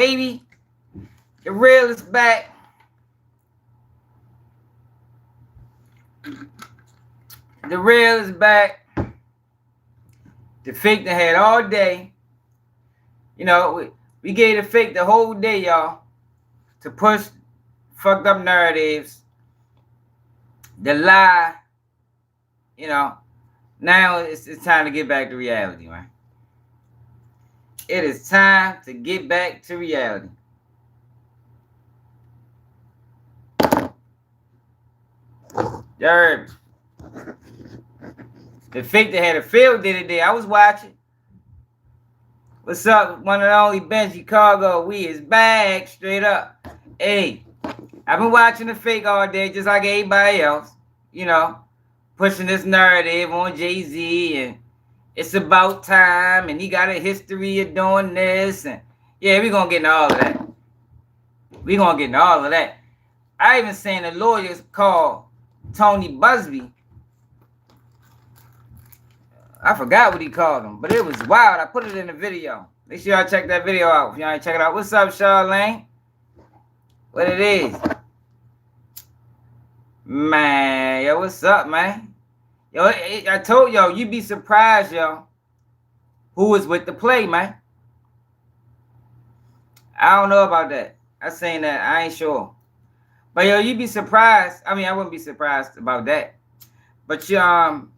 Baby, the real is back. The real is back. The fake that had all day. You know, we gave the fake the whole day, y'all, to push fucked up narratives, the lie. You know, now it's time to get back to reality, man. It is time to get back to reality. You heard me. The fake that had a field day today, I was watching. What's up? One and only Ben Chicago. We is back straight up. Hey, I've been watching the fake all day, just like everybody else. You know, pushing this narrative on Jay-Z, and it's about time, and he got a history of doing this, and yeah, we're gonna get into all of that. We're gonna get into all of that. I even seen the lawyers call Tony BUZBEE. I forgot what he called him, but it was wild. I put it in the video. Make sure y'all check that video out. If y'all ain't check it out. What's up, Charlene? What it is? Man, yo, what's up, man? Yo, I told y'all, you'd be surprised, y'all, who was with the play, man. I don't know about that. I seen that. I ain't sure. But, yo, you'd be surprised. I mean, I wouldn't be surprised about that. But, all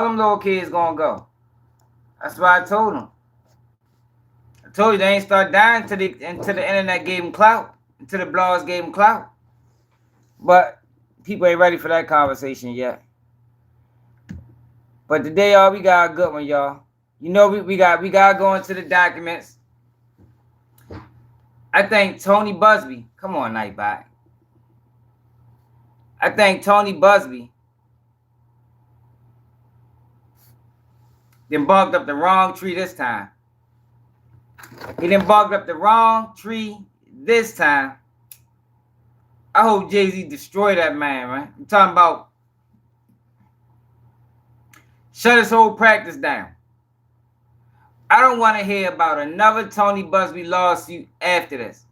them little kids gonna go. That's why I told them. I told you they ain't start dying until the internet gave them clout. Until the blogs gave them clout. But people ain't ready for that conversation yet. But today, y'all, we got a good one, y'all. You know, we got to go into the documents. I think Tony BUZBEE. Come on, Nightbot. I think Tony BUZBEE then barked up the wrong tree this time. He done barked up the wrong tree this time. I hope Jay-Z destroy that man, right? I'm talking about shut his whole practice down. I don't want to hear about another Tony BUZBEE lawsuit after this.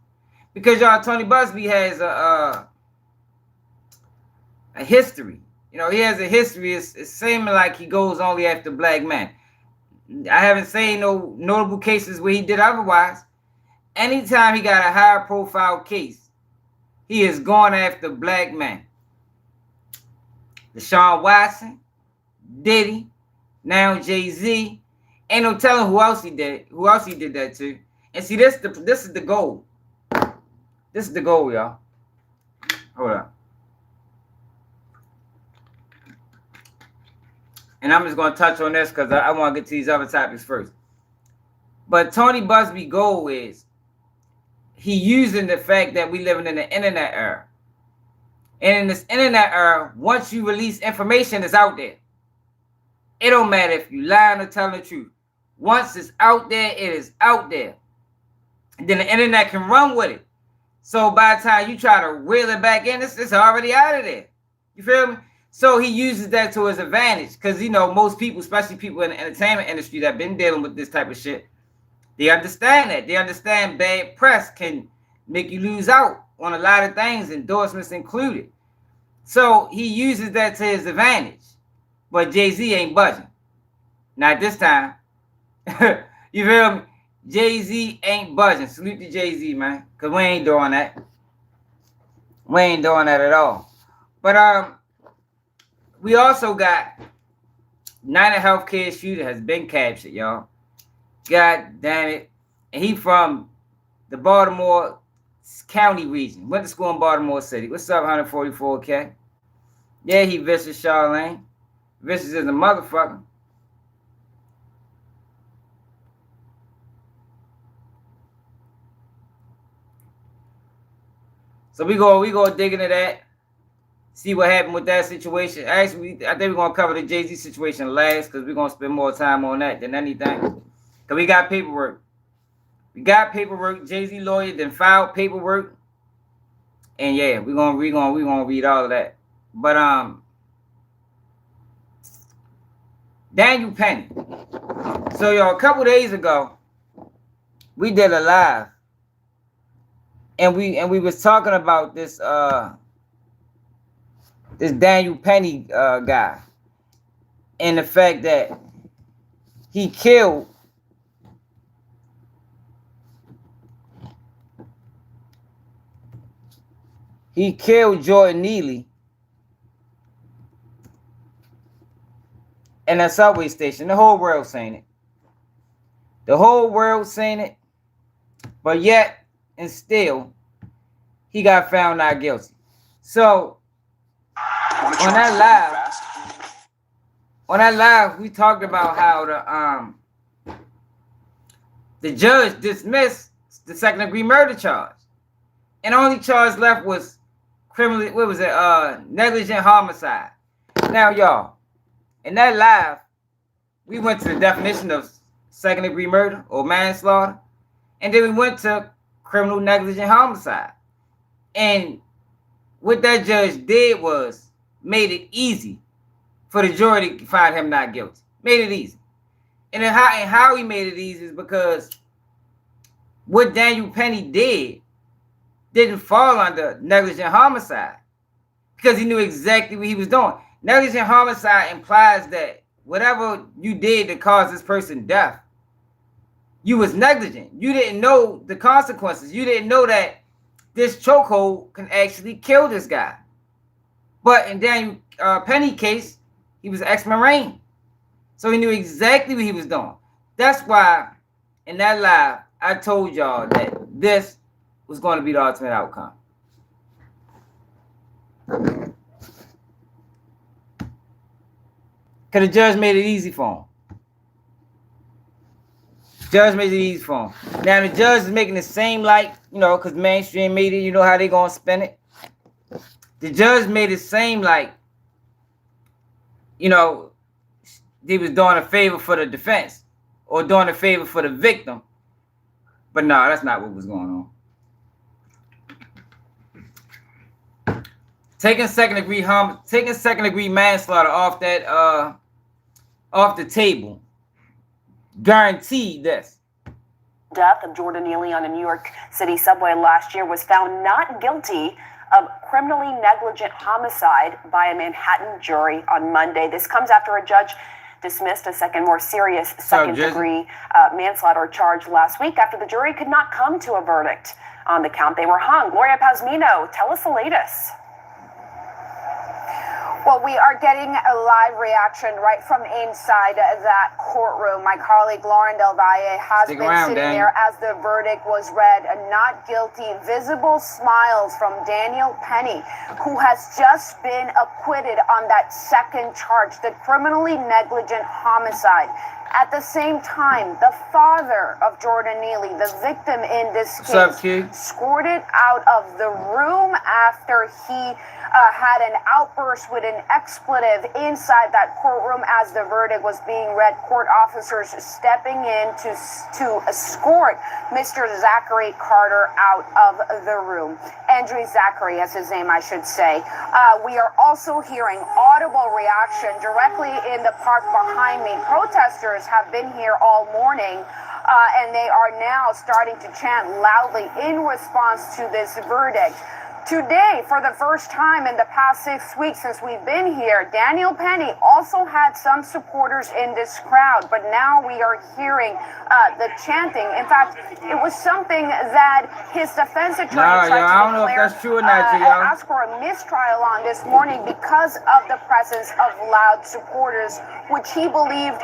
Because, y'all, Tony BUZBEE has a history. You know, he has a history. It's seeming like he goes only after black men. I haven't seen no notable cases where he did otherwise. Anytime he got a higher profile case, he is going after black men. Deshaun Watson, Diddy, now Jay-Z. Ain't no telling who else he did that to. And see, this is the goal. This is the goal, y'all. Hold up. And I'm just going to touch on this because I want to get to these other topics first. But Tony BUZBEE's goal is he using the fact that we living in the internet era. And in this internet era, once you release information, it's out there. It don't matter if you lying or telling the truth. Once it's out there, it is out there. And then the internet can run with it. So by the time you try to reel it back in, it's already out of there. You feel me? So he uses that to his advantage. Because, you know, most people, especially people in the entertainment industry that have been dealing with this type of shit, they understand that. They understand bad press can make you lose out on a lot of things, endorsements included. So he uses that to his advantage. But Jay-Z ain't budging. Not this time. You feel me? Jay-Z ain't budging. Salute to Jay-Z, man. Because we ain't doing that. We ain't doing that at all. But we also got UnitedHealthcare shooter has been captured, y'all. God damn it. And he from the Baltimore County region. Went to school in Baltimore City. What's up, 144K? Yeah, he vicious, Charlene. Vicious is a motherfucker. So we go dig into that. See what happened with that situation. Actually, I think we're going to cover the Jay-Z situation last because we're going to spend more time on that than anything. Because we got paperwork. We got paperwork. Jay-Z lawyer then filed paperwork. And yeah, we're gonna read all of that. But Daniel Penny. So y'all, a couple days ago, we did a live, and we was talking about this this Daniel Penny guy, and the fact that he killed Jordan Neely in a subway station. The whole world saying it. The whole world saying it. But yet and still, he got found not guilty. So on that live, we talked about how the judge dismissed the second-degree murder charge, and the only charge left was negligent homicide. Now, y'all, in that live, we went to the definition of second-degree murder or manslaughter, and then we went to criminal negligent homicide. And what that judge did was made it easy for the jury to find him not guilty. Made it easy. And how he made it easy is because what Daniel Penny didn't fall under negligent homicide, because he knew exactly what he was doing. Negligent homicide implies that whatever you did to cause this person death, you was negligent. You didn't know the consequences. You didn't know that this chokehold can actually kill this guy. But in Daniel Penny case, he was ex-Marine, so he knew exactly what he was doing. That's why in that live, I told y'all that this was going to be the ultimate outcome. Because the judge made it easy for him. Judge made it easy for him. Now the judge is making the same light, because mainstream media, you know how they going to spin it. The judge made it seem like, he was doing a favor for the defense or doing a favor for the victim. But no, that's not what was going on. Taking second degree manslaughter off the table guaranteed this. Death of Jordan Neely on a New York City subway last year was found not guilty of criminally negligent homicide by a Manhattan jury on Monday. This comes after a judge dismissed a more serious second-degree manslaughter charge last week after the jury could not come to a verdict on the count they were hung. Gloria Pazmino, tell us the latest. Well, we are getting a live reaction right from inside that courtroom. My colleague Lauren Del Valle has been sitting there as the verdict was read. Not guilty. Visible smiles from Daniel Penny, who has just been acquitted on that second charge, the criminally negligent homicide. At the same time, the father of Jordan Neely, the victim in this case, escorted out of the room after he had an outburst with an expletive inside that courtroom as the verdict was being read. Court officers stepping in to escort Mr. Zachary Carter out of the room. Andrew Zachary, as his name, I should say. We are also hearing audible reaction directly in the park behind me. Protesters have been here all morning, and they are now starting to chant loudly in response to this verdict. Today, for the first time in the past 6 weeks since we've been here, Daniel Penny also had some supporters in this crowd, but now we are hearing the chanting. In fact, it was something that his defense attorney asked for a mistrial on this morning because of the presence of loud supporters, which he believed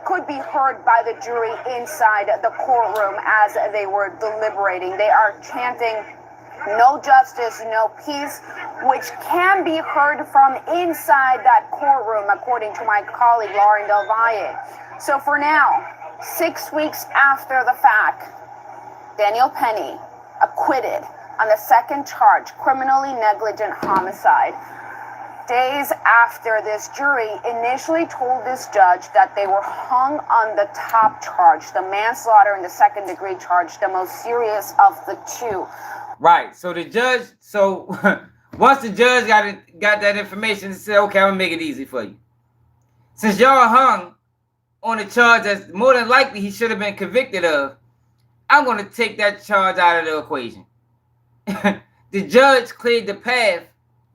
could be heard by the jury inside the courtroom as they were deliberating. They are chanting, "No justice, no peace," which can be heard from inside that courtroom, according to my colleague Lauren Del Valle. So for now, 6 weeks after the fact, Daniel Penny acquitted on the second charge, criminally negligent homicide. Days after this jury initially told this judge that they were hung on the top charge, the manslaughter and the second-degree charge, the most serious of the two. Right. So the judge, once the judge got that information, he said, okay, I'm gonna make it easy for you. Since y'all hung on a charge that's more than likely he should have been convicted of, I'm going to take that charge out of the equation. The judge cleared the path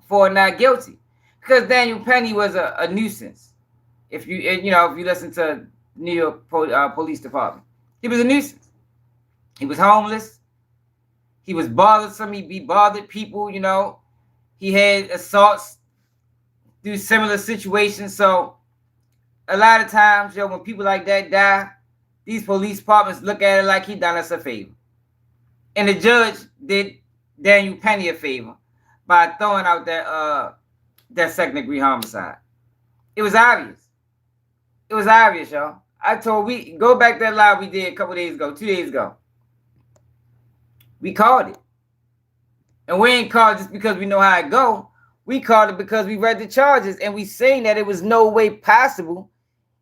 for not guilty because Daniel Penny was a nuisance. If you listen to New York Police Department, he was a nuisance. He was homeless. He was bothersome. He bothered people. He had assaults through similar situations. So a lot of times, when people like that die, these police departments look at it like he done us a favor. And the judge did Daniel Penny a favor by throwing out that second-degree homicide. It was obvious. It was obvious, y'all. Go back to that live we did a couple days ago, 2 days ago. We called it. And we ain't called just because we know how it go. We called it because we read the charges and we saying that it was no way possible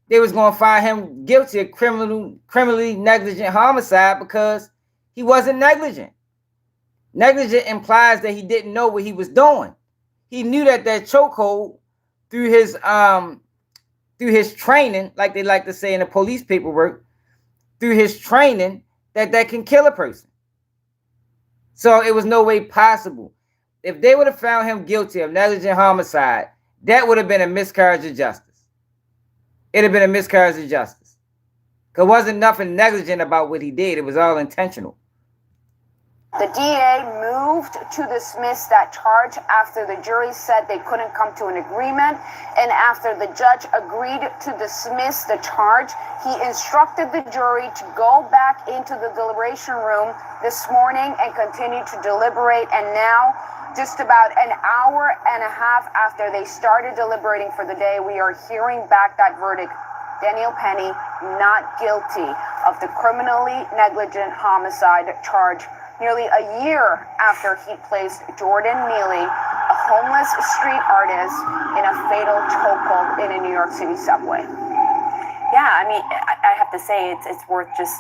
they was going to find him guilty of criminally negligent homicide because he wasn't negligent. Negligent implies that he didn't know what he was doing. He knew that chokehold through his training, like they like to say in the police paperwork, through his training, that can kill a person. So it was no way possible. If they would have found him guilty of negligent homicide, that would have been a miscarriage of justice. It'd have been a miscarriage of justice. Because wasn't nothing negligent about what he did. It was all intentional. The DA moved to dismiss that charge after the jury said they couldn't come to an agreement. And after the judge agreed to dismiss the charge, he instructed the jury to go back into the deliberation room this morning and continue to deliberate. And now, just about an hour and a half after they started deliberating for the day, we are hearing back that verdict. Daniel Penny, not guilty of the criminally negligent homicide charge, nearly a year after he placed Jordan Neely, a homeless street artist, in a fatal chokehold in a New York City subway. Yeah, I mean, I have to say it's worth just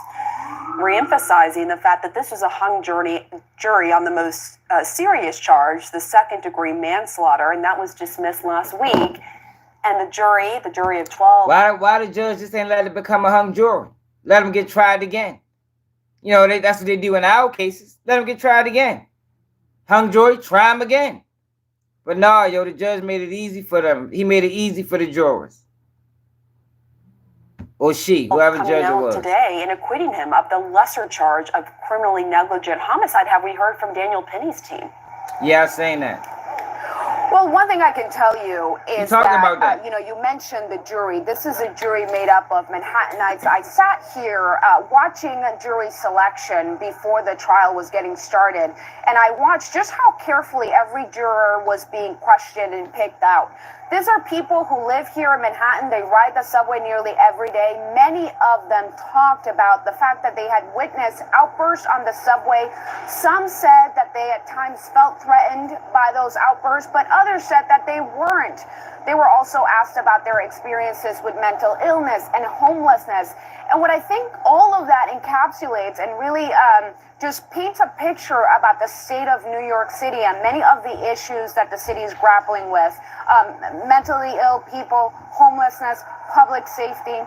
reemphasizing the fact that this was a hung jury on the most serious charge, the second-degree manslaughter, and that was dismissed last week. And the jury of 12. Why the judge just ain't let it become a hung jury? Let them get tried again. That's what they do in our cases. Let them get tried again. Hung jury, try them again. But no, the judge made it easy for them. He made it easy for the jurors. Or she, whoever judge it was. Today and acquitting him of the lesser charge of criminally negligent homicide. Have we heard from Daniel Penny's team? Yeah, I'm saying that. Well, one thing I can tell you is that. You mentioned the jury. This is a jury made up of Manhattanites. I sat here watching a jury selection before the trial was getting started, and I watched just how carefully every juror was being questioned and picked out. These are people who live here in Manhattan. They ride the subway nearly every day. Many of them talked about the fact that they had witnessed outbursts on the subway. Some said that they at times felt threatened by those outbursts, but others said that they weren't. They were also asked about their experiences with mental illness and homelessness. And what I think all of that encapsulates and really just paints a picture about the state of New York City and many of the issues that the city is grappling with. Mentally ill people, homelessness, public safety,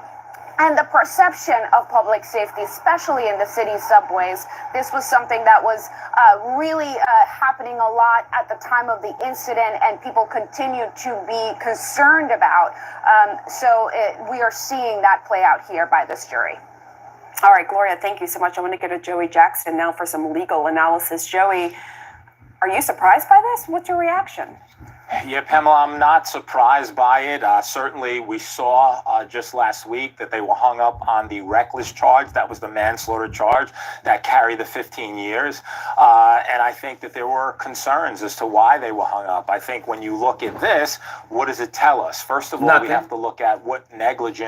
and the perception of public safety, especially in the city subways. This was something that was really happening a lot at the time of the incident, and people continue to be concerned about. We are seeing that play out here by this jury. All right, Gloria, thank you so much. I want to go to Joey Jackson now for some legal analysis. Joey, are you surprised by this? What's your reaction? Yeah, Pamela, I'm not surprised by it. Certainly, we saw just last week that they were hung up on the reckless charge. That was the manslaughter charge that carried the 15 years. And I think that there were concerns as to why they were hung up. I think when you look at this, what does it tell us? First of all, we have to look at what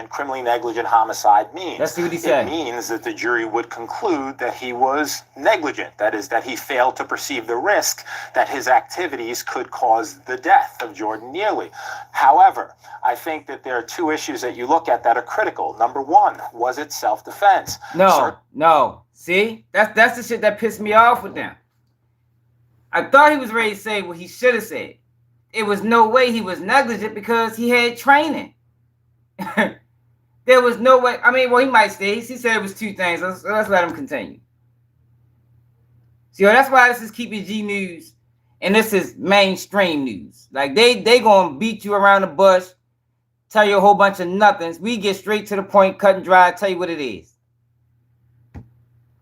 criminally negligent homicide means. Let's see what he said. It means that the jury would conclude that he was negligent. That is, that he failed to perceive the risk that his activities could cause the death of Jordan Neely. However, I think that there are two issues that you look at that are critical. Number one, was it self-defense? No. See? That's the shit that pissed me off with them. I thought he was ready to say what he should have said. It was no way he was negligent because he had training. There was no way. I mean, well, he might stay. He said it was two things. Let's let him continue. See, that's why this is Keeping G News, and this is mainstream news. Like they gonna beat you around the bush, tell you a whole bunch of nothings. We get straight to the point, cut and dry, tell you what it is.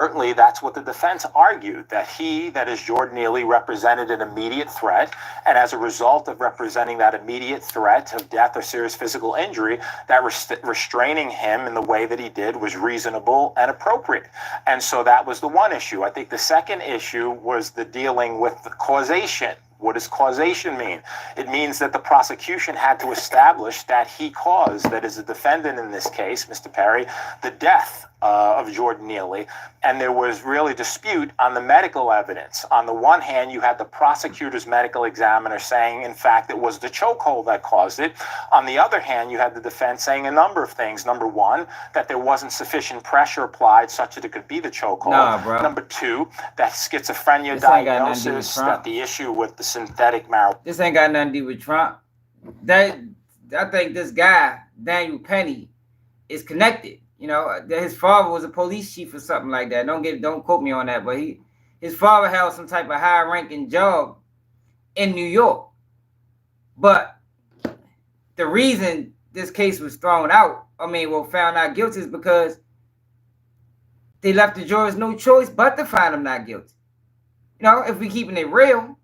Certainly, that's what the defense argued, that he, that is Jordan Neely, represented an immediate threat. And as a result of representing that immediate threat of death or serious physical injury, that restraining him in the way that he did was reasonable and appropriate. And so that was the one issue. I think the second issue was the dealing with the causation. What does causation mean? It means that the prosecution had to establish that he caused, that is the defendant in this case, Mr. Perry, the death of Jordan Neely. And there was really dispute on the medical evidence. On the one hand, you had the prosecutor's medical examiner saying, in fact, it was the chokehold that caused it. On the other hand, you had the defense saying a number of things. Number one, that there wasn't sufficient pressure applied such that it could be the chokehold. Nah, bro. Number two, that schizophrenia diagnosis, that the issue with the synthetic marijuana. This ain't got nothing to do with Trump. I think this guy, Daniel Penny, is connected. You know, his father was a police chief or something like that. Don't quote me on that, but his father held some type of high-ranking job in New York. But the reason this case was thrown out, found not guilty, is because they left the jurors no choice but to find him not guilty. You know, if we keeping it real,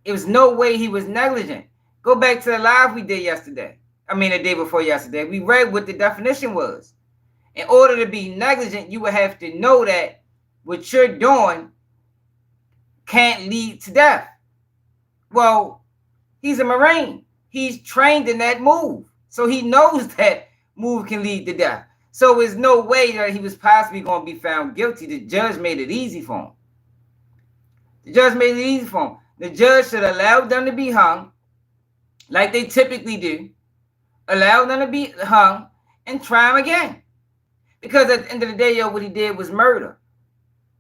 it was no way he was negligent. Go back to the live we did yesterday. The day before yesterday. We read what the definition was. In order to be negligent, you would have to know that what you're doing can't lead to death. Well, he's a Marine. He's trained in that move. So he knows that move can lead to death. So there's no way that he was possibly going to be found guilty. The judge made it easy for him. The judge should allow them to be hung, like they typically do. Allow them to be hung and try him again. Because at the end of the day, what he did was murder.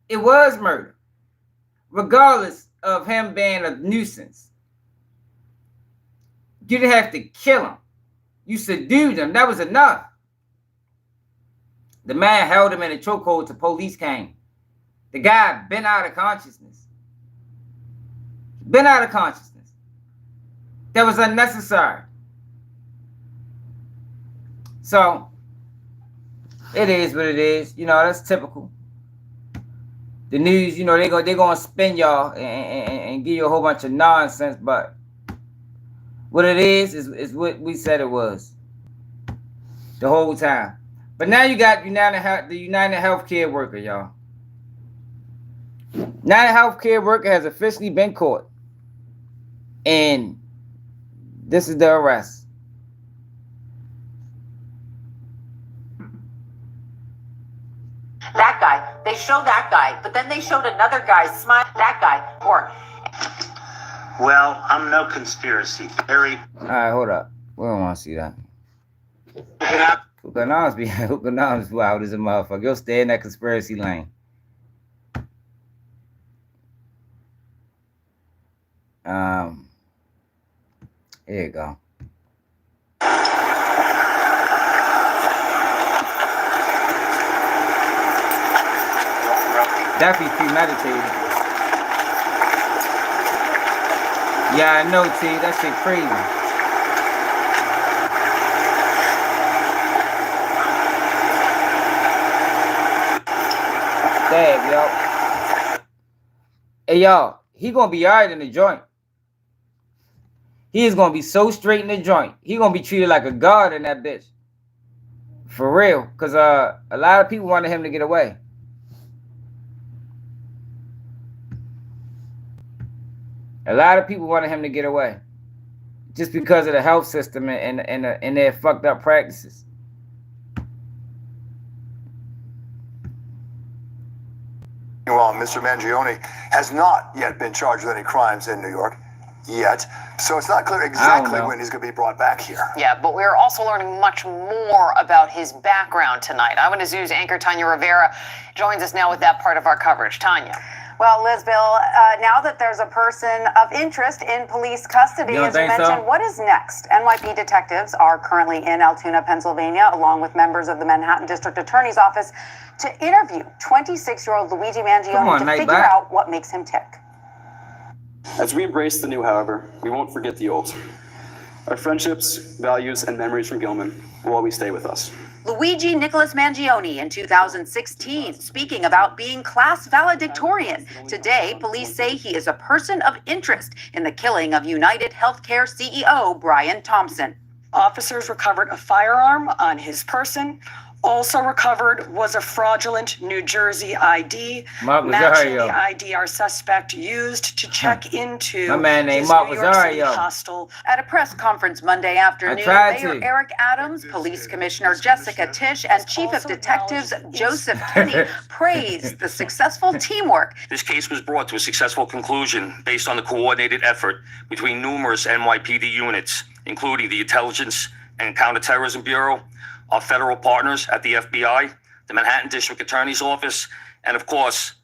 It was murder. Regardless of him being a nuisance. You didn't have to kill him. You subdued him. That was enough. The man held him in a chokehold till police came. The guy been out of consciousness. That was unnecessary. So, it is what it is. You know, that's typical. The news, you know, they're going to spin y'all and give you a whole bunch of nonsense. But what it is what we said it was the whole time. But now you got the UnitedHealthcare worker, y'all. UnitedHealthcare worker has officially been caught. And this is the arrest. That guy. They showed that guy, but then they showed another guy smile. That guy. Or. Well, I'm no conspiracy theory. All right, hold up. We don't want to see that. Who can be wild as a motherfucker. You'll stay in that conspiracy lane. Here you go. Definitely premeditated. Yeah, I know, T. That shit crazy. Damn, yo. Hey, y'all. He gonna be alright in the joint. He is gonna be so straight in the joint. He gonna be treated like a god in that bitch. For real. Because a lot of people wanted him to get away. A lot of people wanted him to get away just because of the health system and their fucked up practices. Well, Mr. Mangione has not yet been charged with any crimes in New York yet, so it's not clear exactly when he's going to be brought back here. Yeah, but we're also learning much more about his background tonight. Eyewitness News anchor Tanya Rivera joins us now with that part of our coverage. Tanya. Well, Lizville, now that there's a person of interest in police custody, as you mentioned, what is next? NYPD detectives are currently in Altoona, Pennsylvania, along with members of the Manhattan District Attorney's Office to interview 26-year-old Luigi Mangione to figure out what makes him tick. As we embrace the new, however, we won't forget the old. Our friendships, values, and memories from Gilman will always stay with us. Luigi Nicholas Mangione in 2016, speaking about being class valedictorian. Today, police say he is a person of interest in the killing of UnitedHealthcare CEO Brian Thompson. Officers recovered a firearm on his person. Also recovered was a fraudulent New Jersey ID, matching the ID our suspect used to check into his New York City hostel. At a press conference Monday afternoon, Mayor Eric Adams, Police Commissioner Jessica Tisch, and Chief of Detectives Joseph Kinney praised the successful teamwork. This case was brought to a successful conclusion based on the coordinated effort between numerous NYPD units, including the Intelligence and Counterterrorism Bureau, our federal partners at the FBI, the Manhattan District Attorney's Office, and of course,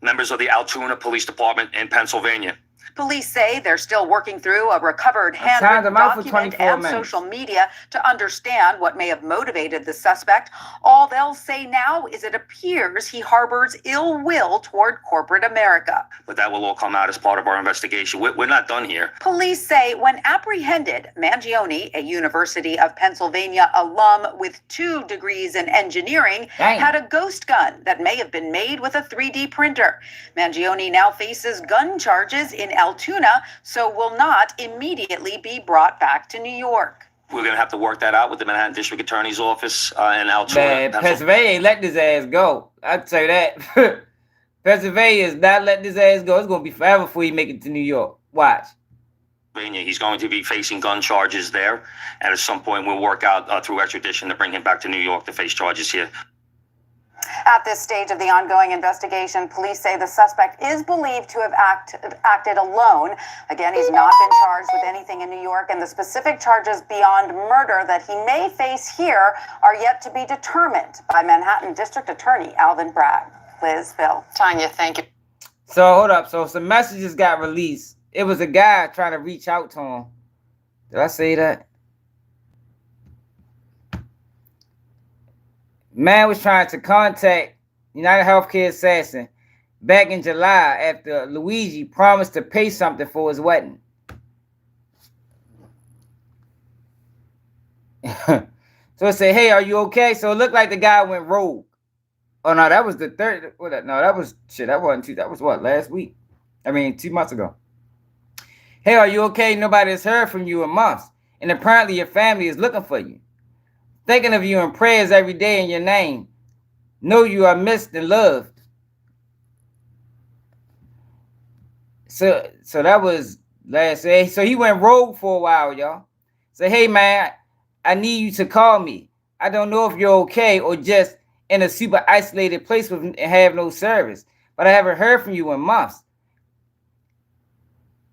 members of the Altoona Police Department in Pennsylvania. Police say they're still working through a recovered handwritten document and social media to understand what may have motivated the suspect. All they'll say now is it appears he harbors ill will toward corporate America. But that will all come out as part of our investigation. We're not done here. Police say when apprehended, Mangione, a University of Pennsylvania alum with 2 degrees in engineering, had a ghost gun that may have been made with a 3D printer. Mangione now faces gun charges in Altoona, so will not immediately be brought back to New York. We're going to have to work that out with the Manhattan District Attorney's Office in Altoona. Man, Pennsylvania ain't letting his ass go. I'd say that. Pennsylvania is not letting his ass go. It's going to be forever before he make it to New York. Watch. He's going to be facing gun charges there, and at some point we'll work out through extradition to bring him back to New York to face charges here. At this stage of the ongoing investigation, police say the suspect is believed to have acted alone. Again, he's not been charged with anything in New York, and the specific charges beyond murder that he may face here are yet to be determined by Manhattan District Attorney Alvin Bragg. Liz, Phil. Tanya, thank you. So, hold up. So, some messages got released. It was a guy trying to reach out to him. Did I say that? Man was trying to contact UnitedHealthcare assassin back in July after Luigi promised to pay something for his wedding. So it said, hey, are you okay? So it looked like the guy went rogue. Oh, no, that was the third. No, that was, shit, that wasn't two. That was what, last week? 2 months ago. Hey, are you okay? Nobody has heard from you in months. And apparently your family is looking for you. Thinking of you in prayers every day in your name. Know you are missed and loved. So that was last day. So he went rogue for a while, y'all. Say, hey, man, I need you to call me. I don't know if you're okay or just in a super isolated place and have no service. But I haven't heard from you in months.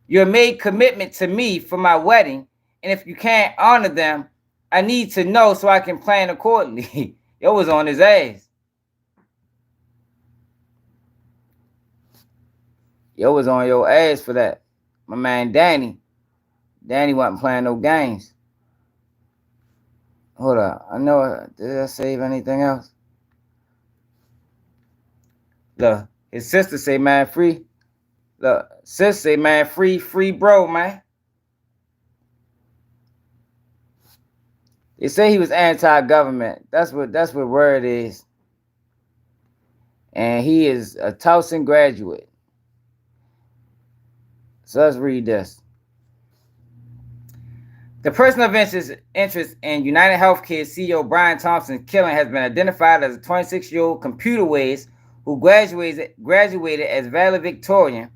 You have made commitment to me for my wedding. And if you can't honor them, I need to know so I can plan accordingly. Yo was on his ass. Yo was on your ass for that. My man Danny. Danny wasn't playing no games. Hold up. I know. Did I save anything else? Look, his sister say, man, free. Look, sis say, man, free bro, man. They say he was anti-government. That's what word is. And he is a Towson graduate. So let's read this. The person of interest in UnitedHealthcare CEO Brian Thompson's killing has been identified as a 26-year-old computer whiz who graduated as valedictorian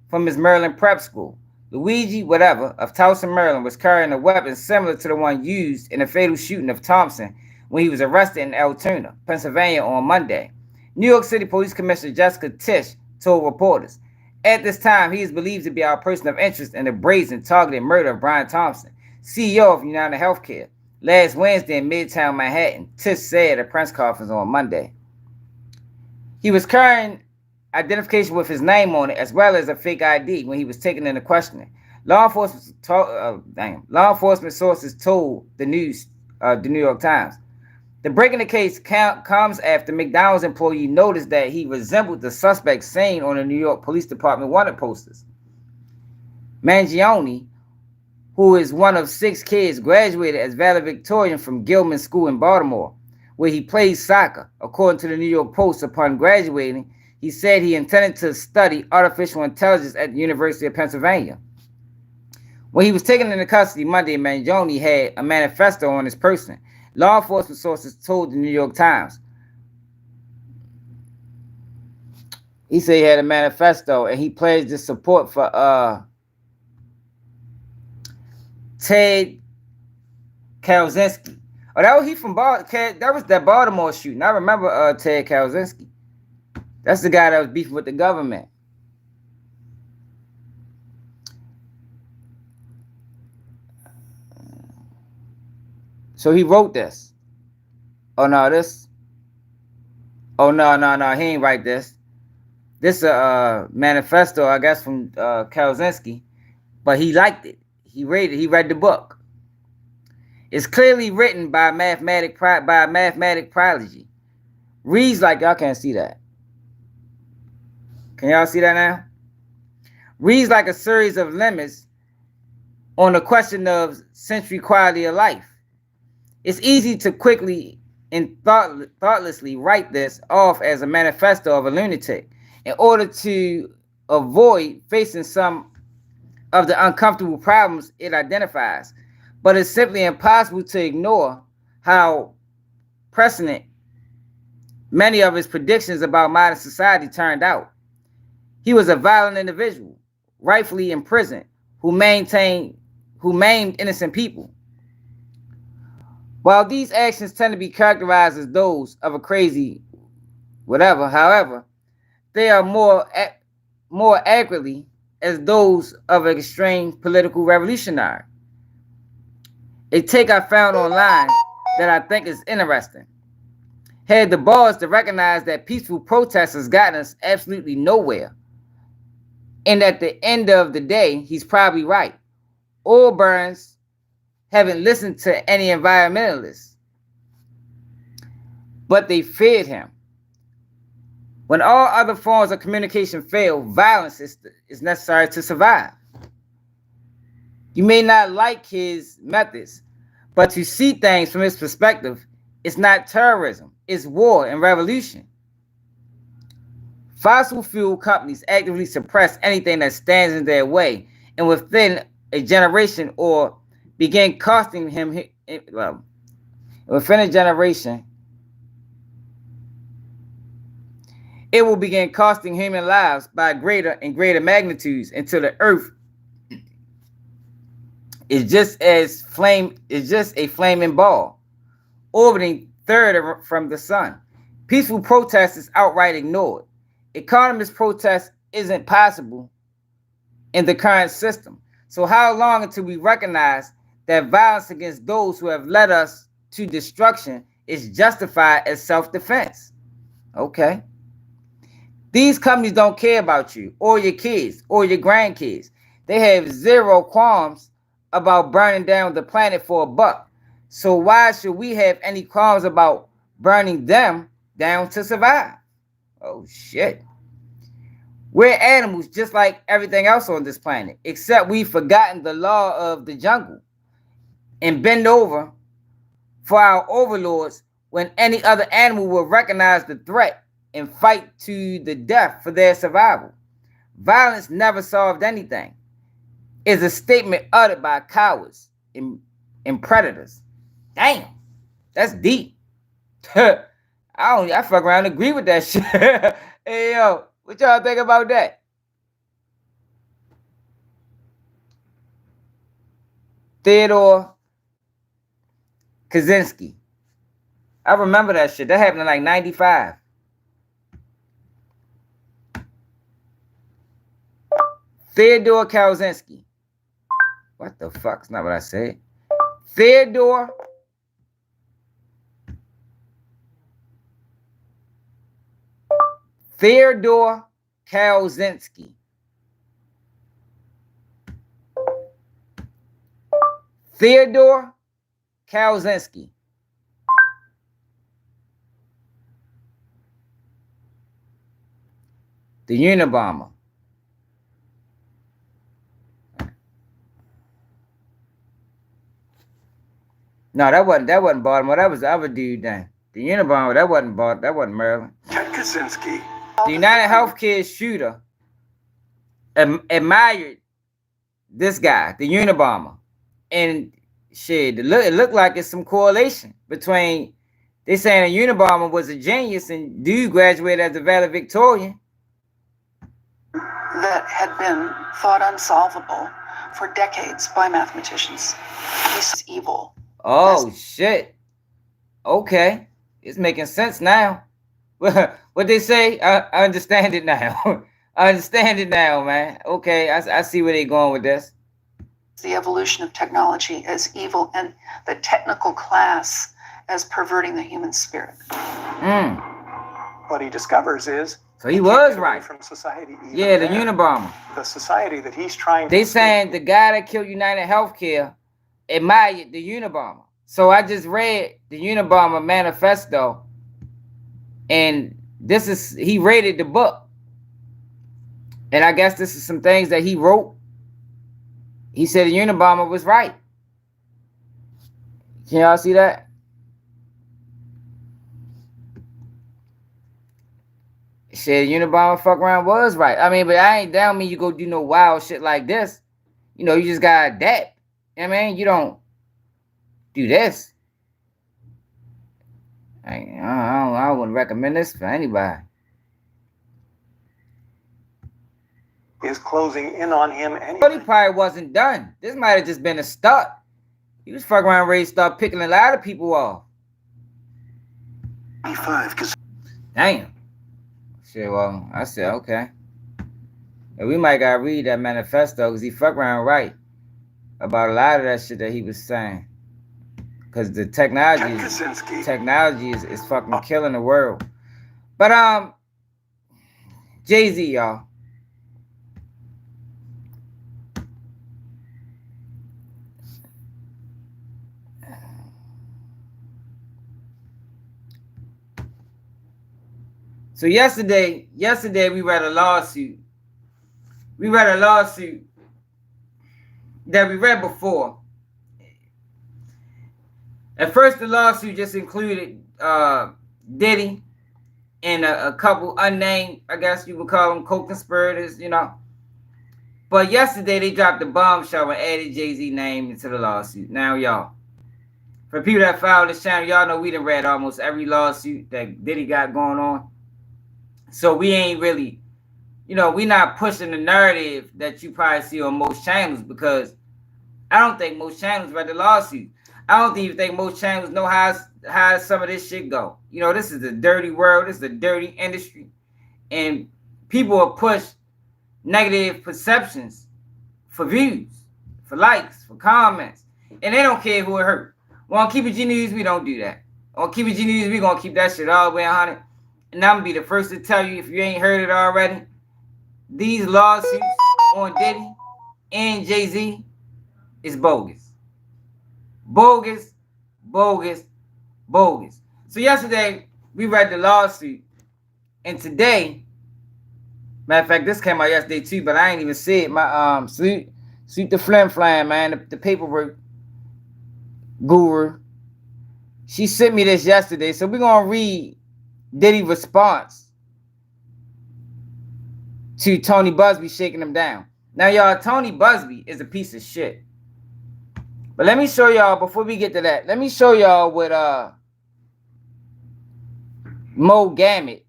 from his Maryland prep school. Luigi, of Towson, Maryland, was carrying a weapon similar to the one used in the fatal shooting of Thompson when he was arrested in Altoona, Pennsylvania on Monday. New York City Police Commissioner Jessica Tisch told reporters, at this time, he is believed to be our person of interest in the brazen targeted murder of Brian Thompson, CEO of UnitedHealthcare, last Wednesday in Midtown Manhattan, Tisch said at a press conference on Monday. He was carrying identification with his name on it, as well as a fake ID when he was taken into questioning. Law enforcement sources told the New York Times. The break in the case comes after McDonald's employee noticed that he resembled the suspect seen on the New York Police Department wanted posters. Mangione, who is one of 6 kids, graduated as valedictorian from Gilman School in Baltimore, where he plays soccer. According to the New York Post, upon graduating, he said he intended to study artificial intelligence at the University of Pennsylvania. When he was taken into custody Monday, Mangione had a manifesto on his person. Law enforcement sources told the New York Times. He said he had a manifesto and he pledged his support for Ted Kaczynski. Oh, that was he from that was that Baltimore shooting. I remember Ted Kaczynski. That's the guy that was beefing with the government. So he wrote this. Oh no, he ain't write this. This is a manifesto, I guess, from Kaczynski, but he liked it. He read the book. It's clearly written by a mathematic prodigy. Reads like, y'all can't see that. Can y'all see that now? Reads like a series of lemmas on the question of century quality of life. It's easy to quickly and thoughtlessly write this off as a manifesto of a lunatic in order to avoid facing some of the uncomfortable problems it identifies. But it's simply impossible to ignore how prescient many of his predictions about modern society turned out. He was a violent individual, rightfully imprisoned, who maimed innocent people. While these actions tend to be characterized as those of a crazy whatever, however, they are more accurately as those of an extreme political revolutionary. A take I found online that I think is interesting. Had the balls to recognize that peaceful protests has gotten us absolutely nowhere. And at the end of the day, he's probably right. Oil burns haven't listened to any environmentalists, but they feared him. When all other forms of communication fail, violence is necessary to survive. You may not like his methods, but to see things from his perspective, it's not terrorism, it's war and revolution. Fossil fuel companies actively suppress anything that stands in their way, and within a generation or begin costing him, within a generation, it will begin costing human lives by greater and greater magnitudes until the earth is just a flaming ball, orbiting third from the sun. Peaceful protest is outright ignored. Economist protest isn't possible in the current system. So how long until we recognize that violence against those who have led us to destruction is justified as self-defense? Okay. These companies don't care about you or your kids or your grandkids. They have zero qualms about burning down the planet for a buck. So why should we have any qualms about burning them down to survive? Oh shit. We're animals just like everything else on this planet, except we've forgotten the law of the jungle and bend over for our overlords when any other animal will recognize the threat and fight to the death for their survival. Violence never solved anything. It's a statement uttered by cowards and predators. Damn, that's deep. I fuck around and agree with that shit. Hey yo, what y'all think about that? Theodore Kaczynski. I remember that shit. That happened in like 95. Theodore Kaczynski. What the fuck? It's not what I said. Theodore Kaczynski. Theodore Kaczynski. The Unabomber. No, that wasn't Baltimore. That was the other dude then. The Unabomber, that wasn't Baltimore. That wasn't Maryland. Kaczynski. The UnitedHealthcare shooter admired this guy, the Unabomber. And shit, it looked like it's some correlation between they saying the Unabomber was a genius and dude graduated as a valedictorian. That had been thought unsolvable for decades by mathematicians. He's evil. Oh, shit. Okay. It's making sense now. What they say, I understand it now. I understand it now, man. Okay, I see where they're going with this. The evolution of technology as evil and the technical class as perverting the human spirit. What he discovers is so he was right from society. Yeah, the Unabomber. The society that he's trying. They saying the guy that killed UnitedHealthcare admired the Unabomber. So I just read the Unabomber manifesto, and he rated the book, and I guess this is some things that he wrote. He said the Unabomber was right. Can y'all see that? He said the Unabomber fuck around was right. I mean, but I ain't down mean you go do no wild shit like this. You know, you just gotta adapt. I mean, you don't do this. I wouldn't recommend this for anybody. Is closing in on him anyway. But he probably wasn't done. This might have just been a start. He was fucking around ready to start picking a lot of people off. 5, damn. Shit, well, I said, okay. And we might gotta read that manifesto because he fuck around right about a lot of that shit that he was saying. Because the technology is fucking killing the world. But Jay-Z, y'all. So yesterday we read a lawsuit. We read a lawsuit that we read before. At first, the lawsuit just included Diddy and a couple unnamed, I guess you would call them co-conspirators, you know. But yesterday they dropped the bombshell and added Jay-Z's name into the lawsuit. Now, y'all, for people that follow this channel, y'all know we done read almost every lawsuit that Diddy got going on. So we ain't really, you know, we not pushing the narrative that you probably see on most channels because I don't think most channels read the lawsuit. I don't even think most channels know how some of this shit go. You know, this is a dirty world. This is a dirty industry. And people will push negative perceptions for views, for likes, for comments. And they don't care who it hurt. Well, on Keep It G News, we don't do that. On Keep It G News, we going to keep that shit all the way 100. And I'm going to be the first to tell you, if you ain't heard it already, these lawsuits on Diddy and Jay-Z is bogus. Bogus, bogus, bogus. So yesterday, we read the lawsuit. And today, matter of fact, this came out yesterday too, but I ain't even see it. My salute the Flim Flam, man, the paperwork guru. She sent me this yesterday, so we're going to read Diddy's response to Tony Busby shaking him down. Now, y'all, Tony Busby is a piece of shit. But let me show y'all, before we get to that, let me show y'all what Mo Gamet,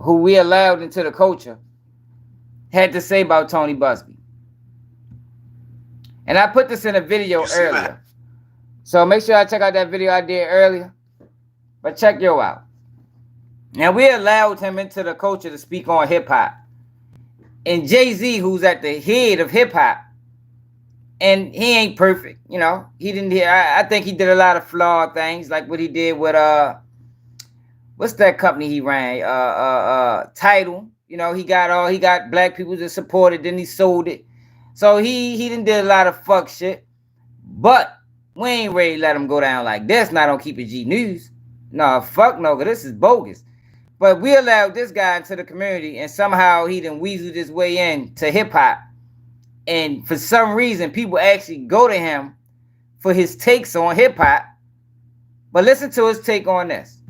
who we allowed into the culture, had to say about Tony Busby. And I put this in a video earlier. So make sure I check out that video I did earlier. But check yo out. Now, we allowed him into the culture to speak on hip-hop. And Jay-Z, who's at the head of hip-hop, and he ain't perfect, you know. He didn't hear. I think he did a lot of flawed things, like what he did with what's that company he ran? Tidal. You know, he got black people that supported, then he sold it. So he done did a lot of fuck shit. But we ain't ready to let him go down like this. Not on Keep It G News. No, fuck no, because this is bogus. But we allowed this guy into the community, and somehow he done weaseled his way in to hip-hop. And for some reason, people actually go to him for his takes on hip-hop. But listen to his take on this.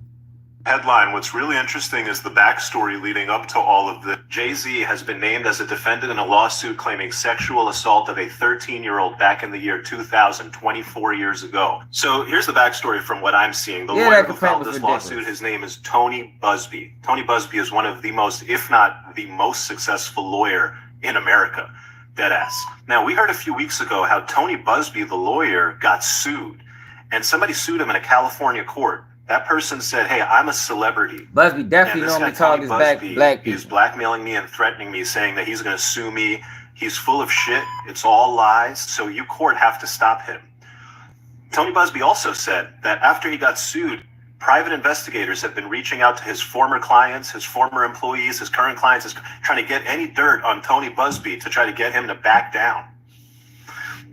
Headline, what's really interesting is the backstory leading up to all of this. Jay-Z has been named as a defendant in a lawsuit claiming sexual assault of a 13-year-old back in the year 2000, 24 years ago. So here's the backstory from what I'm seeing. The lawyer who filed this lawsuit, his name is Tony BUZBEE. Tony BUZBEE is one of the most, if not the most successful lawyer in America. Deadass. Now, we heard a few weeks ago how Tony BUZBEE, the lawyer, got sued. And somebody sued him in a California court. That person said, hey, I'm a celebrity. BUZBEE definitely normally targets black people. He's blackmailing me and threatening me, saying that he's going to sue me. He's full of shit. It's all lies. So you court have to stop him. Tony BUZBEE also said that after he got sued, private investigators have been reaching out to his former clients, his former employees, his current clients, trying to get any dirt on Tony BUZBEE to try to get him to back down.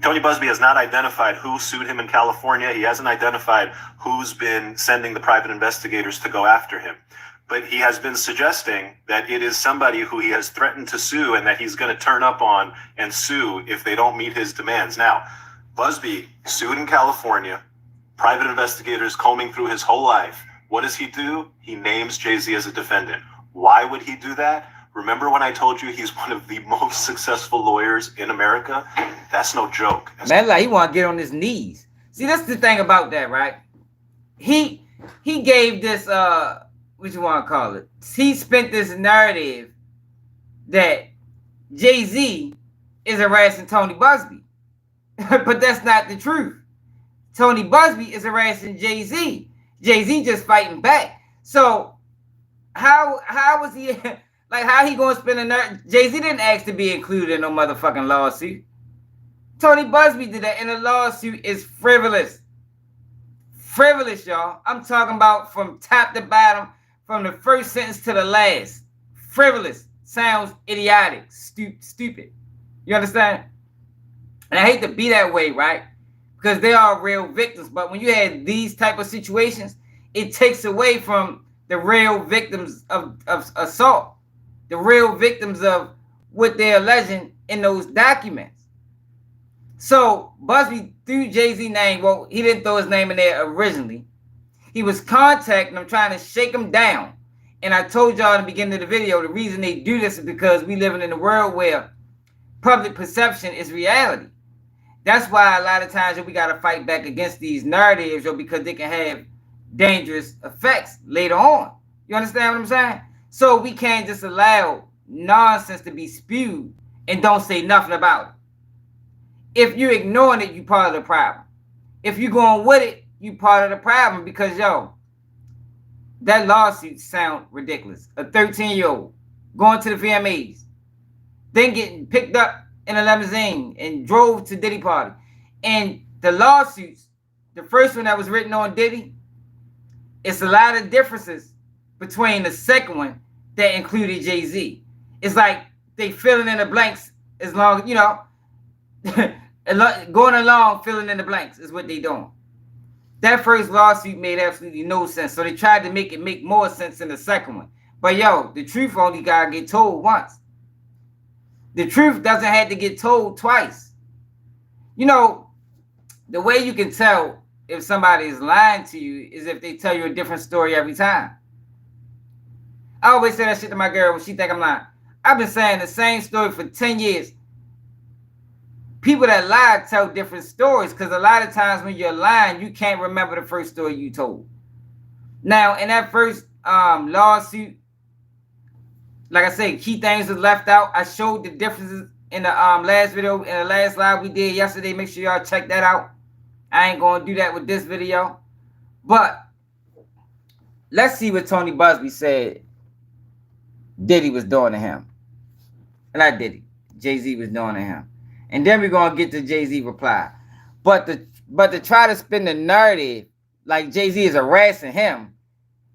Tony BUZBEE has not identified who sued him in California. He hasn't identified who's been sending the private investigators to go after him. But he has been suggesting that it is somebody who he has threatened to sue and that he's going to turn up on and sue if they don't meet his demands. Now, BUZBEE sued in California, private investigators combing through his whole life. What does he do? He names Jay-Z as a defendant. Why would he do that? Remember when I told you he's one of the most successful lawyers in America? That's no joke. Man, like he want to get on his knees. See, that's the thing about that, right? He gave this, what you want to call it? He spent this narrative that Jay-Z is harassing Tony BUZBEE. But that's not the truth. Tony BUZBEE is harassing Jay-Z. Jay-Z just fighting back. So how was he... Like, how he gonna spend a night? Jay-Z didn't ask to be included in no motherfucking lawsuit. Tony BUZBEE did that, and the lawsuit is frivolous. Frivolous, y'all. I'm talking about from top to bottom, from the first sentence to the last. Frivolous. Sounds idiotic. Stupid. You understand? And I hate to be that way, right? Because they are real victims. But when you have these type of situations, it takes away from the real victims of assault. The real victims of what they're alleging in those documents. So BUZBEE threw Jay-Z's name. Well, he didn't throw his name in there originally. He was contacting him, trying to shake him down. And I told y'all in the beginning of the video, the reason they do this is because we living in a world where public perception is reality. That's why a lot of times we got to fight back against these narratives, because they can have dangerous effects later on. You understand what I'm saying? So we can't just allow nonsense to be spewed and don't say nothing about it. If you're ignoring it, you're part of the problem. If you're going with it, you're part of the problem because, yo, that lawsuit sound ridiculous. A 13-year-old going to the VMAs, then getting picked up in a limousine and drove to Diddy party. And the lawsuits, the first one that was written on Diddy, it's a lot of differences between the second one that included Jay-Z. It's like they filling in the blanks as long, you know, going along filling in the blanks is what they doing. That first lawsuit made absolutely no sense. So they tried to make it make more sense in the second one. But yo, the truth only gotta get told once. The truth doesn't have to get told twice. You know, the way you can tell if somebody is lying to you is if they tell you a different story every time. I always say that shit to my girl when she think I'm lying. I've been saying the same story for 10 years. People that lie tell different stories because a lot of times when you're lying, you can't remember the first story you told. Now, in that first lawsuit, like I say, key things was left out. I showed the differences in the last video, in the last live we did yesterday. Make sure y'all check that out. I ain't going to do that with this video. But let's see what Tony BUZBEE said Diddy was doing to him. And not Diddy. Jay-Z was doing to him. And then we're going to get to Jay-Z reply. But to try to spin the narrative like Jay-Z is harassing him,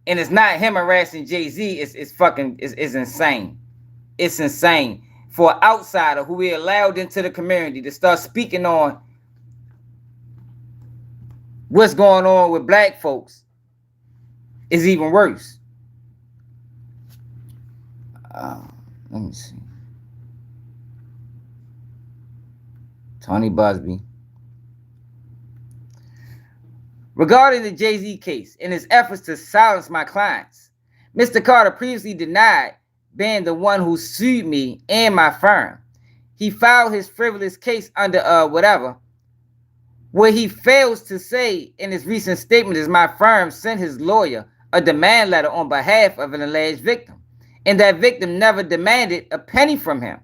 and it's not him harassing Jay-Z, it's insane. It's insane for an outsider who we allowed into the community to start speaking on what's going on with black folks is even worse. Let me see. Tony Busby. Regarding the Jay-Z case and his efforts to silence my clients, Mr. Carter previously denied being the one who sued me and my firm. He filed his frivolous case under whatever. What he fails to say in his recent statement is my firm sent his lawyer a demand letter on behalf of an alleged victim, and that victim never demanded a penny from him.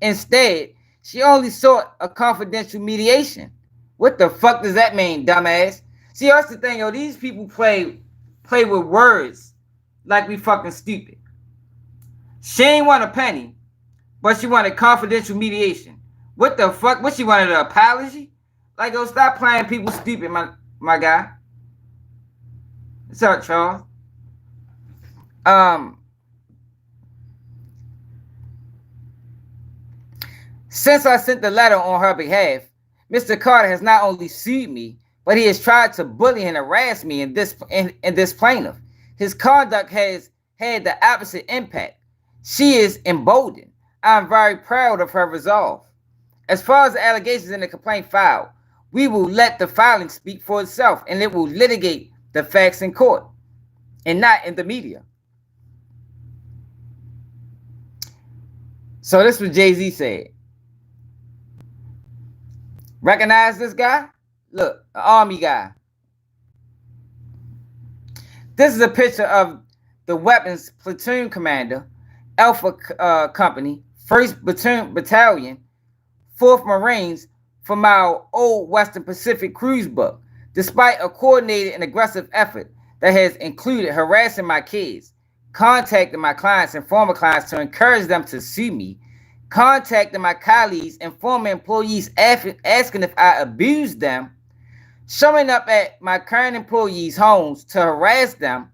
Instead, she only sought a confidential mediation. What the fuck does that mean, dumbass? See, that's the thing, yo. These people play with words like we fucking stupid. She ain't want a penny, but she wanted confidential mediation. What the fuck? What, she wanted, an apology? Like, yo, stop playing people stupid, my guy. What's up, Charles? Since I sent the letter on her behalf, Mr. Carter has not only sued me, but he has tried to bully and harass me in this plaintiff. His conduct has had the opposite impact. She is emboldened. I am very proud of her resolve. As far as the allegations in the complaint filed, we will let the filing speak for itself, and it will litigate the facts in court and not in the media. So this is what Jay-Z said. Recognize this guy? Look, an army guy. This is a picture of the weapons platoon commander, Alpha Company, 1st Battalion, 4th Marines from our old Western Pacific cruise book. Despite a coordinated and aggressive effort that has included harassing my kids, contacting my clients and former clients to encourage them to sue me, contacting my colleagues and former employees asking if I abused them, showing up at my current employees' homes to harass them,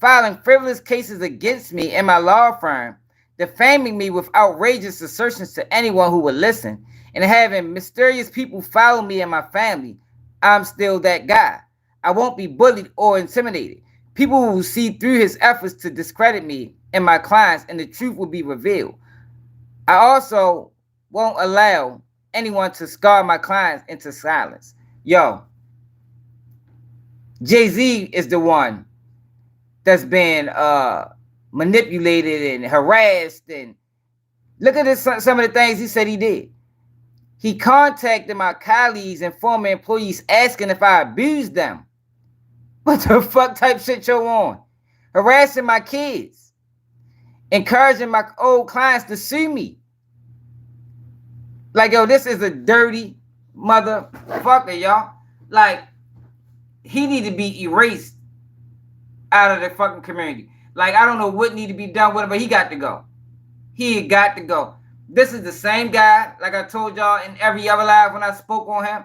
filing frivolous cases against me and my law firm, defaming me with outrageous assertions to anyone who would listen, and having mysterious people follow me and my family. I'm still that guy. I won't be bullied or intimidated. People will see through his efforts to discredit me and my clients, and the truth will be revealed. I also won't allow anyone to scar my clients into silence. Yo, Jay-Z is the one that's been manipulated and harassed. And look at this, some of the things he said he did. He contacted my colleagues and former employees asking if I abused them. What the fuck type shit you on? Harassing my kids. Encouraging my old clients to sue me. Like, yo, this is a dirty motherfucker, y'all. Like, he need to be erased out of the fucking community. Like, I don't know what need to be done with him, but he got to go. He got to go. This is the same guy, like I told y'all in every other live when I spoke on him.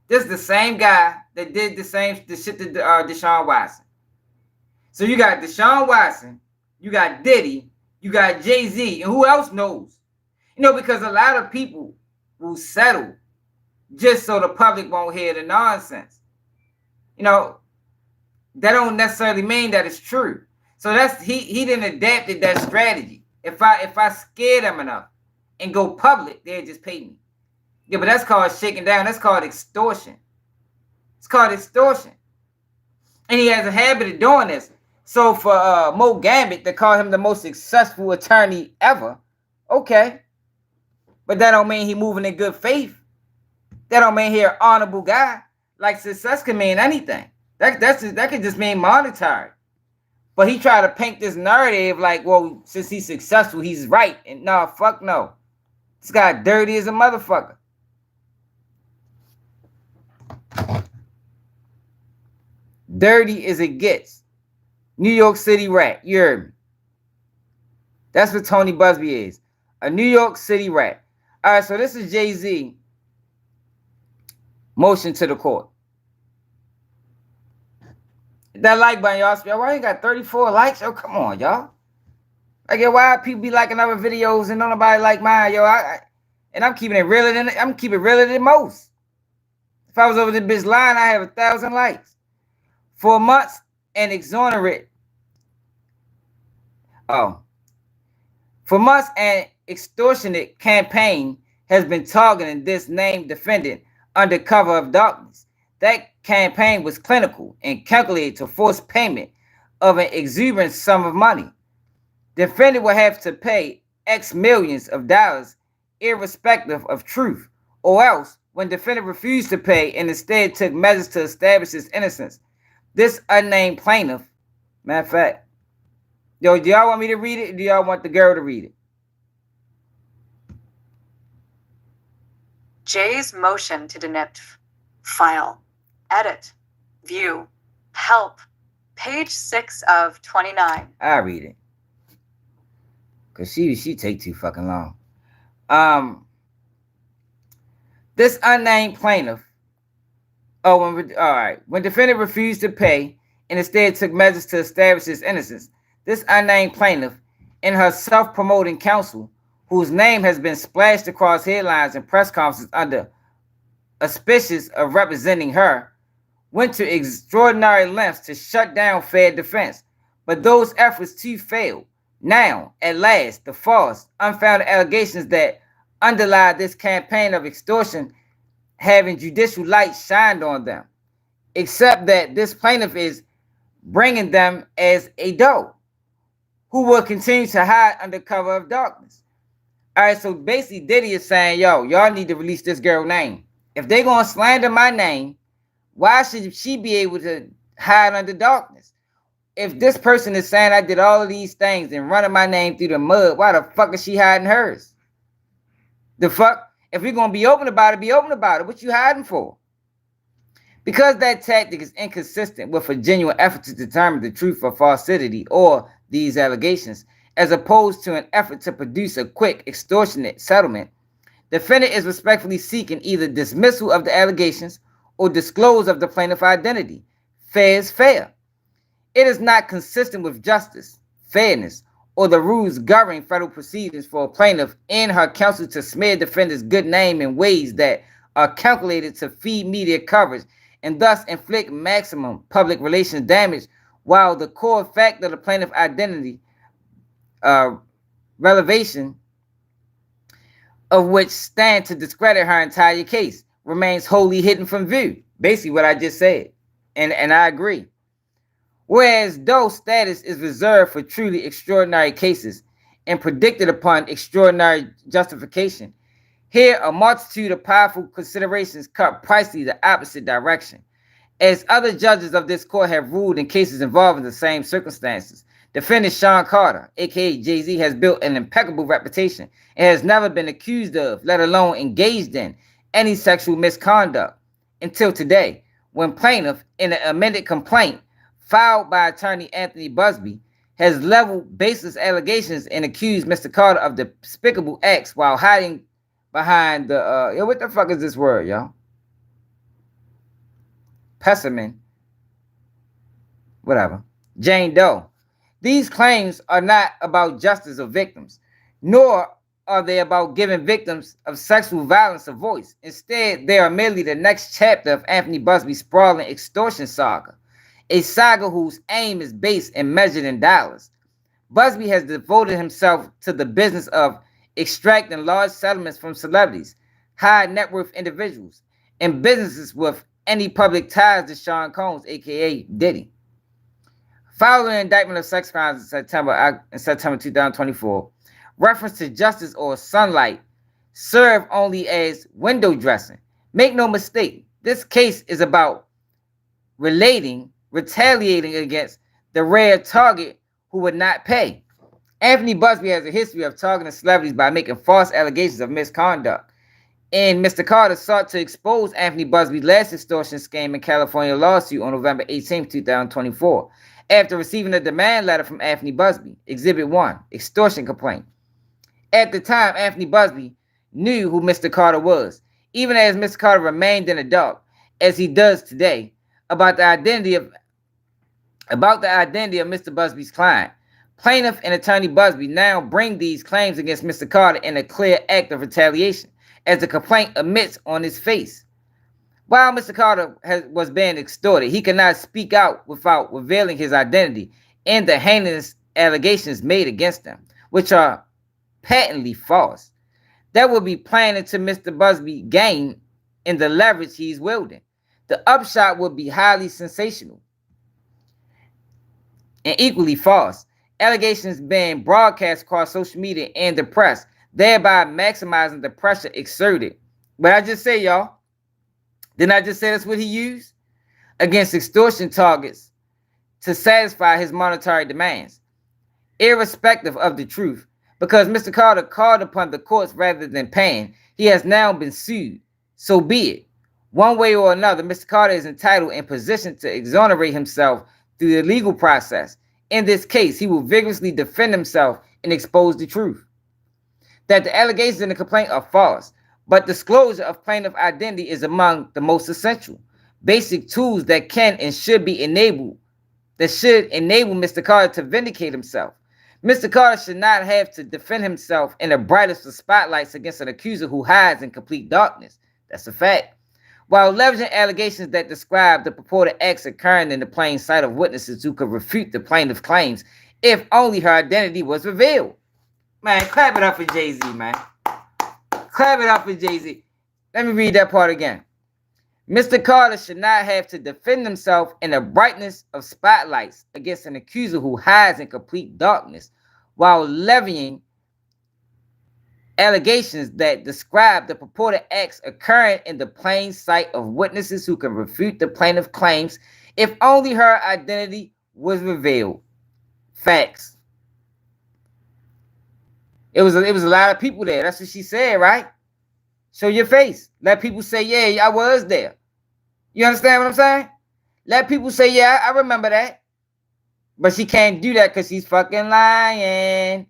This is the same guy that did the shit to Deshaun Watson. So you got Deshaun Watson, you got Diddy, you got Jay-Z, and who else knows? You know, because a lot of people will settle just so the public won't hear the nonsense. You know, that don't necessarily mean that it's true. So that's he didn't adapted that strategy. If I scared them enough and go public, they'll just pay me. Yeah, but that's called shaking down. That's called extortion. It's called extortion. And he has a habit of doing this. So for Mo Gambit to call him the most successful attorney ever, okay. But that don't mean he moving in good faith. That don't mean he an honorable guy. Like, success can mean anything. That could just mean monetary. But he tried to paint this narrative like, well, since he's successful, he's right. And no, fuck no. This guy dirty as a motherfucker. Dirty as it gets. New York City rat. You heard me. That's what Tony Busby is. A New York City rat. All right, so this is Jay-Z. Motion to the court. That like button, y'all. Why you got 34 likes? Oh, come on, y'all. Like, yo, why people be liking other videos and nobody like mine, yo? And I'm keeping it realer than most. If I was over this bitch line, I have 1,000 likes. For months, an extortionate campaign has been targeting this named defendant under cover of darkness. That campaign was clinical and calculated to force payment of an exuberant sum of money. The defendant will have to pay X millions of dollars irrespective of truth, or else, when the defendant refused to pay and instead took measures to establish his innocence, this unnamed plaintiff, matter of fact, yo, do y'all want me to read it, or do y'all want the girl to read it? Jay's motion to deny file, edit, view, help, page 6 of 29. I'll read it. Cause she take too fucking long. This unnamed plaintiff. When defendant refused to pay and instead took measures to establish his innocence, this unnamed plaintiff and her self-promoting counsel, whose name has been splashed across headlines and press conferences under auspices of representing her, went to extraordinary lengths to shut down fair defense, but those efforts too failed. Now, at last, the false, unfounded allegations that underlie this campaign of extortion having judicial light shined on them, except that this plaintiff is bringing them as a doe who will continue to hide under cover of darkness. All right, so basically Diddy is saying, yo, y'all need to release this girl's name. If they're going to slander my name, why should she be able to hide under darkness? If this person is saying I did all of these things and running my name through the mud, why the fuck is she hiding hers? The fuck? If we're going to be open about it, be open about it. What you hiding for? Because that tactic is inconsistent with a genuine effort to determine the truth or falsity or these allegations, as opposed to an effort to produce a quick, extortionate settlement, the defendant is respectfully seeking either dismissal of the allegations or disclose of the plaintiff's identity. Fair is fair. It is not consistent with justice, fairness, or the rules governing federal proceedings for a plaintiff and her counsel to smear defendant's good name in ways that are calculated to feed media coverage and thus inflict maximum public relations damage, while the core fact of the plaintiff's identity revelation of which stand to discredit her entire case remains wholly hidden from view. Basically what I just said. And I agree. Whereas though status is reserved for truly extraordinary cases and predicted upon extraordinary justification, here a multitude of powerful considerations cut precisely the opposite direction. As other judges of this court have ruled in cases involving the same circumstances, defendant Sean Carter, aka Jay-Z, has built an impeccable reputation and has never been accused of, let alone engaged in, any sexual misconduct until today, when plaintiff, in an amended complaint filed by attorney Anthony Busbee, has leveled baseless allegations and accused Mr. Carter of despicable acts while hiding behind the what the fuck is this word, y'all? Pessimist. Whatever. Jane Doe. These claims are not about justice or victims, nor are they about giving victims of sexual violence a voice. Instead, they are merely the next chapter of Anthony Busbee's sprawling extortion saga, a saga whose aim is based and measured in dollars. Busbee has devoted himself to the business of extracting large settlements from celebrities, high net worth individuals, and businesses with any public ties to Sean Combs, aka Diddy. Following the indictment of sex crimes in September 2024, reference to justice or sunlight serve only as window dressing. Make no mistake, this case is about retaliating against the rare target who would not pay. Anthony Busbee has a history of targeting celebrities by making false allegations of misconduct. And Mr. Carter sought to expose Anthony Busbee's last extortion scheme in California lawsuit on November 18, 2024, after receiving a demand letter from Anthony Busbee, Exhibit 1, extortion complaint. At the time, Anthony Busbee knew who Mr. Carter was, even as Mr. Carter remained in the dark, as he does today, about the identity of Mr. Busbee's client. Plaintiff and attorney Busbee now bring these claims against Mr. Carter in a clear act of retaliation, as the complaint admits on its face. While Mr. Carter was being extorted, he could not speak out without revealing his identity and the heinous allegations made against him, which are patently false. That would be playing into Mr. Busbee's game and the leverage he's wielding. The upshot would be highly sensational and equally false. Allegations being broadcast across social media and the press, thereby maximizing the pressure exerted. But I just say, y'all, didn't I just say that's what he used? Against extortion targets to satisfy his monetary demands, irrespective of the truth. Because Mr. Carter called upon the courts rather than paying, he has now been sued. So be it. One way or another, Mr. Carter is entitled and positioned to exonerate himself through the legal process. In this case, he will vigorously defend himself and expose the truth. That the allegations in the complaint are false, but disclosure of plaintiff identity is among the most essential, basic tools that can and should be enabled, that should enable Mr. Carter to vindicate himself. Mr. Carter should not have to defend himself in the brightest of spotlights against an accuser who hides in complete darkness. That's a fact. While leveraging allegations that describe the purported acts occurring in the plain sight of witnesses who could refute the plaintiff's claims if only her identity was revealed. Man, clap it up for Jay-Z, man. Clap it up for Jay-Z. Let me read that part again. Mr. Carter should not have to defend himself in the brightness of spotlights against an accuser who hides in complete darkness, while levying allegations that describe the purported acts occurring in the plain sight of witnesses who can refute the plaintiff's claims if only her identity was revealed. Facts. It was a lot of people there. That's what she said, right? Show your face. Let people say, yeah, I was there. You understand what I'm saying? Let people say, yeah, I remember that. But she can't do that because she's fucking lying.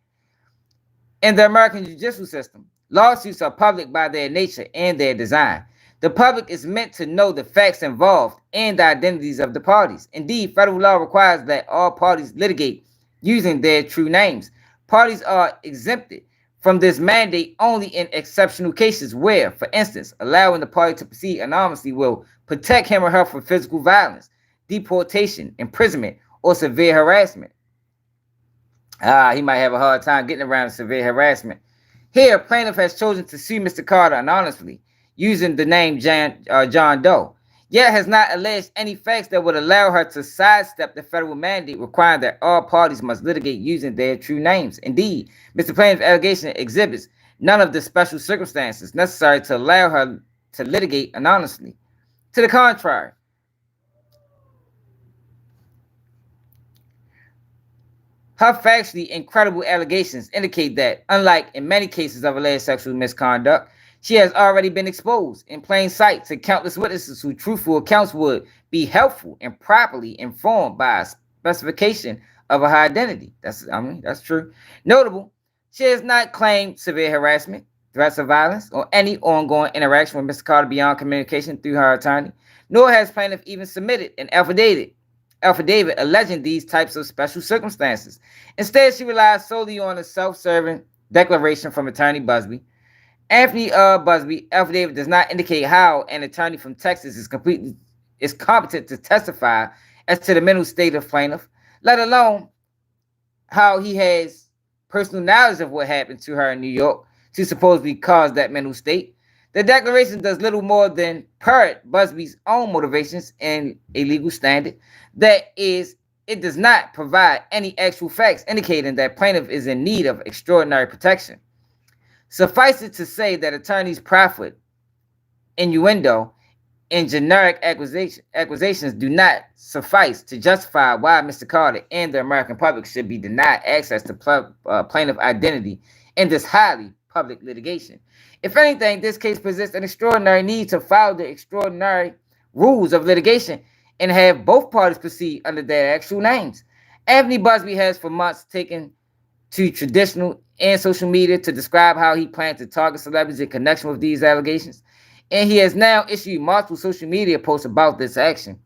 In the American judicial system, lawsuits are public by their nature and their design. The public is meant to know the facts involved and the identities of the parties. Indeed, federal law requires that all parties litigate using their true names. Parties are exempted from this mandate only in exceptional cases where, for instance, allowing the party to proceed anonymously will protect him or her from physical violence, deportation, imprisonment, or severe harassment. He might have a hard time getting around severe harassment. Here, plaintiff has chosen to sue Mr. Carter anonymously using the name John Doe, yet has not alleged any facts that would allow her to sidestep the federal mandate requiring that all parties must litigate using their true names. Indeed, Mr. Plaintiff's allegation exhibits none of the special circumstances necessary to allow her to litigate anonymously. To the contrary, her factually incredible allegations indicate that, unlike in many cases of alleged sexual misconduct, she has already been exposed in plain sight to countless witnesses whose truthful accounts would be helpful and properly informed by a specification of her identity. That's true. Notable, she has not claimed severe harassment, threats of violence, or any ongoing interaction with Mr. Carter beyond communication through her attorney, nor has plaintiff even submitted an affidavit alleging these types of special circumstances. Instead, she relies solely on a self-serving declaration from attorney Busbee. Anthony Busbee affidavit does not indicate how an attorney from Texas is competent to testify as to the mental state of plaintiff, let alone how he has personal knowledge of what happened to her in New York to supposedly cause that mental state. The declaration does little more than parrot Busbee's own motivations and a legal standard. That is, it does not provide any actual facts indicating that plaintiff is in need of extraordinary protection. Suffice it to say that attorneys' profit, innuendo, and generic accusations do not suffice to justify why Mr. Carter and the American public should be denied access to plaintiff identity in this highly public litigation. If anything, this case presents an extraordinary need to follow the extraordinary rules of litigation and have both parties proceed under their actual names. Anthony Busbee has for months taken to traditional and social media to describe how he plans to target celebrities in connection with these allegations, and he has now issued multiple social media posts about this action.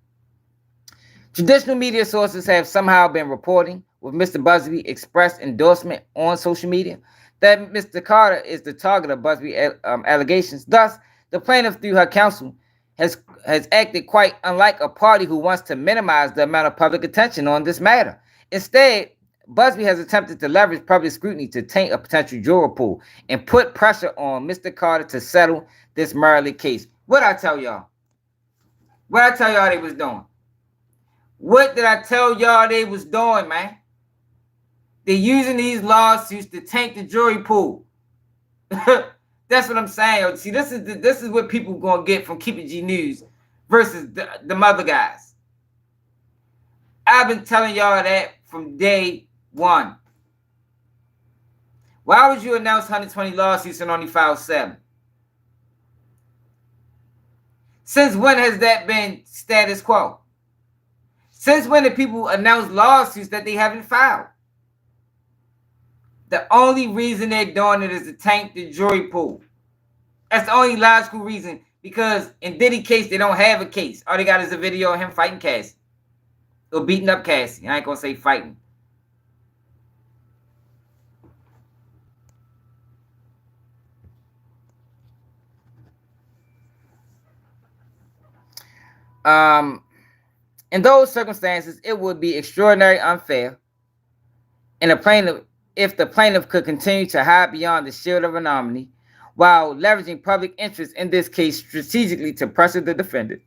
Traditional media sources have somehow been reporting with Mr. Busbee expressed endorsement on social media that Mr. Carter is the target of Busbee allegations. Thus, the plaintiff, through her counsel, has acted quite unlike a party who wants to minimize the amount of public attention on this matter. Instead, Busbee has attempted to leverage public scrutiny to taint a potential juror pool and put pressure on Mr. Carter to settle this Maryland case. What I tell y'all? What I tell y'all they was doing? What did I tell y'all they was doing, man? They're using these lawsuits to taint the jury pool. That's what I'm saying. See, this is what people gonna get from Keep It G News versus the other guys. I've been telling y'all that from day one. Why would you announce 120 lawsuits and only file 7? Since when has that been status quo? Since when did people announce lawsuits that they haven't filed? The only reason they're doing it is to tank the jury pool. That's the only logical reason. Because in Diddy case, they don't have a case. All they got is a video of him fighting Cassie. Or beating up Cassie. I ain't gonna say fighting. In those circumstances, it would be extraordinarily unfair if the plaintiff could continue to hide beyond the shield of anonymity while leveraging public interest in this case strategically to pressure the defendant.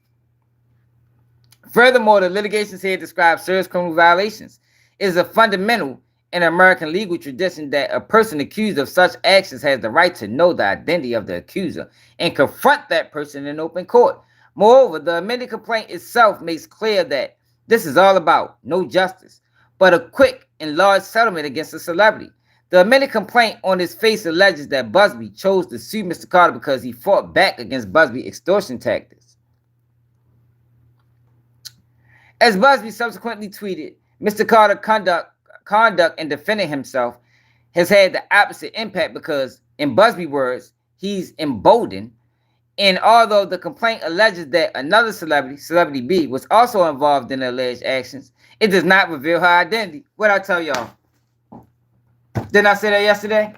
Furthermore, the litigation here describes serious criminal violations. It is a fundamental in American legal tradition that a person accused of such actions has the right to know the identity of the accuser and confront that person in open court. Moreover, the amended complaint itself makes clear that this is all about no justice, but a quick and large settlement against a celebrity. The amended complaint on its face alleges that Busbee chose to sue Mr. Carter because he fought back against Busbee extortion tactics. As Busbee subsequently tweeted, Mr. Carter's conduct in defending himself has had the opposite impact because, in Busbee's words, he's emboldened. And although the complaint alleges that another celebrity, Celebrity B, was also involved in the alleged actions, it does not reveal her identity. What I tell y'all? Didn't I say that yesterday?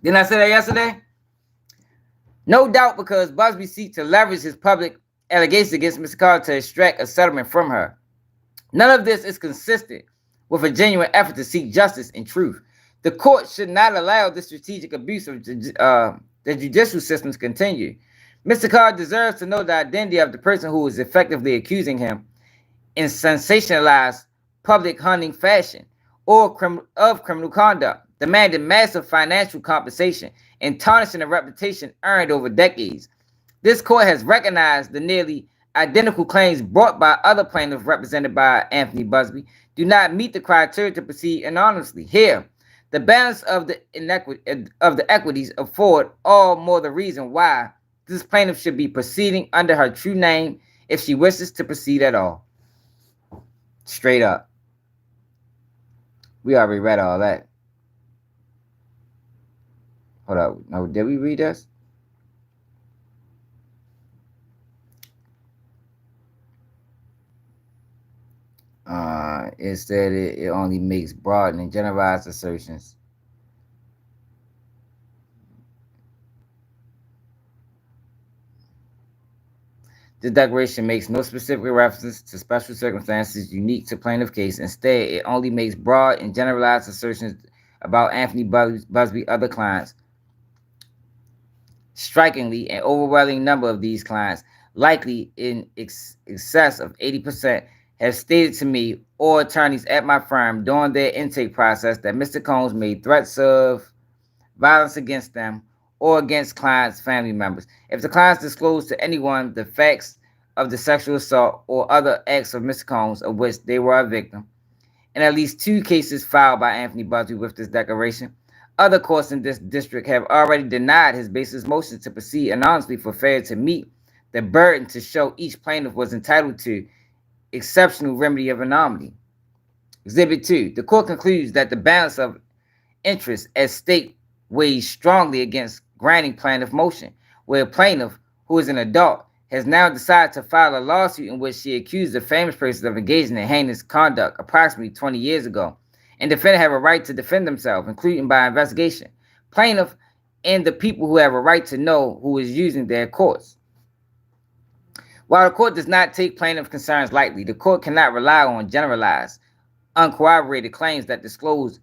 Didn't I say that yesterday? No doubt because Busbee seeks to leverage his public allegations against Mr. Carter to extract a settlement from her. None of this is consistent with a genuine effort to seek justice and truth. The court should not allow this strategic abuse of the judicial system to continue. Mr. Carter deserves to know the identity of the person who is effectively accusing him in sensationalized public hunting fashion or of criminal conduct, demanding massive financial compensation and tarnishing the reputation earned over decades. This court has recognized the nearly identical claims brought by other plaintiffs represented by Anthony Busbee do not meet the criteria to proceed anonymously. Here, the balance of the equities afford all more the reason why this plaintiff should be proceeding under her true name if she wishes to proceed at all. Straight up. We already read all that. Hold up. No, did we read this? It said it only makes broad and generalized assertions. The declaration makes no specific reference to special circumstances unique to plaintiff case. Instead, it only makes broad and generalized assertions about Anthony Busbee, other clients. Strikingly, an overwhelming number of these clients, likely in excess of 80%, have stated to me or attorneys at my firm during their intake process that Mr. Combs made threats of violence against them or against clients' family members. If the clients disclose to anyone the facts of the sexual assault or other acts of Mr. Combs of which they were a victim, in at least 2 cases filed by Anthony Busbee with this declaration, other courts in this district have already denied his baseless motion to proceed anonymously for failure to meet the burden to show each plaintiff was entitled to exceptional remedy of anonymity. Exhibit 2. The court concludes that the balance of interest at stake weighs strongly against granting plaintiff motion, where a plaintiff who is an adult has now decided to file a lawsuit in which she accused the famous person of engaging in heinous conduct approximately 20 years ago, and defendants have a right to defend themselves, including by investigation. Plaintiff and the people who have a right to know who is using their courts. While the court does not take plaintiff concerns lightly, the court cannot rely on generalized, uncorroborated claims that disclose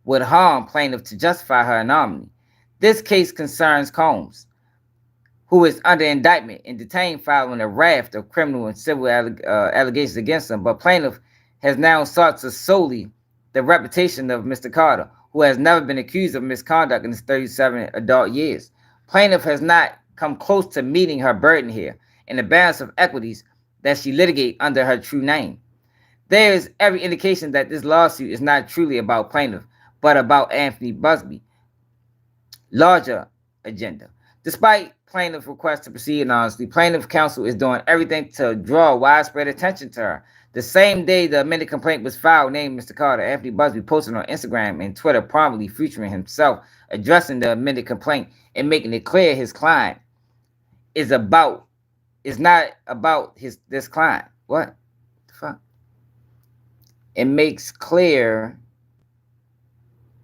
would harm plaintiff to justify her anonymity. This case concerns Combs, who is under indictment and detained following a raft of criminal and civil allegations against him, but plaintiff has now sought to sully the reputation of Mr. Carter, who has never been accused of misconduct in his 37 adult years. Plaintiff has not come close to meeting her burden here in the balance of equities that she litigate under her true name. There is every indication that this lawsuit is not truly about plaintiff, but about Anthony Busbee. Larger agenda. Despite plaintiff's request to proceed anonymously, plaintiff counsel is doing everything to draw widespread attention to her. The same day the amended complaint was filed named Mr. Carter, Anthony Busbee posted on Instagram and Twitter promptly featuring himself addressing the amended complaint and making it clear his client is not about this client. What the fuck? It makes clear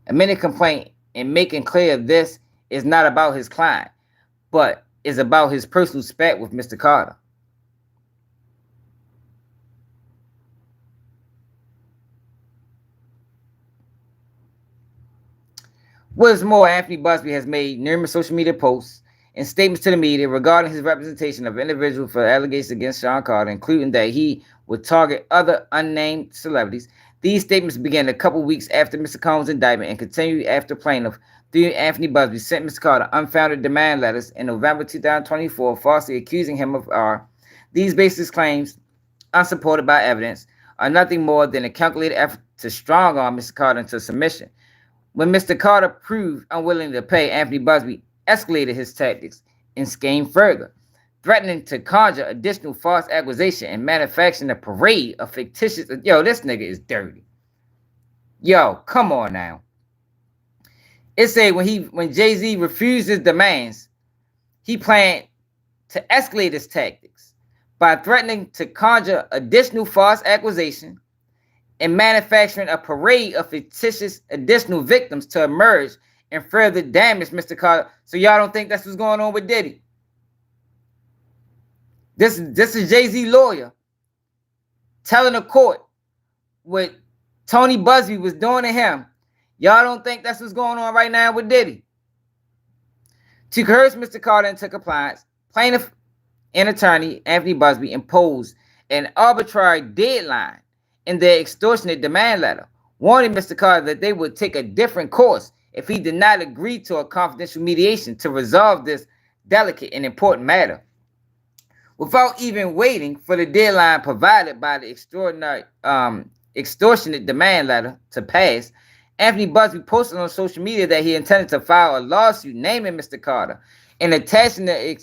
amended complaint and making clear this is not about his client, but is about his personal spat with Mr. Carter. What's more, Anthony Busbee has made numerous social media posts and statements to the media regarding his representation of individuals for allegations against Sean Carter, including that he would target other unnamed celebrities. These statements began a couple weeks after Mr. Combs' indictment and continued after plaintiff, through Anthony Busbee, sent Mr. Carter unfounded demand letters in November 2024, falsely accusing him of R. These baseless claims, unsupported by evidence, are nothing more than a calculated effort to strong-arm Mr. Carter into submission. When Mr. Carter proved unwilling to pay, Anthony Busbee escalated his tactics and schemed further, threatening to conjure additional false accusation and manufacturing a parade of fictitious... Yo, this nigga is dirty. Yo, come on now. It said when Jay-Z refused his demands, he planned to escalate his tactics by threatening to conjure additional false accusation and manufacturing a parade of fictitious additional victims to emerge and further damage Mr. Carter. So y'all don't think that's what's going on with Diddy? This is Jay-Z lawyer telling the court what Tony Busbee was doing to him. Y'all don't think that's what's going on right now with Diddy? To coerce Mr. Carter into compliance, plaintiff and attorney Anthony Busbee imposed an arbitrary deadline in their extortionate demand letter, warning Mr. Carter that they would take a different course if he did not agree to a confidential mediation to resolve this delicate and important matter. Without even waiting for the deadline provided by the extortionate demand letter to pass, Anthony Busbee posted on social media that he intended to file a lawsuit naming Mr. Carter and attaching the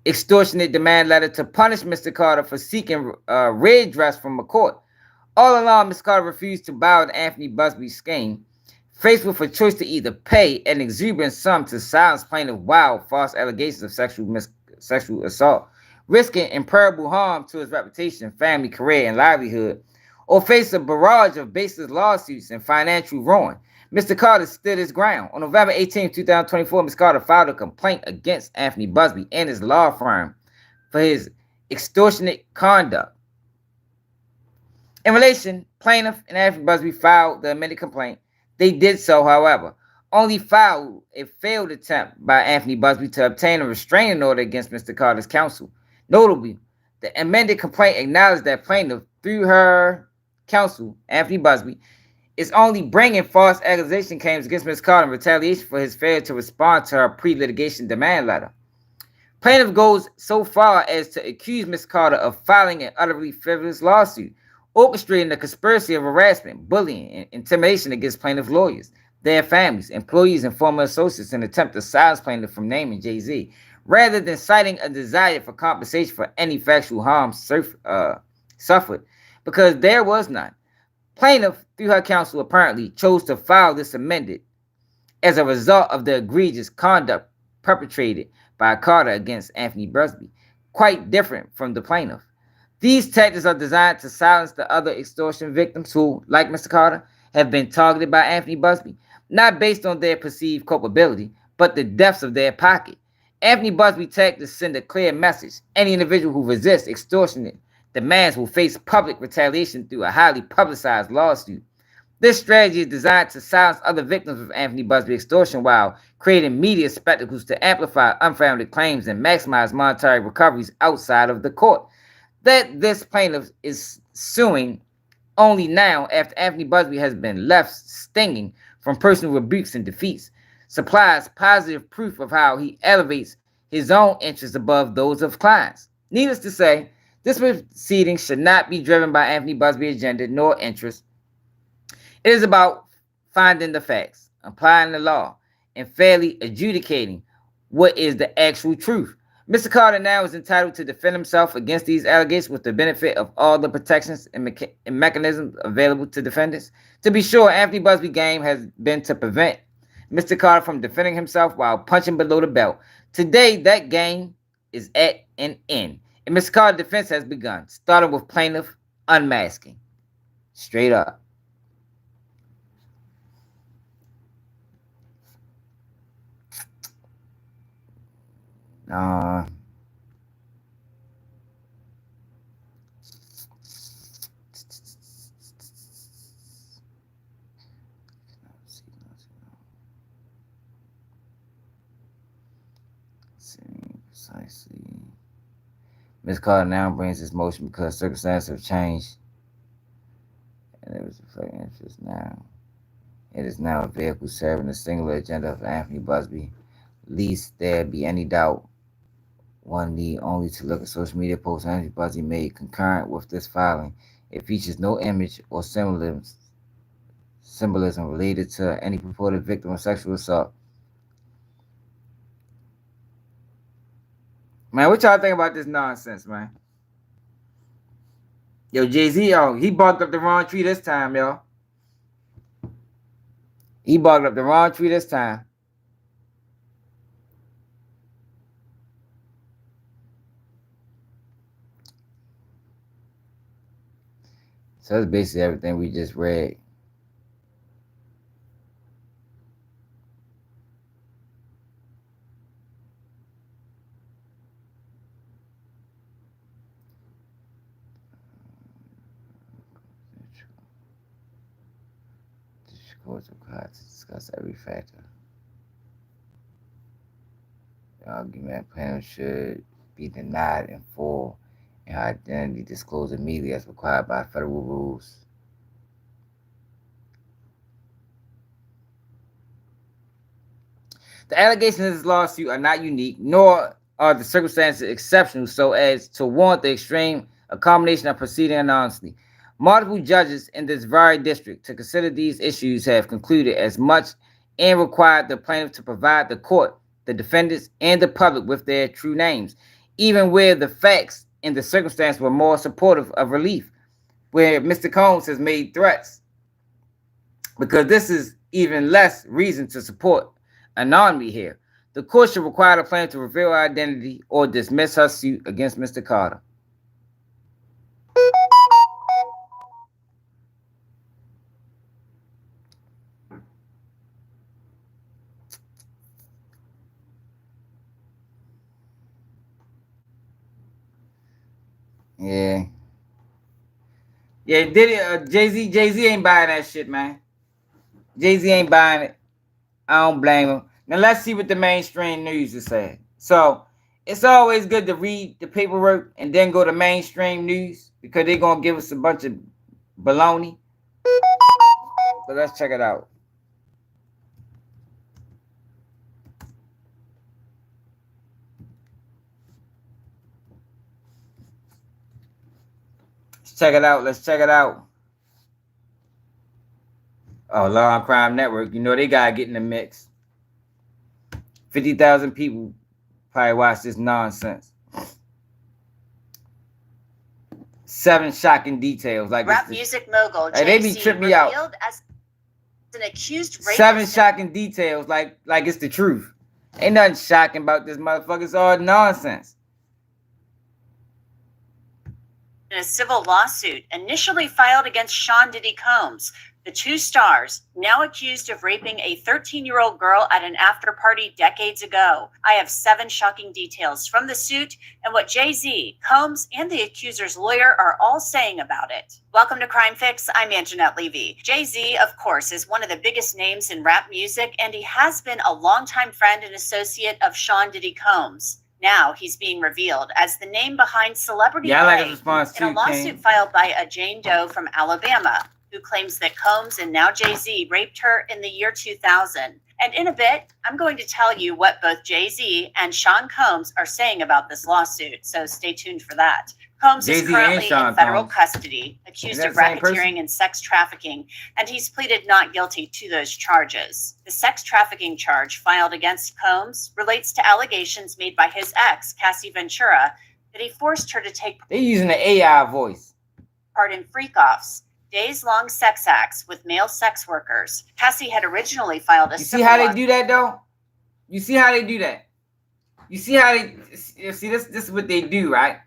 extortionate demand letter to punish Mr. Carter for seeking redress from a court. All along, Mr. Carter refused to bow to Anthony Busbee's scheme, faced with a choice to either pay an exuberant sum to silence plaintiff's wild false allegations of sexual assault, risking irreparable harm to his reputation, family, career, and livelihood, or face a barrage of baseless lawsuits and financial ruin. Mr. Carter stood his ground. On November 18, 2024, Mr. Carter filed a complaint against Anthony Busbee and his law firm for his extortionate conduct. In relation, plaintiff and Anthony Busbee filed the amended complaint. They did so, however, only filed a failed attempt by Anthony Busbee to obtain a restraining order against Mr. Carter's counsel. Notably, the amended complaint acknowledged that plaintiff, through her counsel, Anthony Busbee, is only bringing false accusation claims against Ms. Carter in retaliation for his failure to respond to her pre-litigation demand letter. Plaintiff goes so far as to accuse Ms. Carter of filing an utterly frivolous lawsuit, orchestrating a conspiracy of harassment, bullying, and intimidation against plaintiff lawyers, their families, employees, and former associates in an attempt to silence plaintiff from naming Jay-Z, rather than citing a desire for compensation for any factual harm suffered, because there was none. Plaintiff, through her counsel, apparently chose to file this amended as a result of the egregious conduct perpetrated by Carter against Anthony Busbee, quite different from the plaintiff. These tactics are designed to silence the other extortion victims who, like Mr. Carter, have been targeted by Anthony Busbee, not based on their perceived culpability, but the depths of their pocket. Anthony Busbee tactics send a clear message. Any individual who resists extortionate demands will face public retaliation through a highly publicized lawsuit. This strategy is designed to silence other victims of Anthony Busbee extortion while creating media spectacles to amplify unfounded claims and maximize monetary recoveries outside of the court. That this plaintiff is suing only now after Anthony Busbee has been left stinging from personal rebukes and defeats supplies positive proof of how he elevates his own interests above those of clients. Needless to say, this proceeding should not be driven by Anthony Busbee's agenda nor interest. It is about finding the facts, applying the law, and fairly adjudicating what is the actual truth. Mr. Carter now is entitled to defend himself against these allegations with the benefit of all the protections and mechanisms available to defendants. To be sure, Anthony Busbee's game has been to prevent Mr. Carter from defending himself while punching below the belt. Today, that game is at an end, and Mr. Carter's defense has begun, starting with plaintiff unmasking. Straight up. Precisely. Ms. Carter now brings this motion because circumstances have changed, and it was reflecting interest now. It is now a vehicle serving the singular agenda of Anthony Busbee. Least there be any doubt, one need only to look at social media posts Anthony Busbee made concurrent with this filing. It features no image or symbolism related to any purported victim of sexual assault. Man, what y'all think about this nonsense, man? Yo, Jay-Z, he barked up the wrong tree this time, y'all. He barked up the wrong tree this time. So that's basically everything we just read. The court is required to discuss every factor. The argument panel should be denied in full and identity disclosed immediately as required by federal rules. The allegations in this lawsuit are not unique, nor are the circumstances exceptional so as to warrant the extreme accommodation of proceeding anonymously. Multiple judges in this very district to consider these issues have concluded as much and required the plaintiff to provide the court, the defendants, and the public with their true names, even where the facts and the circumstances were more supportive of relief, where Mr. Combs has made threats, because this is even less reason to support anonymity here. The court should require the plaintiff to reveal her identity or dismiss her suit against Mr. Carter. Yeah, did it? Jay-Z ain't buying that shit, man. Jay-Z ain't buying it. I don't blame him. Now let's see what the mainstream news is saying. So it's always good to read the paperwork and then go to mainstream news because they're gonna give us a bunch of baloney. So let's check it out. Let's check it out. Oh, Law and Crime Network. You know they gotta get in the mix. 50,000 people probably watch this nonsense. 7 shocking details. Like rap music mogul they be tripping me out. As an accused rapist. 7 shocking details, like it's the truth. Ain't nothing shocking about this motherfucker. It's all nonsense. In a civil lawsuit initially filed against Sean Diddy Combs, the two stars, now accused of raping a 13-year-old girl at an after-party decades ago. I have 7 shocking details from the suit and what Jay-Z, Combs, and the accuser's lawyer are all saying about it. Welcome to Crime Fix. I'm Anjanette Levy. Jay-Z, of course, is one of the biggest names in rap music, and he has been a longtime friend and associate of Sean Diddy Combs. Now he's being revealed as the name behind Celebrity I like A his response in a too, lawsuit King. filed by a Jane Doe from Alabama, who claims that Combs and now Jay-Z raped her in the year 2000. And in a bit, I'm going to tell you what both Jay-Z and Sean Combs are saying about this lawsuit, so stay tuned for that. Combs is currently in federal custody, accused of racketeering and sex trafficking, and he's pleaded not guilty to those charges. The sex trafficking charge filed against Combs relates to allegations made by his ex, Cassie Ventura, that he forced her to take They're using the AI voice. part in freak-offs, days-long sex acts with male sex workers. Cassie had originally filed a You see how they do that, though? You see how they do that? You see how they... You see, this is what they do, right?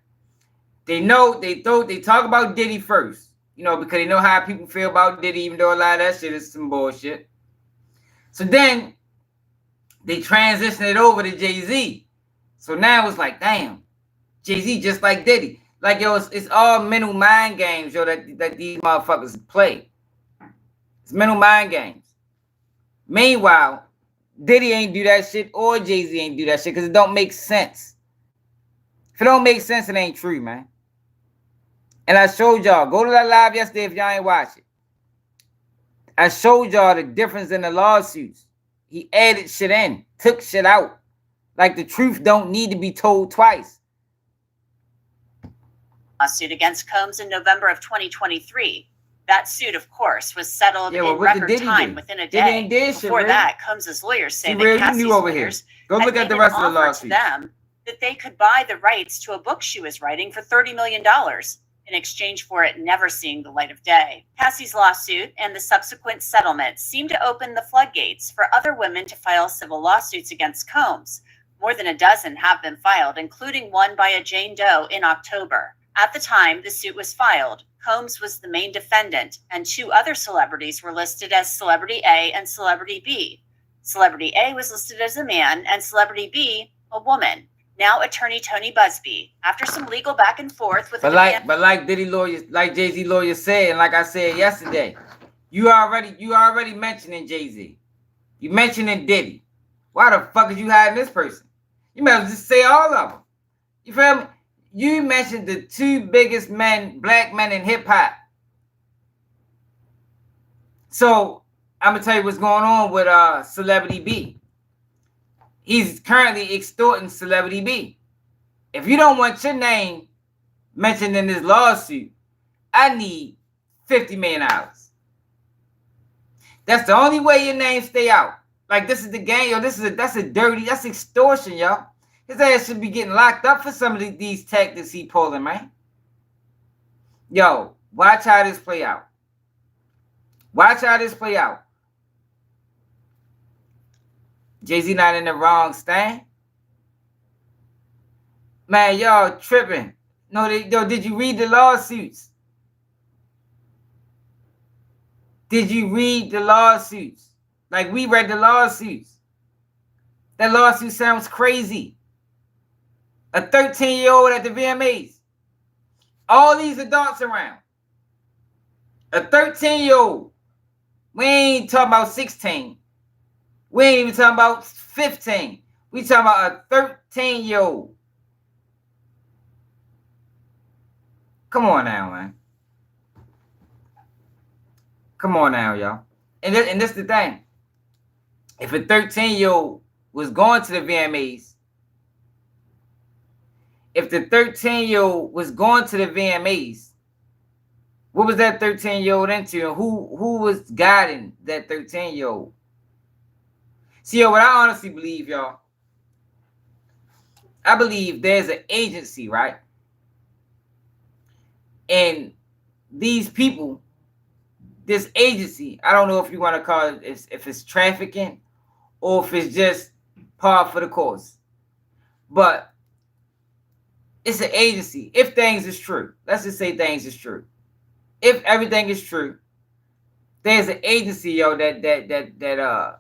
They know, they talk about Diddy first, you know, because they know how people feel about Diddy, even though a lot of that shit is some bullshit. So then they transition it over to Jay-Z. So now it's like, damn, Jay-Z just like Diddy. Like, yo, it's all mental mind games, yo, that these motherfuckers play. It's mental mind games. Meanwhile, Diddy ain't do that shit or Jay-Z ain't do that shit because it don't make sense. If it don't make sense, it ain't true, man. And I showed y'all. Go to that live yesterday if y'all ain't watch it. I showed y'all the difference in the lawsuits. He added shit in. Took shit out. Like the truth don't need to be told twice. Lawsuit against Combs in November of 2023. That suit, of course, was settled in record time within a day. Before that, Combs' lawyers say that Cassie's lawyers go look at the rest of the lawsuit. Them that they could buy the rights to a book she was writing for $30 million in exchange for it never seeing the light of day. Cassie's lawsuit and the subsequent settlement seemed to open the floodgates for other women to file civil lawsuits against Combs. More than a dozen have been filed, including one by a Jane Doe in October. At the time the suit was filed, Combs was the main defendant, and 2 other celebrities were listed as Celebrity A and Celebrity B. Celebrity A was listed as a man, and Celebrity B, a woman. Now attorney Tony BUZBEE, after some legal back and forth with but like Diddy lawyers, like Jay-Z lawyers said, and like I said yesterday, you already mentioning Jay-Z. You mentioning Diddy. Why the fuck is you hiding this person? You might as well just say all of them. You feel me? You mentioned the 2 biggest black men in hip hop. So I'm gonna tell you what's going on with Celebrity B. He's currently extorting Celebrity B. If you don't want your name mentioned in this lawsuit, I need $50 million. That's the only way your name stay out. Like, this is the game, yo. That's extortion, yo. His ass should be getting locked up for some of these tactics he pulling, man. Yo, watch how this play out. Watch how this play out. Jay-Z not in the wrong stand. Man, y'all tripping. No, did you read the lawsuits? Did you read the lawsuits? Like, we read the lawsuits. That lawsuit sounds crazy. A 13-year-old at the VMAs. All these adults around. A 13-year-old. We ain't talking about 16. We ain't even talking about 15. We talking about a 13-year-old. Come on now, man. Come on now, y'all. And this the thing. If a 13-year-old was going to the VMAs, if the 13-year-old was going to the VMAs, what was that 13-year-old into? And who was guiding that 13-year-old? See, yo, what I honestly believe, y'all, I believe there's an agency, right? And these people, this agency, I don't know if you want to call it if it's trafficking or if it's just par for the course. But it's an agency. If things is true, let's just say things is true. If everything is true, there's an agency, yo, that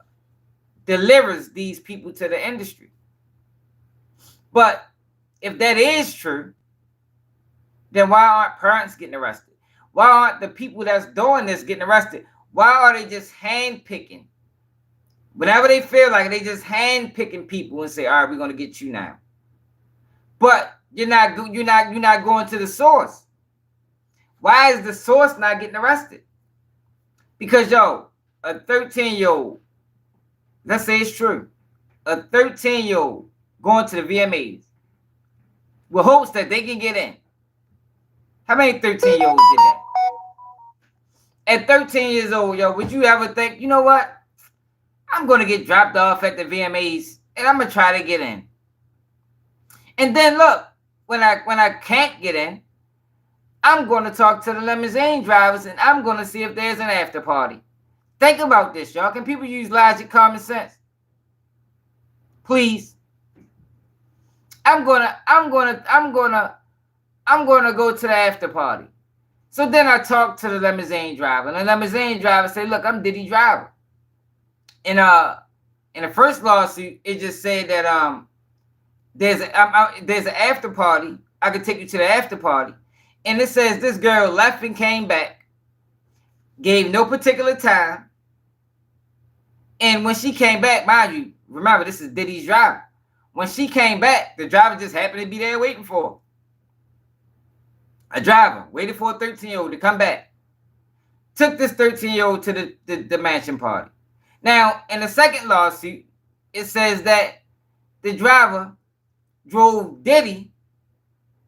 delivers these people to the industry. But if that is true, then why aren't parents getting arrested? Why aren't the people that's doing this getting arrested? Why are they just handpicking? Whenever they feel like it, they just handpicking people and say, all right, we're gonna get you now. But you're not going to the source. Why is the source not getting arrested? Because yo, a 13-year-old, let's say it's true, a 13-year-old going to the VMAs with hopes that they can get in. How many 13-year-olds did that? At 13 years old, yo, would you ever think, you know what? I'm going to get dropped off at the VMAs and I'm going to try to get in. And then look, when I can't get in, I'm going to talk to the limousine drivers and I'm going to see if there's an after party. Think about this, y'all. Can people use logic, common sense? Please. I'm gonna go to the after party. So then I talk to the limousine driver, and the limousine driver say, "Look, I'm Diddy driver." In the first lawsuit, it just said that there's an after party. I could take you to the after party, and it says this girl left and came back, gave no particular time, and when she came back, mind you, remember this is Diddy's driver. When she came back, the driver just happened to be there waiting for her. A driver waited for a 13-year-old to come back. Took this 13-year-old to the mansion party. Now, in the second lawsuit, it says that the driver drove Diddy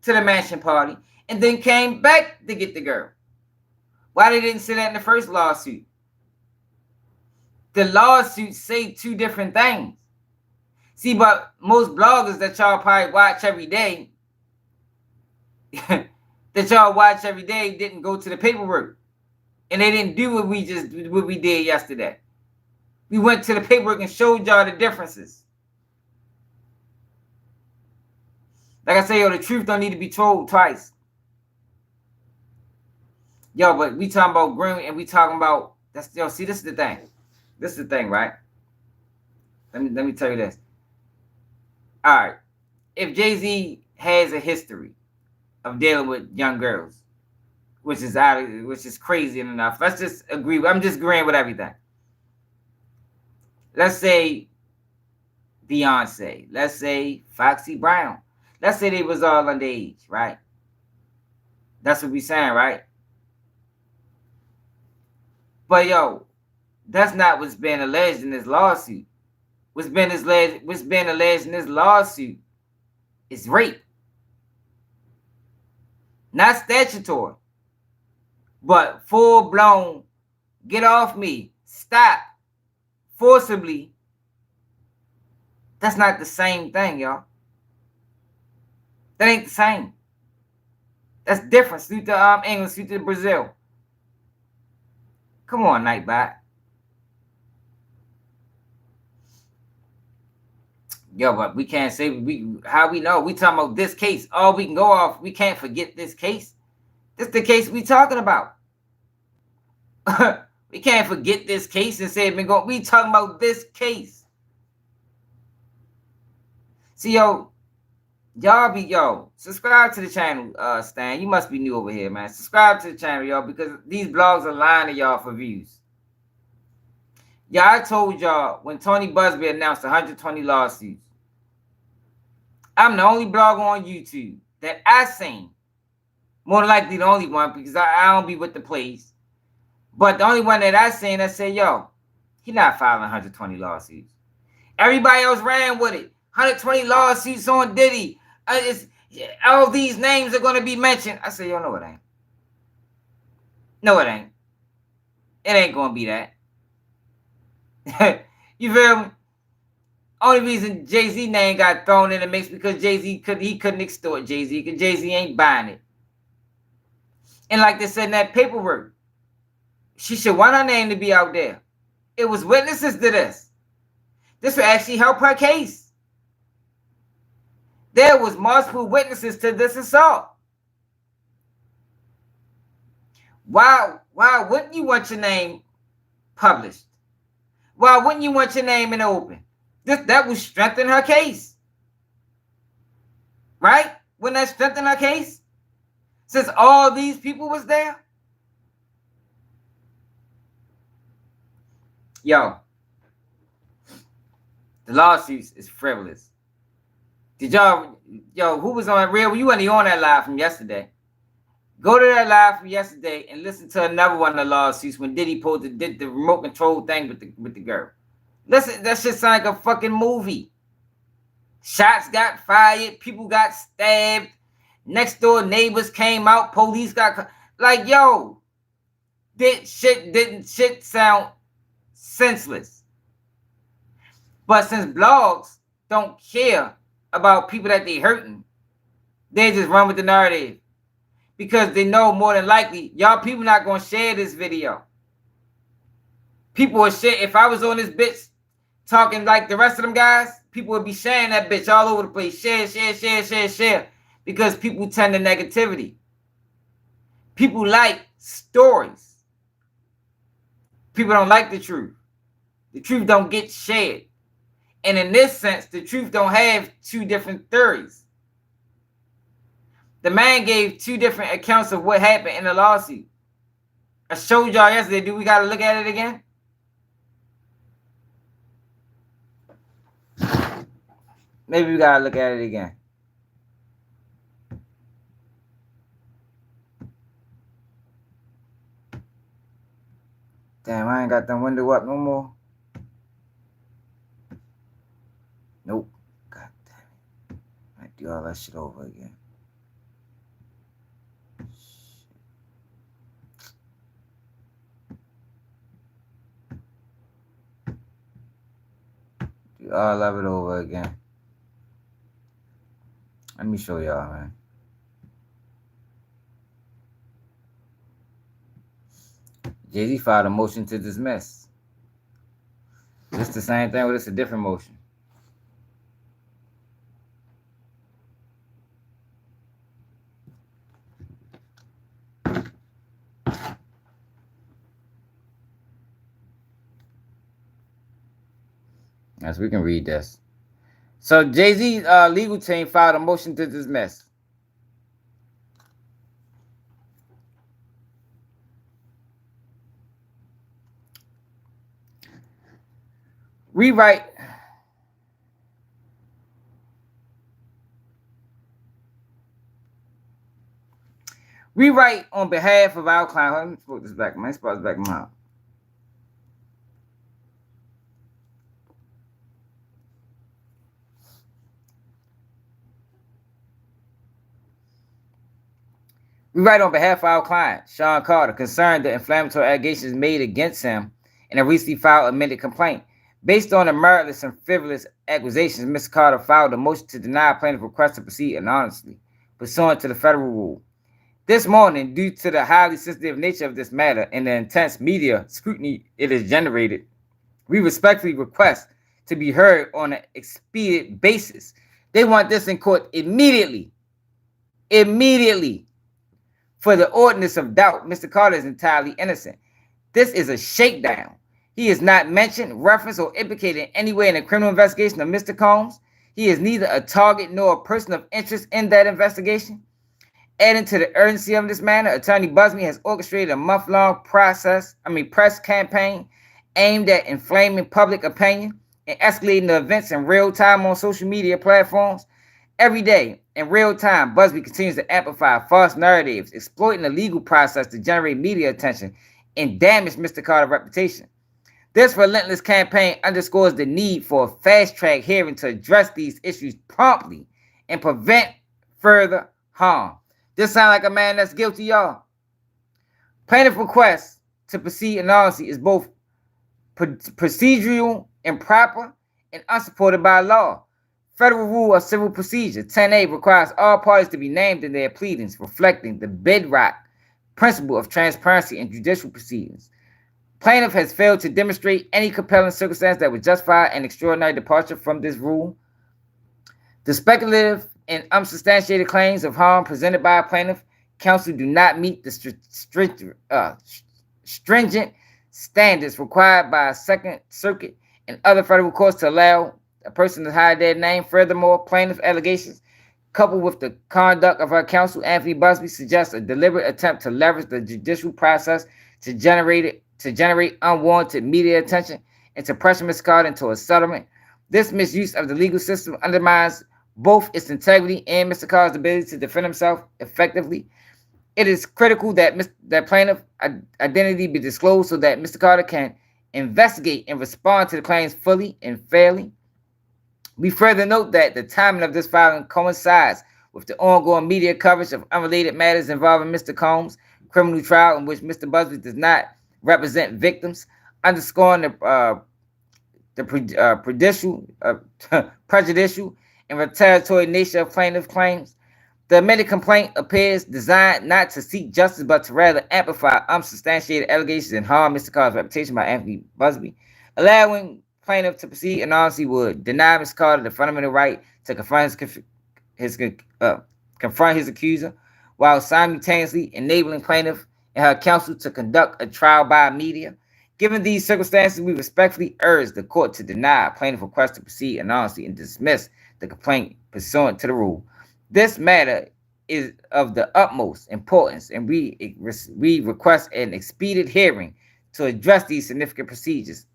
to the mansion party and then came back to get the girl. Why they didn't say that in the first lawsuit? The lawsuits say two different things. See, but most bloggers that y'all probably watch every day, didn't go to the paperwork. And they didn't do what we did yesterday. We went to the paperwork and showed y'all the differences. Like I say, yo, the truth don't need to be told twice. Yo, but we talking about green and we talking about, see, this is the thing. This is the thing, right? Let me tell you this. All right. If Jay-Z has a history of dealing with young girls, which is crazy enough. Let's just agree. I'm just agreeing with everything. Let's say Beyonce. Let's say Foxy Brown. Let's say they was all underage, right? That's what we saying, right? But yo, that's not what's been alleged in this lawsuit. What's been alleged in this lawsuit is rape. Not statutory, but full-blown, get off me, stop, forcibly. That's not the same thing, y'all. That ain't the same. That's different. Salute to England, salute to Brazil. Come on, Nightbot. Yo, but we can't say how we know. We talking about this case. All we can go off, we can't forget this case. This is the case we talking about. We can't forget this case and say we talking about this case. See, yo, subscribe to the channel, Stan. You must be new over here, man. Subscribe to the channel, y'all, because these blogs are lying to y'all for views. Yeah, I told y'all when Tony BUZBEE announced 120 lawsuits. I'm the only blogger on YouTube that I seen. More than likely the only one because I don't be with the plays. But the only one that I seen that said, yo, he not filing 120 lawsuits. Everybody else ran with it. 120 lawsuits on Diddy. All these names are going to be mentioned. I said, yo, no, it ain't. No, it ain't. It ain't going to be that. You feel me? Only reason Jay-Z name got thrown in the mix because Jay-Z couldn't extort Jay-Z because Jay-Z ain't buying it. And like they said in that paperwork, she should want her name to be out there. It was witnesses to this. This would actually help her case. There was multiple witnesses to this assault. Why wouldn't you want your name published? Why wouldn't you want your name in the open? That would strengthen her case. Right? Wouldn't that strengthen her case? Since all these people was there? Yo, the lawsuits is frivolous. Did y'all, who was on real? You weren't on that live from yesterday. Go to that live from yesterday and listen to another one of the lawsuits when Diddy did the remote control thing with the girl. Listen, that shit sound like a fucking movie. Shots got fired, people got stabbed, next door neighbors came out, police got like, yo, didn't shit sound senseless. But since blogs don't care about people that they hurting, they just run with the narrative. Because they know more than likely, y'all people not going to share this video. People will share. If I was on this bitch talking like the rest of them guys, people would be sharing that bitch all over the place. Share. Because people tend to negativity. People like stories. People don't like the truth. The truth don't get shared. And in this sense, the truth don't have two different theories. The man gave two different accounts of what happened in the lawsuit. I showed y'all yesterday. Do we got to look at it again? Maybe we got to look at it again. Damn, I ain't got the window up no more. Nope. God damn it. I do all that shit over again. Do all of it over again. Let me show y'all, man. Jay-Z filed a motion to dismiss. It's the same thing, but it's a different motion. Yes, we can read this. So Jay-Z's legal team filed a motion to dismiss. Rewrite on behalf of our client. Let me put this back. My spot's back in my house. We write on behalf of our client, Sean Carter, concerned the inflammatory allegations made against him in a recently filed amended complaint. Based on the meritless and frivolous accusations, Mr. Carter filed a motion to deny plaintiff's request to proceed anonymously, pursuant to the federal rule. This morning, due to the highly sensitive nature of this matter and the intense media scrutiny it has generated, we respectfully request to be heard on an expedient basis. They want this in court immediately. Immediately. For the ordinance of doubt, Mr. Carter is entirely innocent. This is a shakedown. He is not mentioned, referenced, or implicated in any way in the criminal investigation of Mr. Combs. He is neither a target nor a person of interest in that investigation. Adding to the urgency of this matter, Attorney BUZBEE has orchestrated a month-long press campaign aimed at inflaming public opinion and escalating the events in real time on social media platforms. Every day, in real time, BUZBEE continues to amplify false narratives, exploiting the legal process to generate media attention and damage Mr. Carter's reputation. This relentless campaign underscores the need for a fast-track hearing to address these issues promptly and prevent further harm. This sounds like a man that's guilty, y'all. Plaintiff's request to proceed anonymously is both procedural, improper, and unsupported by law. Federal Rule of Civil Procedure 10A requires all parties to be named in their pleadings, reflecting the bedrock principle of transparency in judicial proceedings. Plaintiff has failed to demonstrate any compelling circumstance that would justify an extraordinary departure from this rule. The speculative and unsubstantiated claims of harm presented by a plaintiff, counsel do not meet the stringent standards required by a Second Circuit and other federal courts to allow a person to hide their name. Furthermore, plaintiff allegations, coupled with the conduct of her counsel, Anthony Busbee, suggests a deliberate attempt to leverage the judicial process to generate unwarranted media attention and to pressure Ms. Carter into a settlement. This misuse of the legal system undermines both its integrity and Mr. Carter's ability to defend himself effectively. It is critical that that plaintiff identity be disclosed so that Mr. Carter can investigate and respond to the claims fully and fairly. We further note that the timing of this filing coincides with the ongoing media coverage of unrelated matters involving Mr. Combs' criminal trial, in which Mr. Busbee does not represent victims, underscoring the prejudicial and retaliatory nature of plaintiff claims. The amended complaint appears designed not to seek justice, but to rather amplify unsubstantiated allegations and harm Mr. Carter's reputation by Anthony Busbee. Allowing plaintiff to proceed anonymously would deny Mr. Carter the fundamental right to confront his accuser, while simultaneously enabling plaintiff and her counsel to conduct a trial by media. Given these circumstances, we respectfully urge the court to deny plaintiff's request to proceed anonymously and dismiss the complaint pursuant to the rule. This matter is of the utmost importance, and we request an expedient hearing to address these significant procedures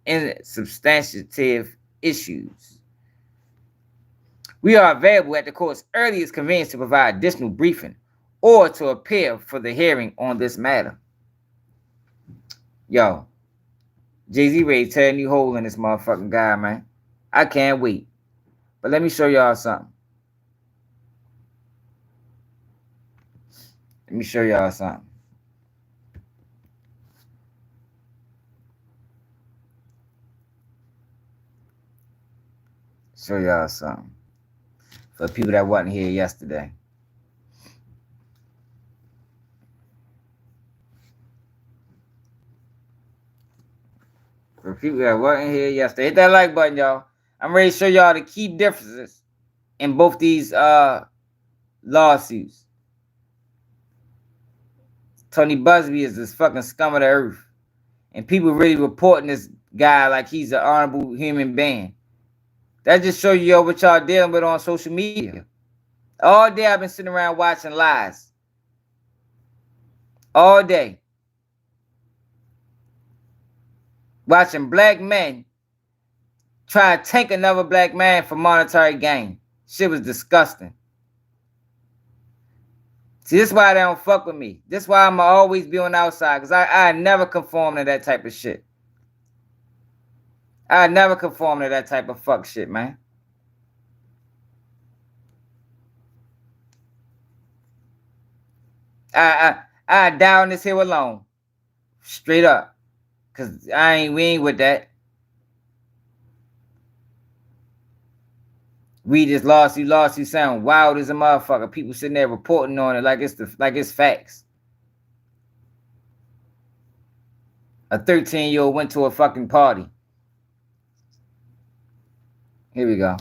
and substantive issues. We are available at the court's earliest convenience to provide additional briefing or to appear for the hearing on this matter. Yo, Jay-Z ready to tear a new hole in this motherfucking guy, man. I can't wait. But let me show y'all something. Let me show y'all something. Show y'all something. For the people that wasn't here yesterday. For people that wasn't here yesterday. Hit that like button, y'all. I'm ready to show y'all the key differences in both these lawsuits. Tony Busbee is this fucking scum of the earth. And people really reporting this guy like he's an honorable human being. That just show you what y'all dealing with on social media. All day I've been sitting around watching lies. All day. Watching black men try to tank another black man for monetary gain. Shit was disgusting. See, this is why they don't fuck with me. This is why I'm always be on the outside. Because I never conform to that type of shit. I never conform to that type of fuck shit, man. I die on this hill alone. Straight up. Because we ain't with that. Read this lawsuit sound wild as a motherfucker. People sitting there reporting on it like it's facts. A 13-year-old went to a fucking party. Here we go.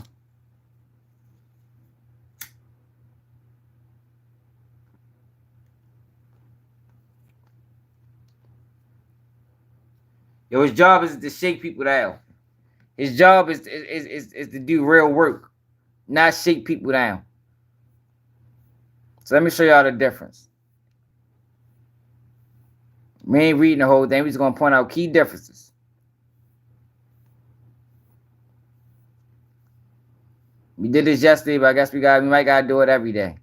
Yo, his job is to shake people down. His job is to do real work, not shake people down. So let me show y'all the difference. We ain't reading the whole thing. We're just going to point out key differences. We did this yesterday, but I guess we might gotta do it every day.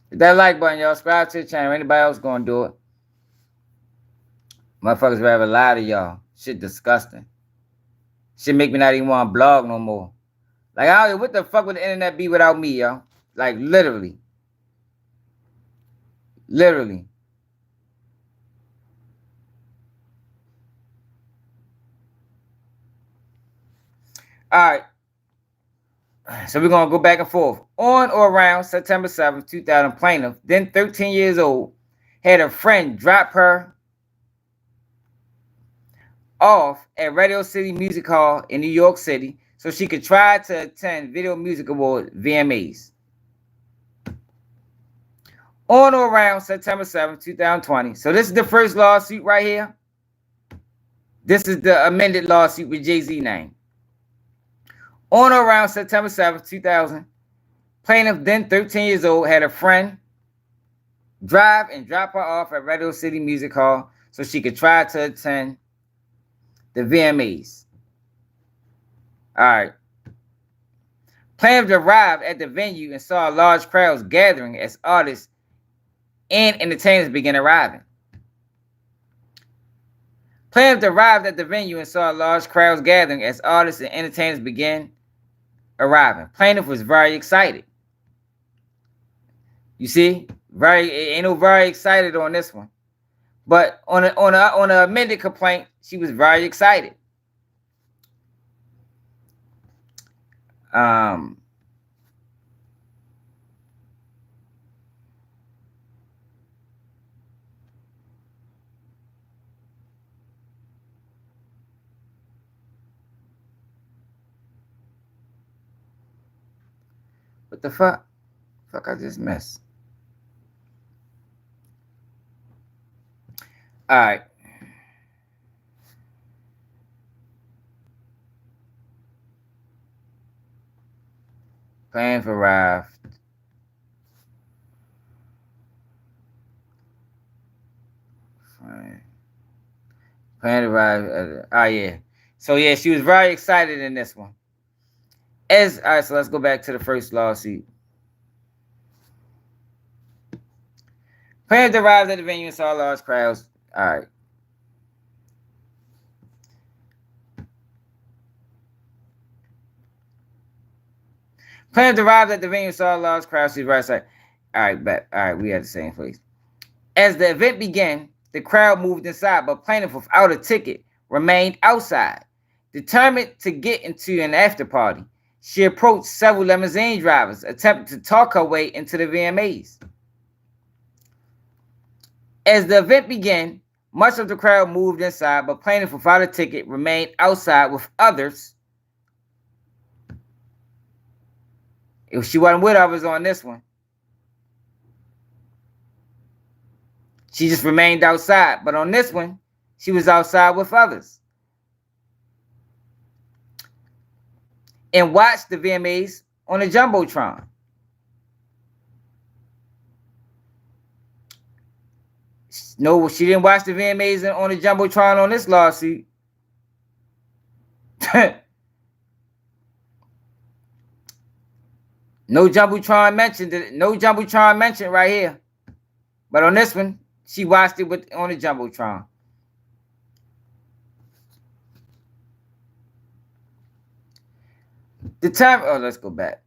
Hit that like button, y'all. Subscribe to the channel. Anybody else gonna do it? Motherfuckers rather lie to y'all. Shit disgusting. Shit make me not even want to blog no more. Like, what the fuck would the internet be without me, y'all? Like, literally. Literally. All right. So we're going to go back and forth. On or around September 7th, 2000, plaintiff, then 13 years old, had a friend drop her off at Radio City Music Hall in New York City so she could try to attend Video Music Awards VMAs. On or around September 7, 2020. So this is the first lawsuit right here. This is the amended lawsuit with Jay-Z name. On or around September 7, 2000, plaintiff, then 13 years old, had a friend drive and drop her off at Radio City Music Hall so she could try to attend the VMAs. All right. Plaintiff arrived at the venue and saw large crowds gathering as artists and entertainers began arriving. Plaintiff arrived at the venue and saw large crowds gathering as artists and entertainers began arriving. Plaintiff was very excited. You see, very excited on this one, but on an amended complaint, she was very excited. What the fuck? Fuck, I just missed. All right. Plan for raft. Plan to arrive. Oh yeah. So yeah, she was very excited in this one. All right, so let's go back to the first lawsuit. Plaintiff arrived at the venue and saw large crowds. All right. Plaintiff arrived at the venue and saw large crowds. She's right side. All right, back. All right, we at the same place. As the event began, the crowd moved inside, but plaintiff without a ticket remained outside. Determined to get into an after party, she approached several limousine drivers, attempting to talk her way into the VMAs. As the event began, much of the crowd moved inside, but plaintiff without a ticket remained outside with others. If she wasn't with others on this one, she just remained outside. But on this one, she was outside with others. And watched the VMAs on the Jumbotron. No, she didn't watch the VMAs on the Jumbotron on this lawsuit. No Jumbotron mentioned it. No Jumbotron mentioned right here. But on this one, she watched it on the Jumbotron. Let's go back.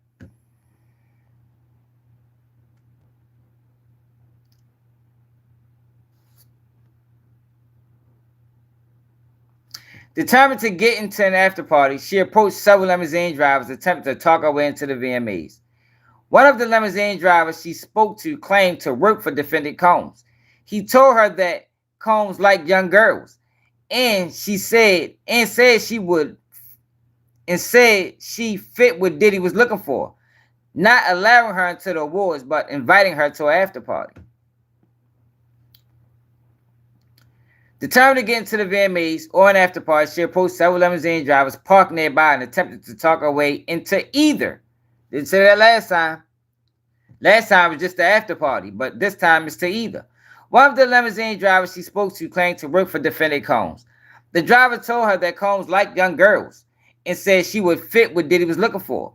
Determined to get into an after party, she approached several limousine drivers, attempting to talk her way into the VMAs. One of the limousine drivers she spoke to claimed to work for defendant Combs. He told her that Combs liked young girls, and she said she fit what Diddy was looking for, not allowing her into the awards, but inviting her to an after party. Determined to get into the VMAs or an after party, she approached several limousine drivers parked nearby and attempted to talk her way into either. Didn't say that last time. Last time was just the after party, but this time it's to either. One of the limousine drivers she spoke to claimed to work for defendant Combs. The driver told her that Combs liked young girls and said she would fit what Diddy was looking for.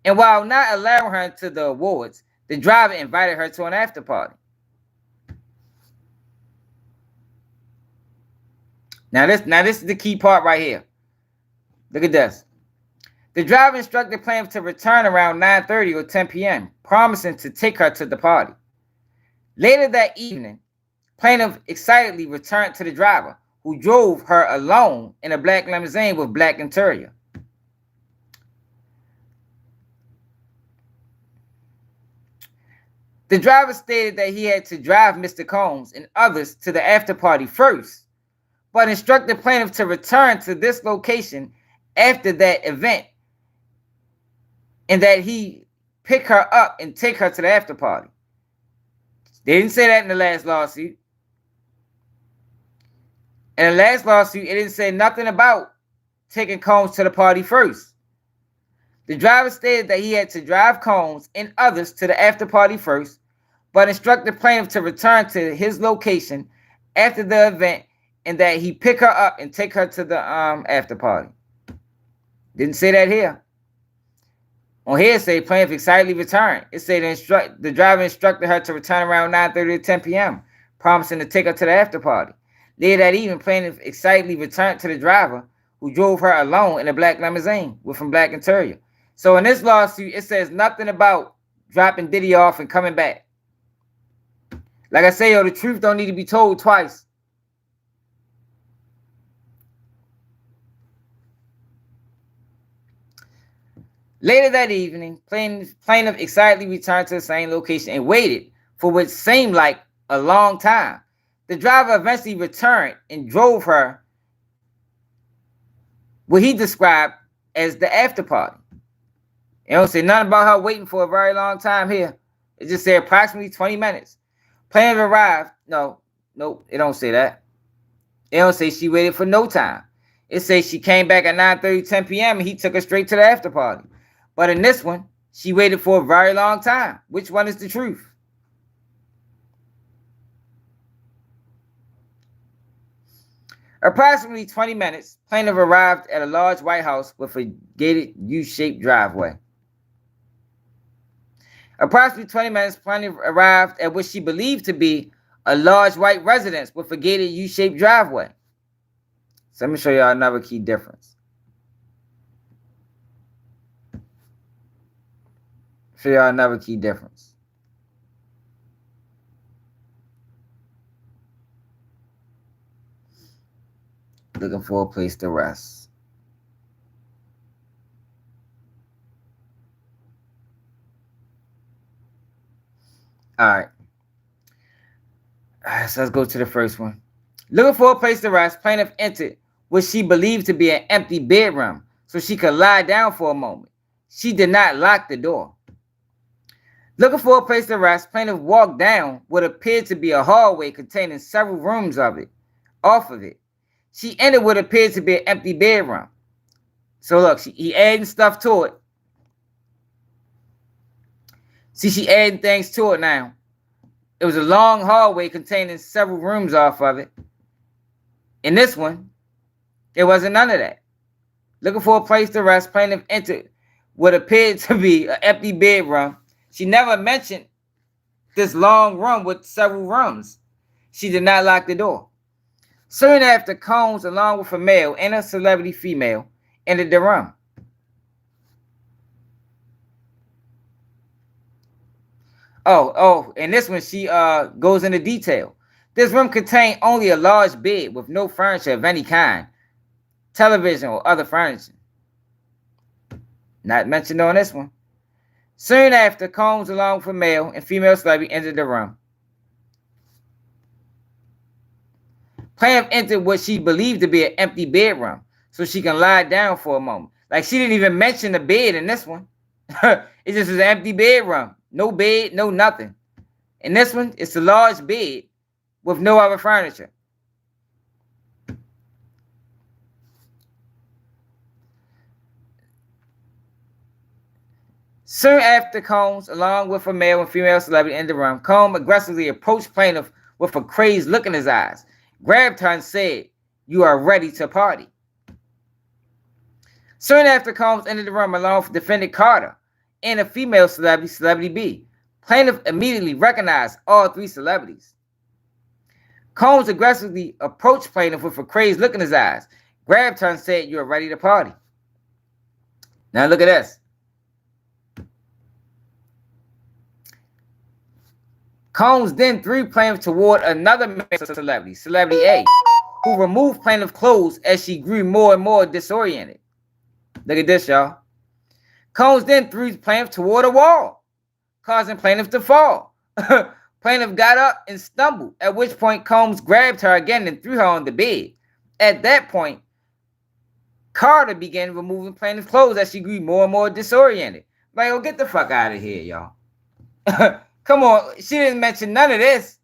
And while not allowing her into the awards, the driver invited her to an after party. Now this is the key part right here. Look at this. The driver instructed plaintiff to return around 9:30 or 10 p.m., promising to take her to the party. Later that evening, plaintiff excitedly returned to the driver, who drove her alone in a black limousine with black interior. The driver stated that he had to drive Mr. Combs and others to the after party first, but instructed plaintiff to return to this location after that event and that he pick her up and take her to the after party. They didn't say that in the last lawsuit. In the last lawsuit, it didn't say nothing about taking Combs to the party first. The driver stated that he had to drive Combs and others to the after party first, but instructed plaintiff to return to his location after the event and that he pick her up and take her to the after party. Didn't say that here. On here, it say plaintiff excitedly returned. It said the driver instructed her to return around 9:30 to 10 p.m., promising to take her to the after party. Later that evening, plaintiff excitedly returned to the driver, who drove her alone in a black limousine with a black interior. So in this lawsuit, it says nothing about dropping Diddy off and coming back. Like I say, the truth don't need to be told twice. Later that evening, plaintiff excitedly returned to the same location and waited for what seemed like a long time. The driver eventually returned and drove her what he described as the after party. It don't say nothing about her waiting for a very long time here. It just said approximately 20 minutes. Plaintiff arrived. No, it don't say that. It don't say she waited for no time. It says she came back at 9:30, 10 p.m. and he took her straight to the after party. But in this one, she waited for a very long time. Which one is the truth? Approximately 20 minutes, plaintiff arrived at a large white house with a gated U-shaped driveway. Approximately 20 minutes, plaintiff arrived at what she believed to be a large white residence with a gated U-shaped driveway. So let me show y'all another key difference. Looking for a place to rest. All right. So let's go to the first one. Looking for a place to rest, plaintiff entered what she believed to be an empty bedroom so she could lie down for a moment. She did not lock the door. Looking for a place to rest, plaintiff walked down what appeared to be a hallway containing several rooms off of it. She entered what appeared to be an empty bedroom. So look, he adding stuff to it. See, she adding things to it now. It was a long hallway containing several rooms off of it. In this one, there wasn't none of that. Looking for a place to rest, plaintiff entered what appeared to be an empty bedroom. She never mentioned this long room with several rooms. She did not lock the door. Soon after, Combs, along with a male and a celebrity female, entered the room. And this one she goes into detail. This room contained only a large bed with no furniture of any kind, television or other furniture. Not mentioned on this one. Soon after, Combs, along with a male and female celebrity, entered the room. Plaintiff entered what she believed to be an empty bedroom so she can lie down for a moment. Like, she didn't even mention the bed in this one. It just was an empty bedroom. No bed, no nothing. In this one, it's a large bed with no other furniture. Soon after, Combs, along with a male and female celebrity in the room, Combs aggressively approached plaintiff with a crazed look in his eyes, grabbed her and said, "You are ready to party." Soon after, Combs entered the room along with defendant Carter and a female celebrity, Celebrity B. Plaintiff immediately recognized all three celebrities. Combs aggressively approached plaintiff with a crazed look in his eyes, grabbed her and said, "You are ready to party." Now look at this. Combs then threw plaintiff toward another male celebrity, Celebrity A, who removed plaintiff's clothes as she grew more and more disoriented. Look at this, y'all. Combs then threw plaintiff toward a wall, causing plaintiff to fall. Plaintiff got up and stumbled, at which point Combs grabbed her again and threw her on the bed. At that point, Carter began removing plaintiff's clothes as she grew more and more disoriented. Like, oh, get the fuck out of here, y'all. Come on. She didn't mention none of this.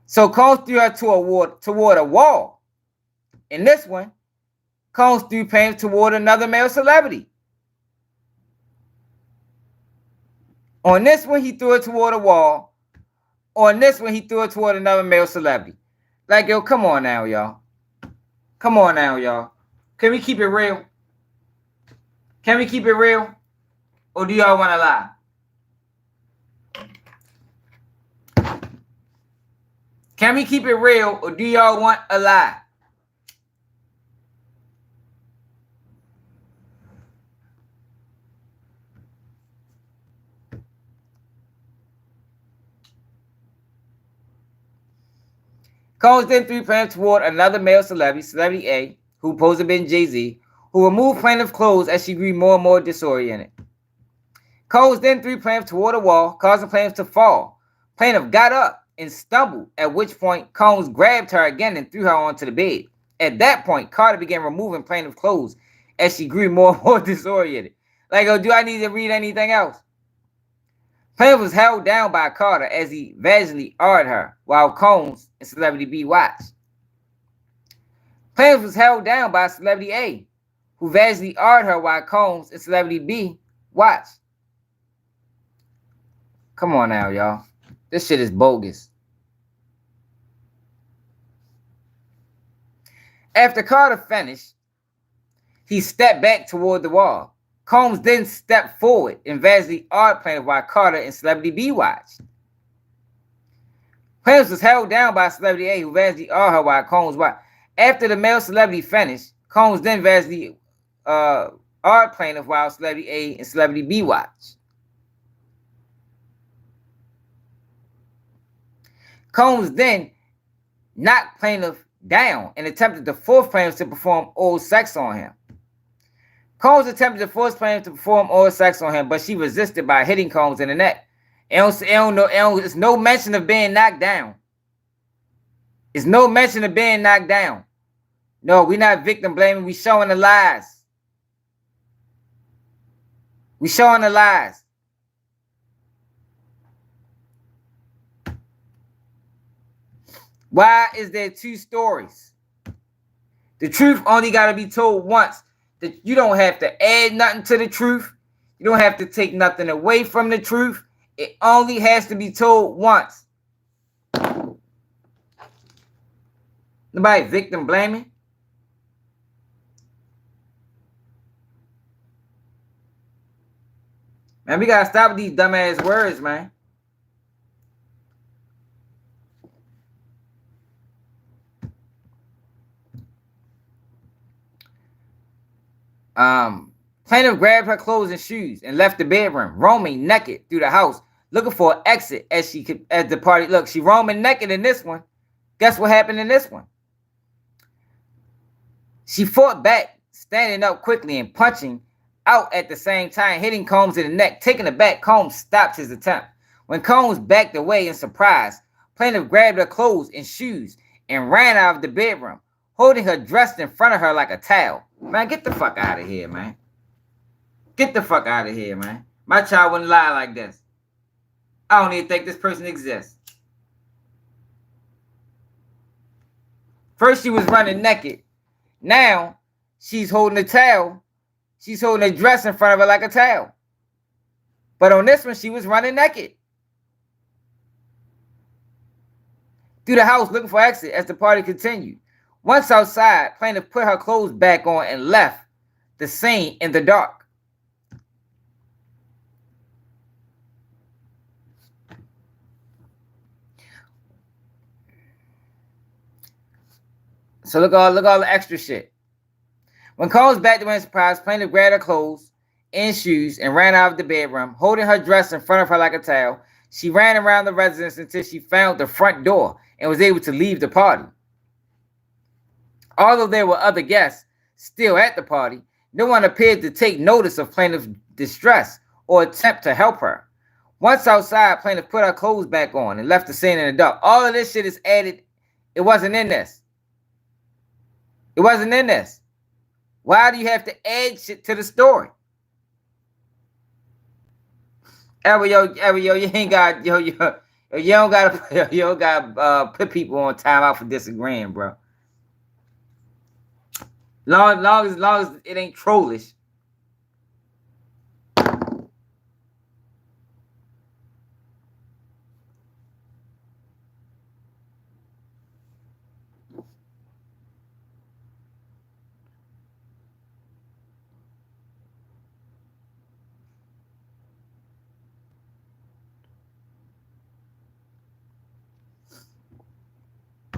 So Combs threw her toward a wall. In this one, Combs threw plaintiff toward another male celebrity. On this one, he threw it toward a wall. On this one, he threw it toward another male celebrity. Like, yo, come on now, y'all. Come on now, y'all. Can we keep it real? Can we keep it real? Or do y'all want to lie? Can we keep it real, or do y'all want a lie? Combs then threw plaintiff toward another male celebrity, Celebrity A, who posed to have been Jay-Z, who removed plaintiff's clothes as she grew more and more disoriented. Combs then threw plaintiff toward a wall, causing plaintiff to fall. Plaintiff got up and stumbled, at which point Combs grabbed her again and threw her onto the bed. At that point, Carter began removing plaintiff's clothes as she grew more and more disoriented. Like, oh, do I need to read anything else? Plaintiff was held down by Carter as he vaginally R-ed her while Combs and Celebrity B watched. Plaintiff was held down by Celebrity A, who vaginally R-ed her while Combs and Celebrity B watched. Come on now, y'all. This shit is bogus. After Carter finished, he stepped back toward the wall. Combs then stepped forward and vaginally R-ed plaintiff while Carter and Celebrity B watched. Plaintiff was held down by Celebrity A, who vaginally R-ed her while Combs watched. After the male celebrity finished, Combs then vaginally R-ed plaintiff while Celebrity A and Celebrity B watched. Combs then knocked plaintiff down and attempted to force plaintiff to perform oral sex on him. Combs attempted to force plaintiff to perform oral sex on him, but she resisted by hitting Combs in the neck. It's no mention of being knocked down. It's no mention of being knocked down. No, we're not victim blaming. We showing the lies. We showing the lies. Why is there two stories? The truth only got to be told once. That you don't have to add nothing to the truth. You don't have to take nothing away from the truth. It only has to be told once. Nobody victim blaming. Man, we got to stop with these dumbass words, man. Plaintiff grabbed her clothes and shoes and left the bedroom, roaming naked through the house, looking for an exit as the party. Look, she roaming naked in this one. Guess what happened in this one? She fought back, standing up quickly and punching out at the same time, hitting Combs in the neck. Taking it back, Combs stopped his attempt. When Combs backed away in surprise, plaintiff grabbed her clothes and shoes and ran out of the bedroom, holding her dressed in front of her like a towel. Man, get the fuck out of here, man. Get the fuck out of here, man. My child wouldn't lie like this. I don't even think this person exists. First, she was running naked. Now, she's holding a towel. She's holding a dress in front of her like a towel. But on this one, she was running naked. Through the house looking for exit as the party continued. Once outside, plaintiff put her clothes back on and left the scene in the dark. So look all the extra shit. When Combs back to her in surprise, plaintiff grabbed her clothes and shoes and ran out of the bedroom, holding her dress in front of her like a towel. She ran around the residence until she found the front door and was able to leave the party. Although there were other guests still at the party, no one appeared to take notice of plaintiff's distress or attempt to help her. Once outside, plaintiff put her clothes back on and left the scene in the dark. All of this shit is added. It wasn't in this. It wasn't in this. Why do you have to add shit to the story? you ain't got you don't gotta put people on timeout for disagreeing, bro. Long as it ain't trollish.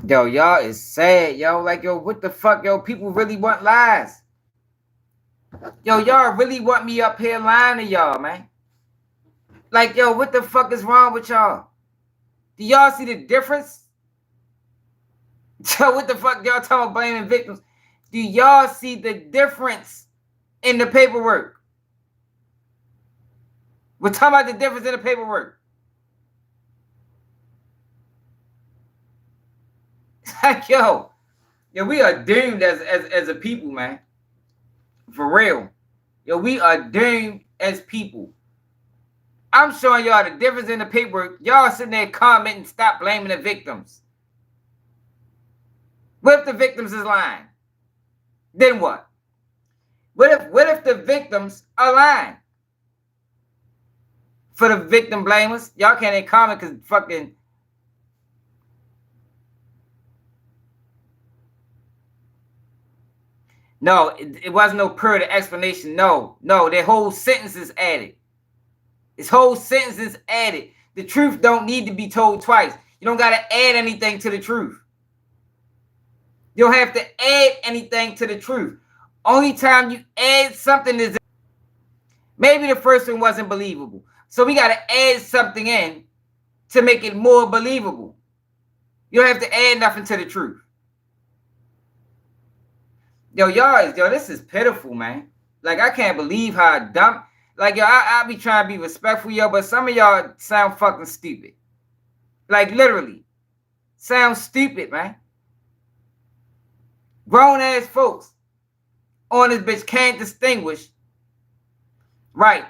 Yo, y'all is sad, yo. Like, yo, what the fuck, yo? People really want lies. Yo, y'all really want me up here lying to y'all, man. Like, yo, what the fuck is wrong with y'all? Do y'all see the difference? Yo, what the fuck y'all talking about blaming victims? Do y'all see the difference in the paperwork? We're talking about the difference in the paperwork. Like, yo, we are doomed as a people, man. For real. Yo, we are doomed as people. I'm showing y'all the difference in the paperwork. Y'all sitting there commenting, stop blaming the victims. What if the victims is lying? Then what? What if the victims are lying? For the victim blamers, y'all can't even comment because fucking... No, it wasn't no period of explanation. No, their whole sentence is added. This whole sentence is added. The truth don't need to be told twice. You don't got to add anything to the truth. You don't have to add anything to the truth. Only time you add something is... Maybe the first one wasn't believable. So we got to add something in to make it more believable. You don't have to add nothing to the truth. Yo, this is pitiful, man. Like, I can't believe how dumb... Like, yo, I be trying to be respectful, yo, but some of y'all sound fucking stupid. Like, literally. Sound stupid, man. Grown-ass folks on this bitch can't distinguish. Right,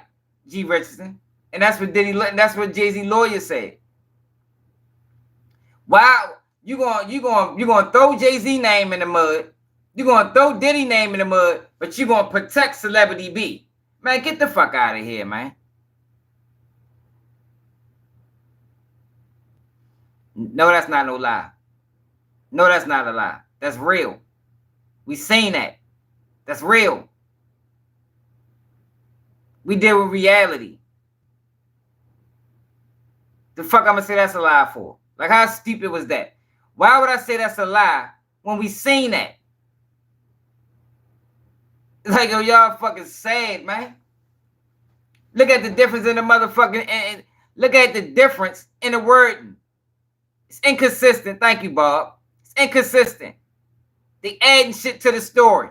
G. Richardson. And that's what Jay-Z lawyer said. Wow, you gonna throw Jay-Z name in the mud. You're going to throw Diddy name in the mud, but you're going to protect Celebrity B. Man, get the fuck out of here, man. No, that's not no lie. No, that's not a lie. That's real. We seen that. That's real. We deal with reality. The fuck I'm going to say that's a lie for? Like, how stupid was that? Why would I say that's a lie when we seen that? Like, yo, y'all fucking sad, man. Look at the difference in the motherfucking... And look at the difference in the wording. It's inconsistent. Thank you, Bob. It's inconsistent. They adding shit to the story.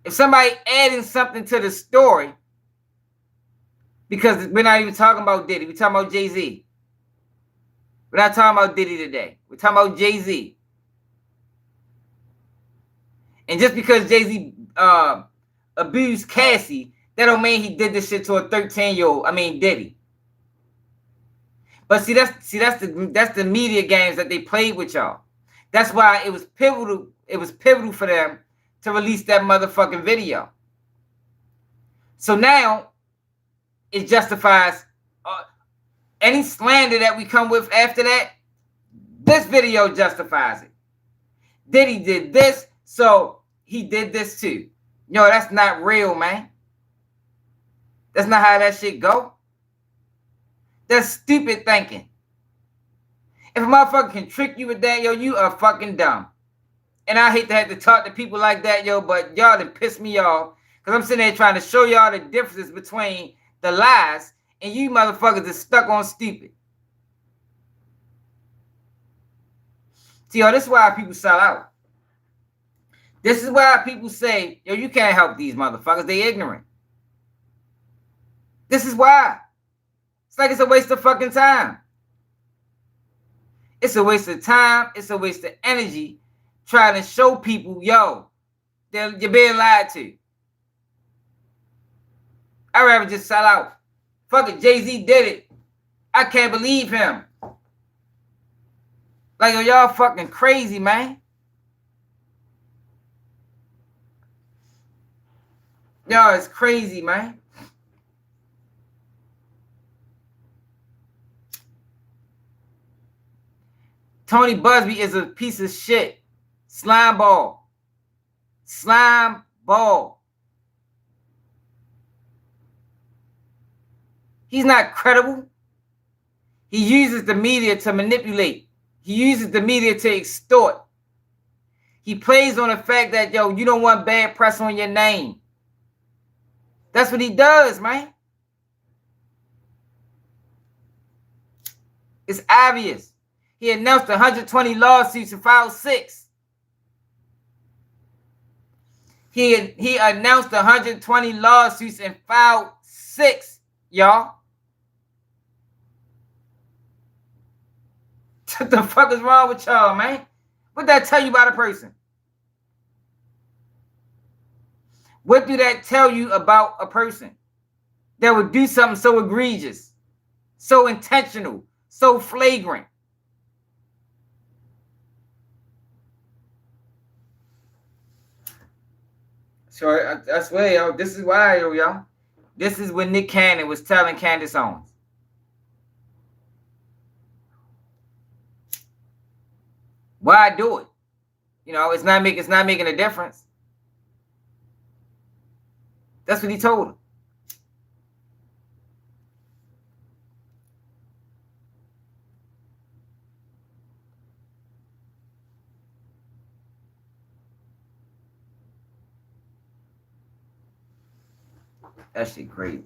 If somebody adding something to the story, because we're not even talking about Diddy. We're talking about Jay-Z. We're not talking about Diddy today. We're talking about Jay-Z. And just because Jay-Z abused Cassie, that don't mean he did this shit to a 13-year-old. I mean, Diddy. But that's the media games that they played with y'all. That's why it was pivotal. It was pivotal for them to release that motherfucking video. So now it justifies any slander that we come with after that. This video justifies it. Diddy did this, so he did this too. Yo, that's not real, man. That's not how that shit go. That's stupid thinking. If a motherfucker can trick you with that, yo, you are fucking dumb. And I hate to have to talk to people like that, yo, but y'all done piss me off. Because I'm sitting there trying to show y'all the differences between the lies and you motherfuckers are stuck on stupid. See, yo, this is why people sell out. This is why people say, yo, you can't help these motherfuckers. They ignorant. This is why. It's like it's a waste of fucking time. It's a waste of time. It's a waste of energy trying to show people, yo, you're being lied to. I'd rather just sell out. Fuck it, Jay-Z did it. I can't believe him. Like, y'all fucking crazy, man. Y'all is crazy, man. Tony Busby is a piece of shit. Slime ball. Slime ball. He's not credible. He uses the media to manipulate. He uses the media to extort. He plays on the fact that, yo, you don't want bad press on your name. That's what he does, man. It's obvious. He announced 120 lawsuits and filed 6. He announced 120 lawsuits and filed 6, y'all. What the fuck is wrong with y'all, man? What that tell you about a person? What do that tell you about a person that would do something so egregious, so intentional, so flagrant? So I swear, yo, this is why, y'all. This is what Nick Cannon was telling Candace Owens. Why do it? You know, it's not making a difference. That's what he told her. That shit crazy.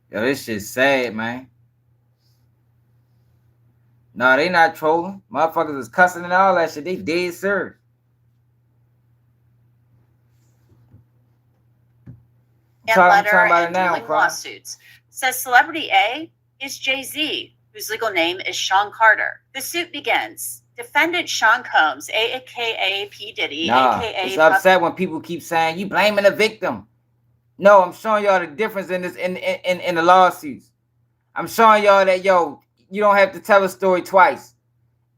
Yo, this shit's sad, man. No, they not trolling. Motherfuckers is cussing and all that shit. They dead serious. And letter and dueling lawsuits. Says celebrity A is Jay-Z, whose legal name is Sean Carter. The suit begins. Defendant Sean Combs, aka P. Diddy, aka it's upset when people keep saying you blaming the victim. No, I'm showing y'all the difference in this in the lawsuits. I'm showing y'all that, yo, you don't have to tell a story twice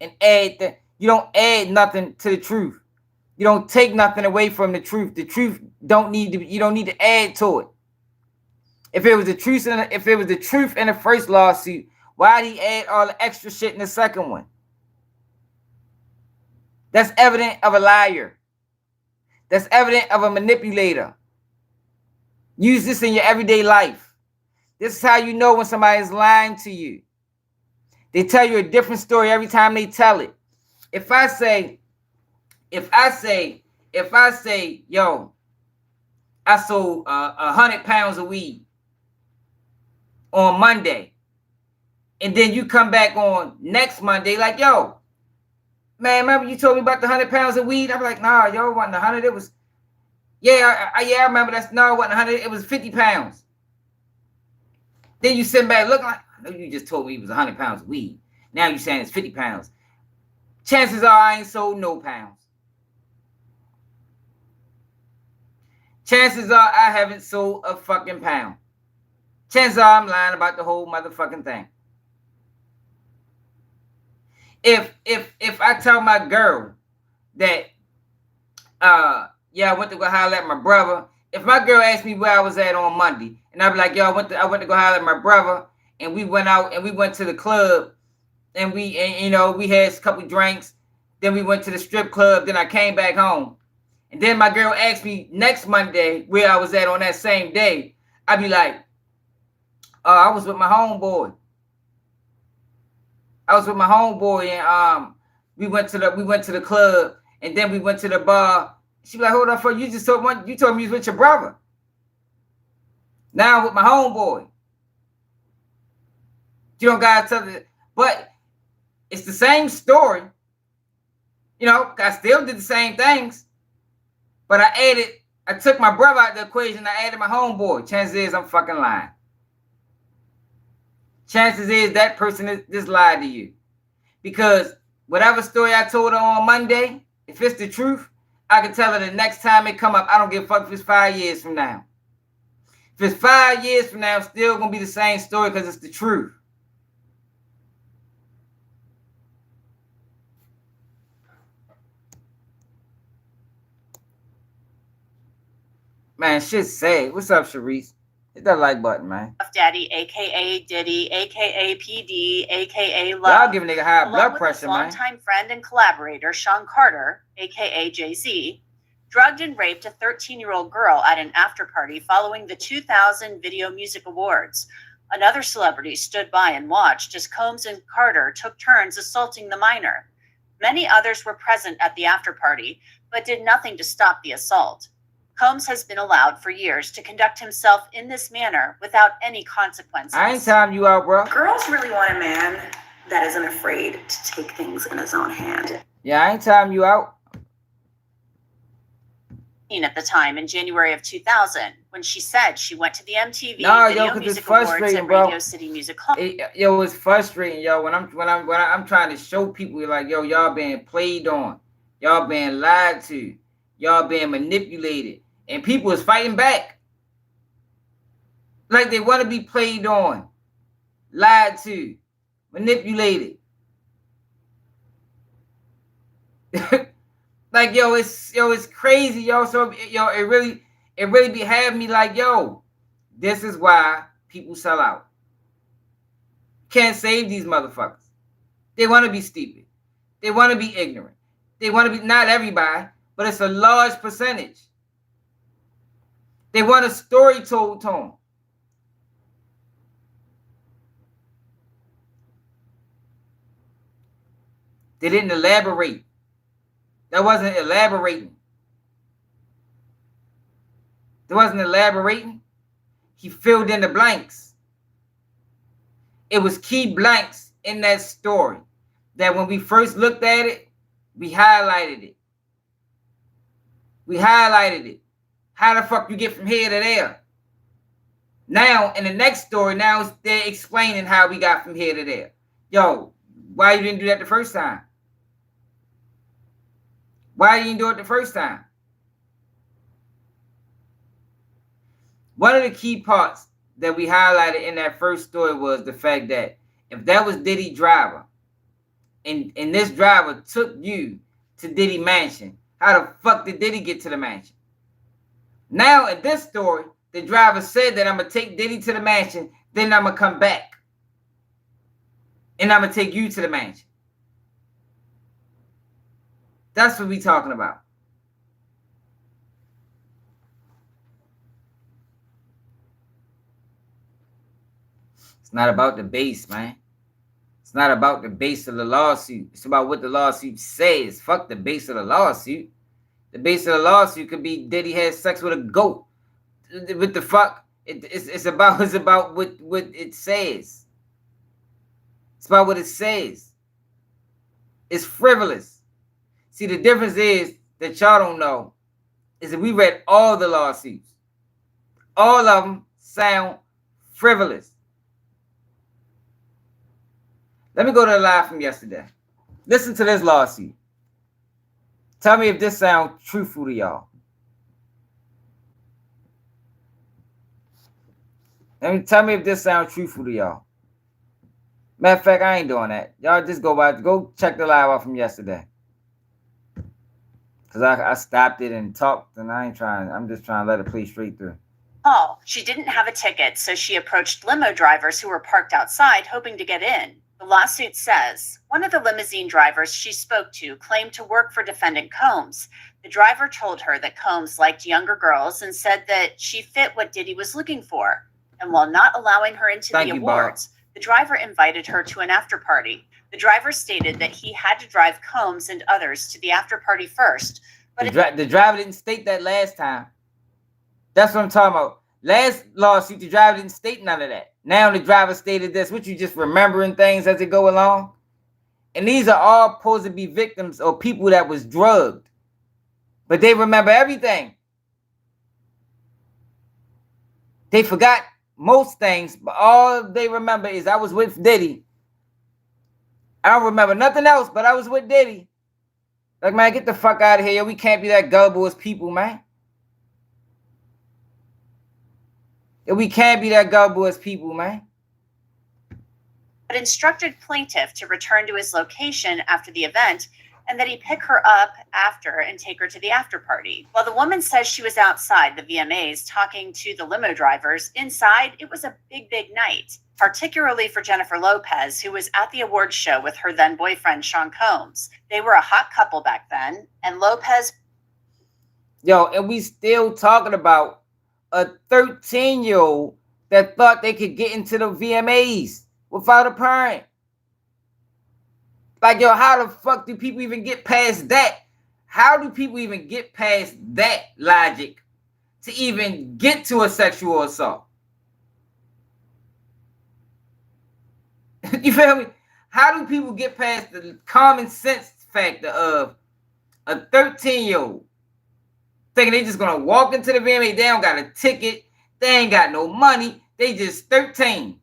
and add that. You don't add nothing to the truth. You don't take nothing away from the truth. The truth you don't need to add to it. If it was the truth in the first lawsuit, why'd he add all the extra shit in the second one? That's evident of a liar. That's evident of a manipulator. Use this in your everyday life. This is how you know when somebody is lying to you. They tell you a different story every time they tell it. If I say, yo, I sold 100 pounds of weed on Monday, and then you come back on next Monday like, yo, man, remember you told me about the 100 pounds of weed? I'm like, nah, yo, it wasn't 100. It was, I remember that's, no, it wasn't 100. It was 50 pounds. Then you sit back looking like, I know you just told me it was 100 pounds of weed. Now you're saying it's 50 pounds. Chances are I ain't sold no pounds. Chances are I haven't sold a fucking pound. Chances are I'm lying about the whole motherfucking thing. If I tell my girl that I went to go holler at my brother. If my girl asked me where I was at on Monday, and I'd be like, yo, I went to go holler at my brother, and we went out and we went to the club, and we had a couple drinks, then we went to the strip club, then I came back home. And then my girl asked me next Monday where I was at on that same day. I'd be like, I was with my homeboy. And we went to the club, and then we went to the bar. She be like, hold on, you told me you was with your brother. Now I'm with my homeboy. You don't gotta tell it, but it's the same story. You know, I still did the same things, but I I took my brother out of the equation. I added my homeboy. Chances is I'm fucking lying. Chances is that person just lied to you. Because whatever story I told her on Monday, if it's the truth, I can tell her the next time it come up. I don't give a fuck if it's 5 years from now. If it's 5 years from now, it's still going to be the same story because it's the truth. Man, shit's sad. What's up, Sharice? Hit that like button, man. Daddy, aka Diddy, aka PD, aka Love. Y'all give a nigga high blood pressure, man. Longtime friend and collaborator Sean Carter, aka Jay-Z, drugged and raped a 13-year-old girl at an after party following the 2000 Video Music Awards. Another celebrity stood by and watched as Combs and Carter took turns assaulting the minor. Many others were present at the after party, but did nothing to stop the assault. Combs has been allowed for years to conduct himself in this manner without any consequences. I ain't time you out, bro. Girls really want a man that isn't afraid to take things in his own hand. Yeah, I ain't time you out. At the time in January of 2000, when she said she went to the MTV Video Music Awards at Radio City Music Hall. Yo, it's frustrating, yo. When I'm trying to show people, like, yo, y'all being played on, y'all being lied to, y'all being manipulated, and people is fighting back, like they want to be played on, lied to, manipulated. Like, yo, it's crazy, yo. So, yo, it really be having me like, yo, this is why people sell out. Can't save these motherfuckers. They want to be stupid. They want to be ignorant. They want to be, not everybody, but it's a large percentage. They want a story told to them. They didn't elaborate. That wasn't elaborating. There wasn't elaborating. He filled in the blanks. It was key blanks in that story that when we first looked at it, we highlighted it. We highlighted it. How the fuck you get from here to there? Now, in the next story, now they're explaining how we got from here to there. Yo, why you didn't do that the first time? Why you didn't do it the first time? One of the key parts that we highlighted in that first story was the fact that if that was Diddy driver, and this driver took you to Diddy mansion, how the fuck did Diddy get to the mansion? Now in this story, the driver said that I'm going to take Diddy to the mansion, then I'm going to come back. And I'm going to take you to the mansion. That's what we talking about. It's not about the base, man. It's not about the base of the lawsuit. It's about what the lawsuit says. Fuck the base of the lawsuit. The base of the lawsuit could be Diddy had sex with a goat. What the fuck? It's about what it says. It's about what it says. It's frivolous. See, the difference is that y'all don't know is that we read all the lawsuits. All of them sound frivolous. Let me go to the live from yesterday. Listen to this lawsuit. Tell me if this sounds truthful to y'all. Tell me if this sounds truthful to y'all. Matter of fact, I ain't doing that. Y'all just go check the live out from yesterday. Because I stopped it and talked, and I'm just trying to let it play straight through. Oh, she didn't have a ticket, so she approached limo drivers who were parked outside, hoping to get in. The lawsuit says one of the limousine drivers she spoke to claimed to work for defendant Combs. The driver told her that Combs liked younger girls and said that she fit what Diddy was looking for. And while not allowing her into the awards, the driver invited her to an after party. The driver stated that he had to drive Combs and others to the after party first. But the driver didn't state that last time. That's what I'm talking about. Last lawsuit, the driver didn't state none of that. Now the driver stated this. What, you just remembering things as they go along? And these are all supposed to be victims or people that was drugged. But they remember everything. They forgot most things, but all they remember is I was with Diddy. I don't remember nothing else, but I was with Diddy. Like, man, get the fuck out of here. We can't be that gullible as people, man. We can't be that gullible as people, man. But instructed plaintiff to return to his location after the event and that he pick her up after and take her to the after party. While the woman says she was outside the VMAs talking to the limo drivers, inside it was a big, big night, particularly for Jennifer Lopez, who was at the awards show with her then boyfriend, Sean Combs. They were a hot couple back then, and Lopez... Yo, and we still talking about a 13-year-old that thought they could get into the VMAs without a parent. Like, yo, how the fuck do people even get past that? How do people even get past that logic to even get to a sexual assault? You feel me? How do people get past the common sense factor of a 13-year-old thinking they just gonna walk into the VMA? They don't got a ticket. They ain't got no money. They just 13.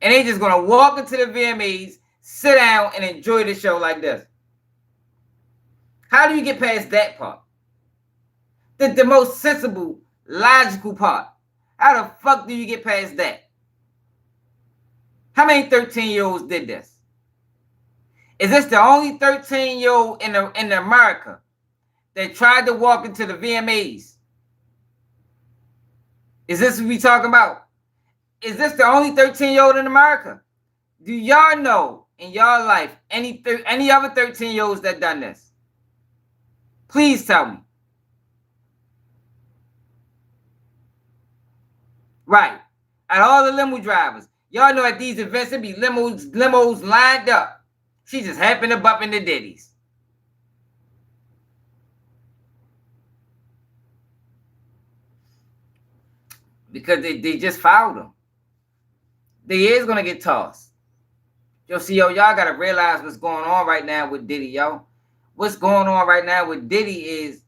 And they just gonna walk into the VMAs, sit down, and enjoy the show like this. How do you get past that part? The most sensible, logical part. How the fuck do you get past that? How many 13-year-olds did this? Is this the only 13-year-old in America that tried to walk into the VMAs? Is this what we talking about? Is this the only 13-year-old in America? Do y'all know in y'all life any other 13-year-olds that done this? Please tell me. Right. At all the limo drivers. Y'all know at these events, it be limos lined up. She just happened to bump into Diddy's. Because they just fouled him. They is going to get tossed. Yo, see, yo, y'all got to realize what's going on right now with Diddy, yo. What's going on right now with Diddy is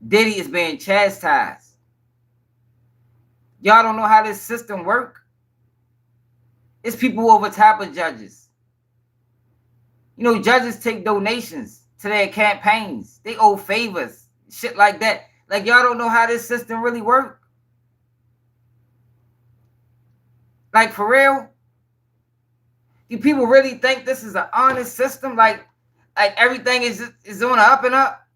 being chastised. Y'all don't know how this system works. It's people over top of judges. You know, judges take donations to their campaigns. They owe favors, shit like that. Like, y'all don't know how this system really works. Like, for real? Do people really think this is an honest system? Like everything is on the up and up?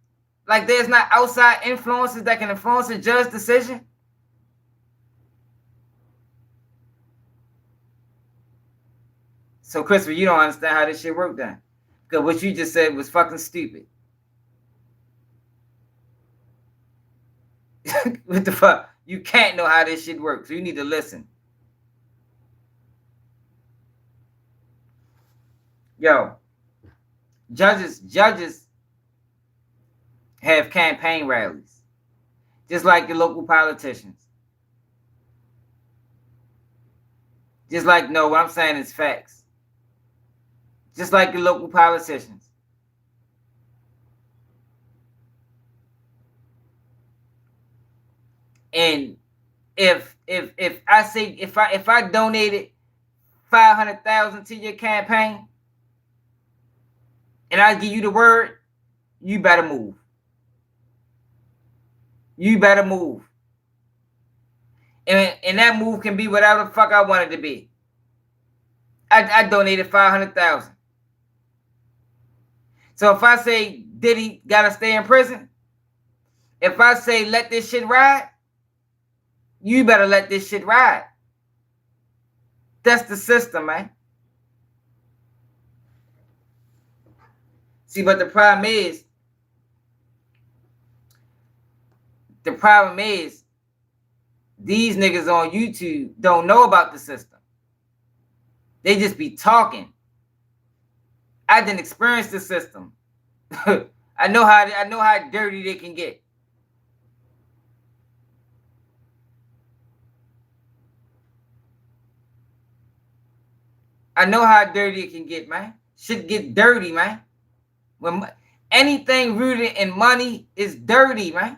Like, there's not outside influences that can influence a judge's decision? So, Christopher, you don't understand how this shit worked then. Because what you just said was fucking stupid. What the fuck? You can't know how this shit works. So you need to listen. Yo, judges have campaign rallies, just like the local politicians. Just like, no, what I'm saying is facts. Just like the local politicians. And if I donated $500,000 to your campaign, and I give you the word, you better move. You better move. And that move can be whatever the fuck I want it to be. I donated $500,000. So if I say Diddy gotta stay in prison, if I say let this shit ride, you better let this shit ride. That's the system, man. See, but the problem is these niggas on YouTube don't know about the system. They just be talking. I didn't experience the system. I know how dirty they can get. I know how dirty it can get, man. Shit get dirty, man. When anything rooted in money is dirty, man.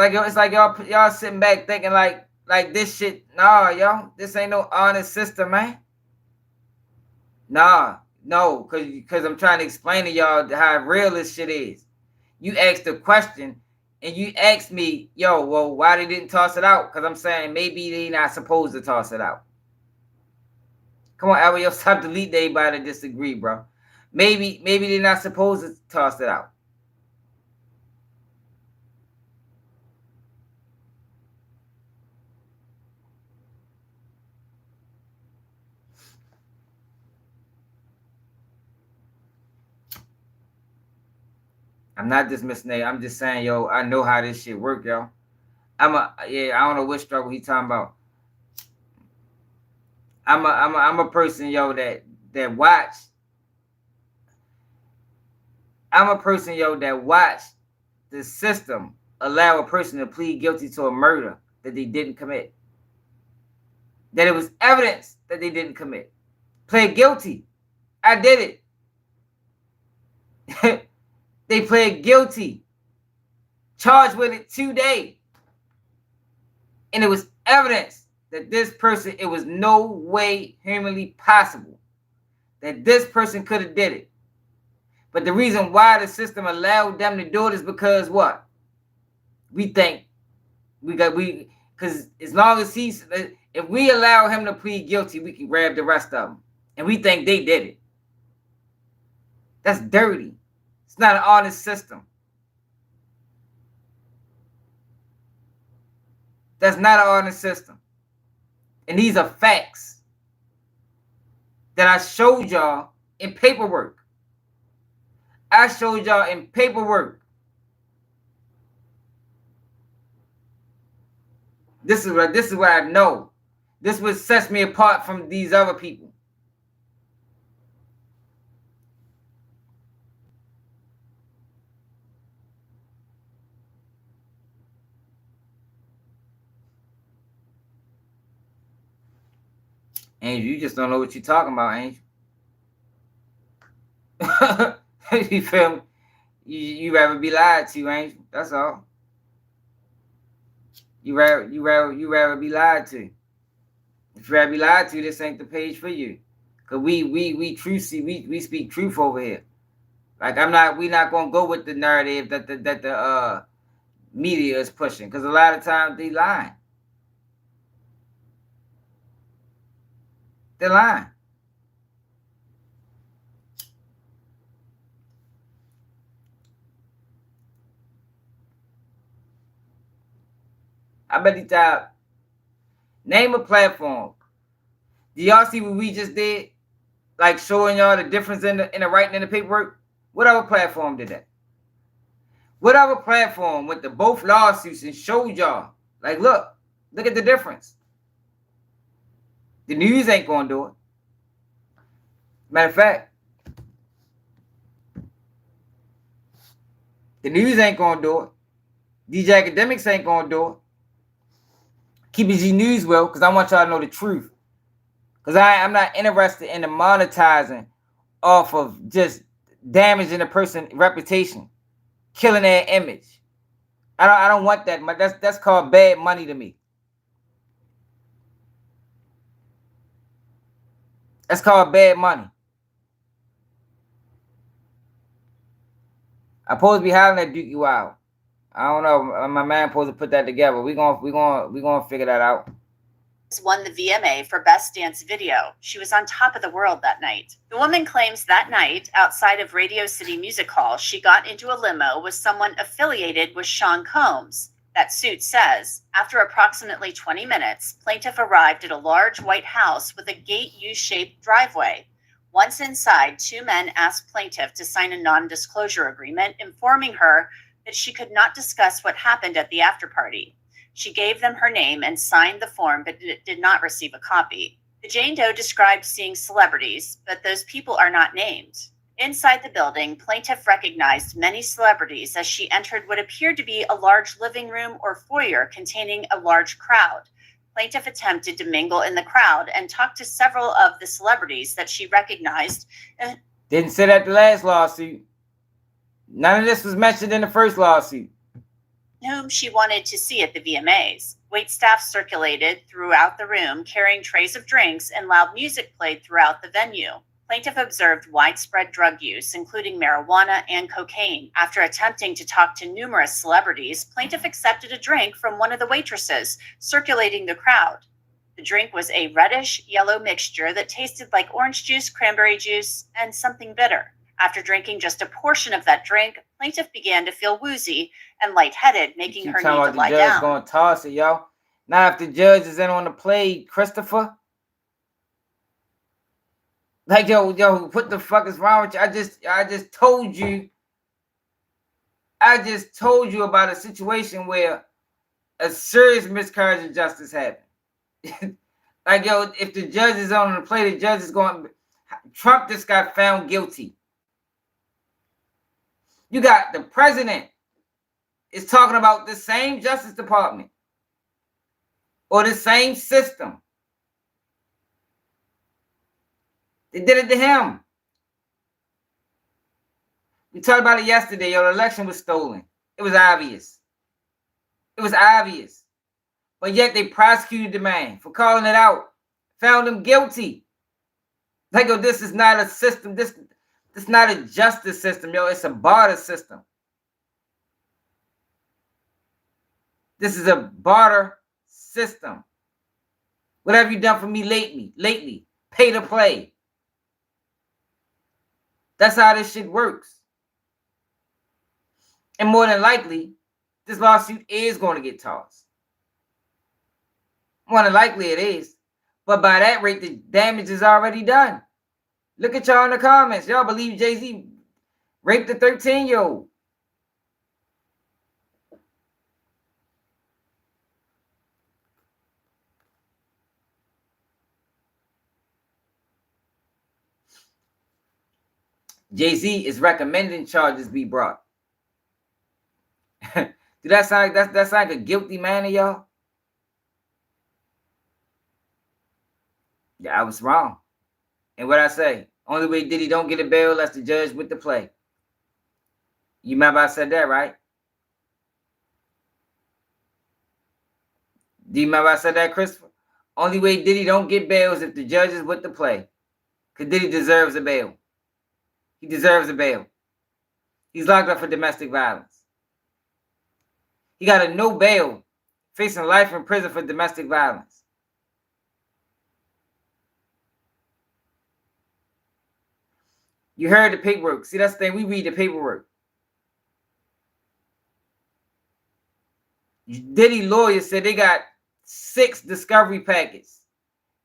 It's like y'all sitting back thinking like this shit. Nah, y'all, this ain't no honest system, man. Nah, no, cause I'm trying to explain to y'all how real this shit is. You asked the question, and you asked me, yo, well, why they didn't toss it out? Cause I'm saying maybe they not supposed to toss it out. Come on, Albert, yo, stop deleting everybody that disagree, bro. Maybe they're not supposed to toss it out. I'm not dismissing it. I'm just saying, yo, I know how this shit work, yo. I don't know what struggle he talking about. I'm a person, yo, that watch. I'm a person, yo, that watch the system allow a person to plead guilty to a murder that they didn't commit. That it was evidence that they didn't commit. Pled guilty. I did it. They pled guilty. Charged with it today. And it was evidence that this person, it was no way humanly possible that this person could have did it. But the reason why the system allowed them to do it is because what? We think because as long as if we allow him to plead guilty, we can grab the rest of them. And we think they did it. That's dirty. It's not an honest system. That's not an honest system. And these are facts that I showed y'all in paperwork. I showed y'all in paperwork. This is what I know. This is what sets me apart from these other people. Angel, you just don't know what you're talking about, Angel. You feel me? You rather be lied to, Angel. That's all. You rather be lied to. If you rather be lied to, this ain't the page for you. Cause we speak truth over here. Like we not gonna go with the narrative that the media is pushing. Cause a lot of times they lying. They're lying. I bet he type, name a platform. Do y'all see what we just did? Like showing y'all the difference in the writing in the paperwork? What other platform did that? What other platform went to both lawsuits and showed y'all? Like, look at the difference. The news ain't gonna do it. Matter of fact, the news ain't gonna do it. DJ Academics ain't gonna do it. KBG News will, because I want y'all to know the truth. Because I'm not interested in the monetizing off of just damaging a person's reputation, killing their image. I don't want that. That's called bad money to me. That's called bad money. I'm supposed to be hollering at Dookie Wild. I don't know. My man supposed to put that together. We gonna figure that out. Won the VMA for Best Dance Video. She was on top of the world that night. The woman claims that night, outside of Radio City Music Hall, she got into a limo with someone affiliated with Sean Combs. That suit says, after approximately 20 minutes, plaintiff arrived at a large white house with a gate U-shaped driveway. Once inside, two men asked plaintiff to sign a non-disclosure agreement, informing her that she could not discuss what happened at the after-party. She gave them her name and signed the form, but did not receive a copy. The Jane Doe described seeing celebrities, but those people are not named. Inside the building, plaintiff recognized many celebrities as she entered what appeared to be a large living room or foyer containing a large crowd. Plaintiff attempted to mingle in the crowd and talk to several of the celebrities that she recognized. Didn't say that the last lawsuit. None of this was mentioned in the first lawsuit. whom she wanted to see at the VMAs. Waitstaff circulated throughout the room, carrying trays of drinks, and loud music played throughout the venue. Plaintiff observed widespread drug use, including marijuana and cocaine. After attempting to talk to numerous celebrities, plaintiff accepted a drink from one of the waitresses, circulating the crowd. The drink was a reddish-yellow mixture that tasted like orange juice, cranberry juice, and something bitter. After drinking just a portion of that drink, plaintiff began to feel woozy and lightheaded, making her need to lie down. Going to toss it, y'all. Now, if the judge is in on the play, Christopher, like, yo, what the fuck is wrong with you? I just told you about a situation where a serious miscarriage of justice happened. Like, yo, if the judge is on the play, the judge is going. Trump just got found guilty. You got the president is talking about the same Justice Department or the same system. They did it to him. We talked about it yesterday. Yo, the election was stolen. It was obvious. It was obvious. But yet they prosecuted the man for calling it out. Found him guilty. Like, yo, this is not a system. This is not a justice system, yo. It's a barter system. This is a barter system. What have you done for me lately? Pay to play. That's how this shit works. And more than likely, this lawsuit is going to get tossed. More than likely it is. But by that rate, the damage is already done. Look at y'all in the comments. Y'all believe Jay-Z raped the 13-year-old. Jay-Z is recommending charges be brought. Do that sound like that's like a guilty man to y'all? Yeah, I was wrong. And what I say, only way Diddy don't get a bail unless the judge with the play. You remember I said that, right? Do you remember I said that, Christopher? Only way Diddy don't get bail is if the judge is with the play. Because Diddy deserves a bail. He deserves a bail. He's locked up for domestic violence. He got a no bail, facing life in prison for domestic violence. You heard the paperwork. See, that's the thing. We read the paperwork. Diddy lawyers said they got 6 discovery packets,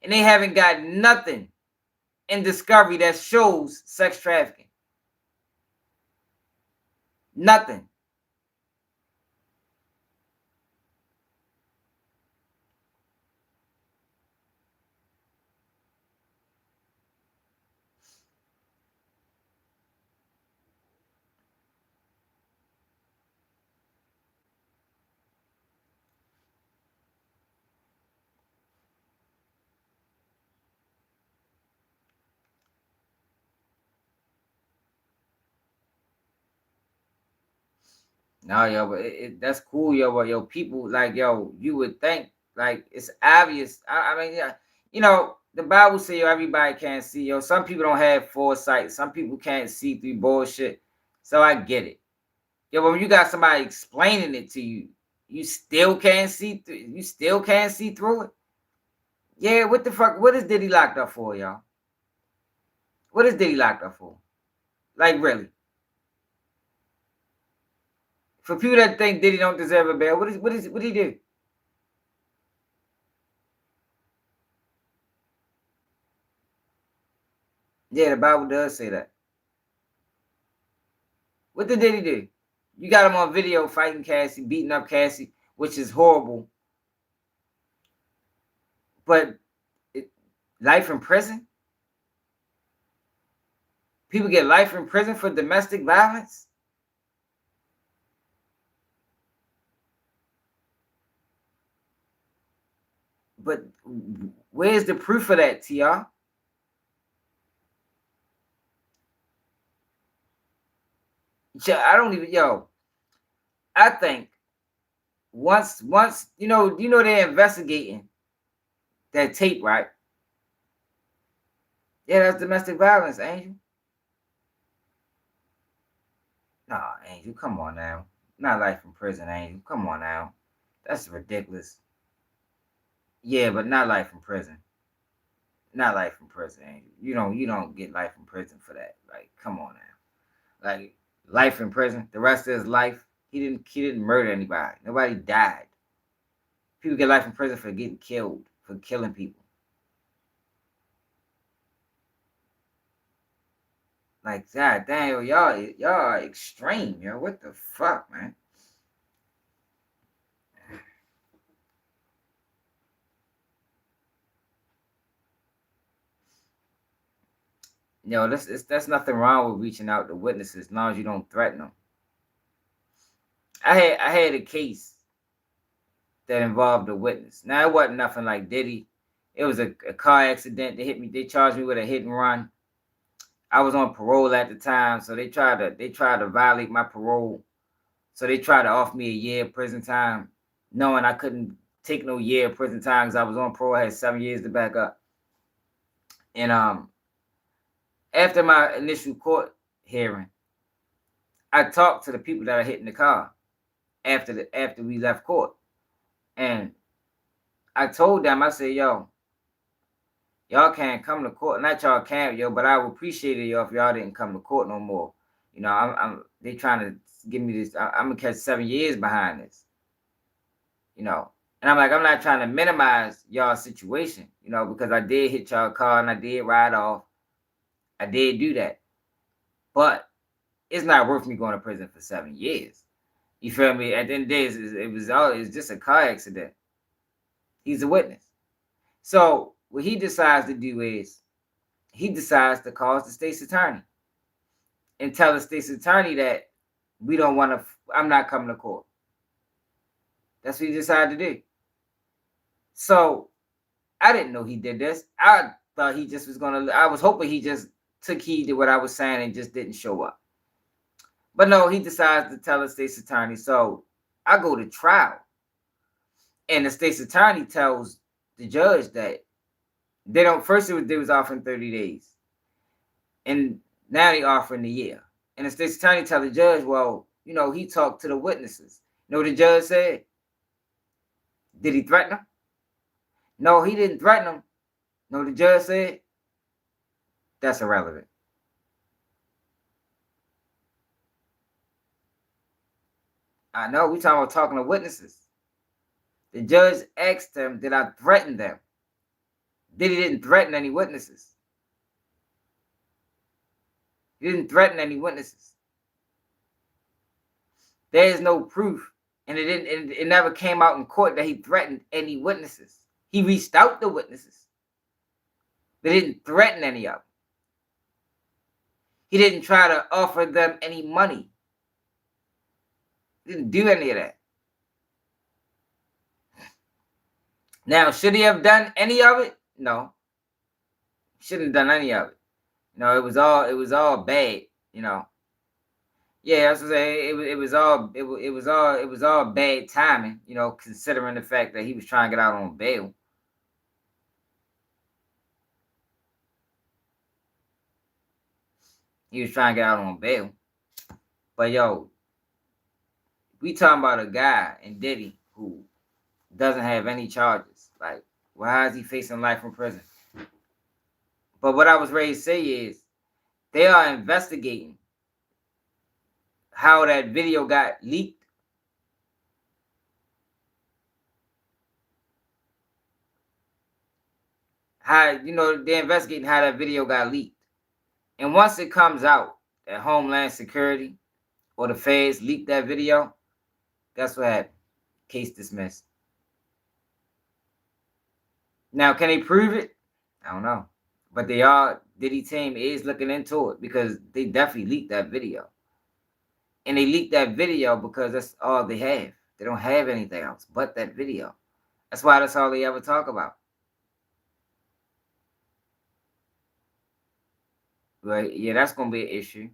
and they haven't got nothing in discovery that shows sex trafficking. Nothing. No, yo, but that's cool, yo. But yo, people like, yo, you would think like it's obvious. I mean, yeah, you know, the Bible say, yo, everybody can't see. Yo, some people don't have foresight. Some people can't see through bullshit. So I get it. Yo, but when you got somebody explaining it to you, you still can't see through. You still can't see through it. Yeah, what the fuck? What is Diddy locked up for, y'all? What is Diddy locked up for? Like, really? For people that think Diddy don't deserve a bail, what did he do? Yeah, the Bible does say that. What did Diddy do? You got him on video fighting Cassie, beating up Cassie, which is horrible. But life in prison? People get life in prison for domestic violence? But where's the proof of that, TR? I don't even, yo, I think once you know they're investigating that tape, right? Yeah, that's domestic violence, Angel. Nah, Angel, come on now. Not life in prison, Angel. Come on now. That's ridiculous. Yeah, but not life in prison. Not life in prison, Angel. You don't get life in prison for that. Like, come on now. Like, life in prison, the rest of his life, he didn't murder anybody. Nobody died. People get life in prison for getting killed, for killing people. Like, God damn, y'all are extreme, yo. What the fuck, man? Yo, that's nothing wrong with reaching out to witnesses as long as you don't threaten them. I had a case that involved a witness. Now, it wasn't nothing like Diddy. It was a car accident. They hit me. They charged me with a hit and run. I was on parole at the time, so they tried to violate my parole. So they tried to offer me a year of prison time, knowing I couldn't take no year of prison time because I was on parole. I had 7 years to back up. And after my initial court hearing, I talked to the people that are hitting the car after we left court. And I told them, I said, yo, y'all can't come to court. Not y'all can't, yo, but I would appreciate it, yo, if y'all didn't come to court no more. You know, they trying to give me this. I'm gonna catch 7 years behind this. You know, and I'm like, I'm not trying to minimize y'all's situation, you know, because I did hit y'all car and I did ride off. I did do that. But it's not worth me going to prison for 7 years. You feel me? At the end of the day, it was just a car accident. He's a witness. So what he decides to do is he decides to call the state's attorney and tell the state's attorney that we don't want to, I'm not coming to court. That's what he decided to do. So I didn't know he did this. I thought he just was going to, I was hoping he just took heed to what I was saying and just didn't show up. But no, he decides to tell the state's attorney. So I go to trial. And the state's attorney tells the judge that they don't, first they was offering 30 days. And now they offering a year. And the state's attorney tells the judge, well, you know, he talked to the witnesses. You know what the judge said? Did he threaten them? No, he didn't threaten them. You know what the judge said? That's irrelevant. I know, we talking about talking to witnesses. The judge asked him, did I threaten them? Diddy didn't threaten any witnesses. He didn't threaten any witnesses. There is no proof, and it never came out in court that he threatened any witnesses. He reached out to witnesses. They didn't threaten any of them. He didn't try to offer them any money. He didn't do any of that. Now, should he have done any of it? No. Shouldn't have done any of it. You know, it was all bad, you know. Yeah, I was saying it was all bad timing, you know, considering the fact that he was trying to get out on bail. He was trying to get out on bail. But yo, we talking about a guy in Diddy who doesn't have any charges. Like, why is he facing life in prison? But what I was ready to say is they are investigating how that video got leaked. How, you know, they're investigating how that video got leaked. And once it comes out that Homeland Security or the feds leaked that video, guess what happened? Case dismissed. Now, can they prove it? I don't know. But Diddy team is looking into it because they definitely leaked that video. And they leaked that video because that's all they have. They don't have anything else but that video. That's why that's all they ever talk about. But yeah, that's gonna be an issue.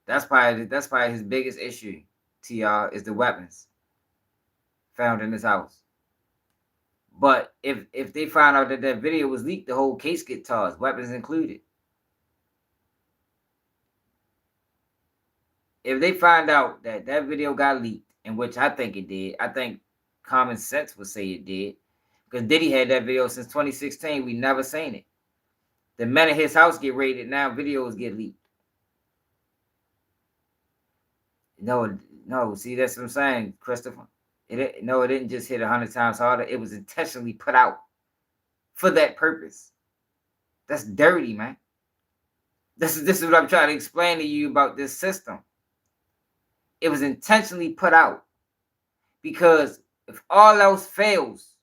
That's probably his biggest issue, TR, is the weapons. found in his house. But if they find out that that video was leaked, the whole case gets tossed, weapons included. If they find out that that video got leaked, in which I think it did, I think common sense would say it did, because Diddy had that video since 2016. We never seen it. The minute his house get raided, now videos get leaked. No, see, that's what I'm saying, Christopher. It didn't just hit 100 times harder. It was intentionally put out for that purpose. That's dirty, man. This is what I'm trying to explain to you about this system. It was intentionally put out because if all else fails,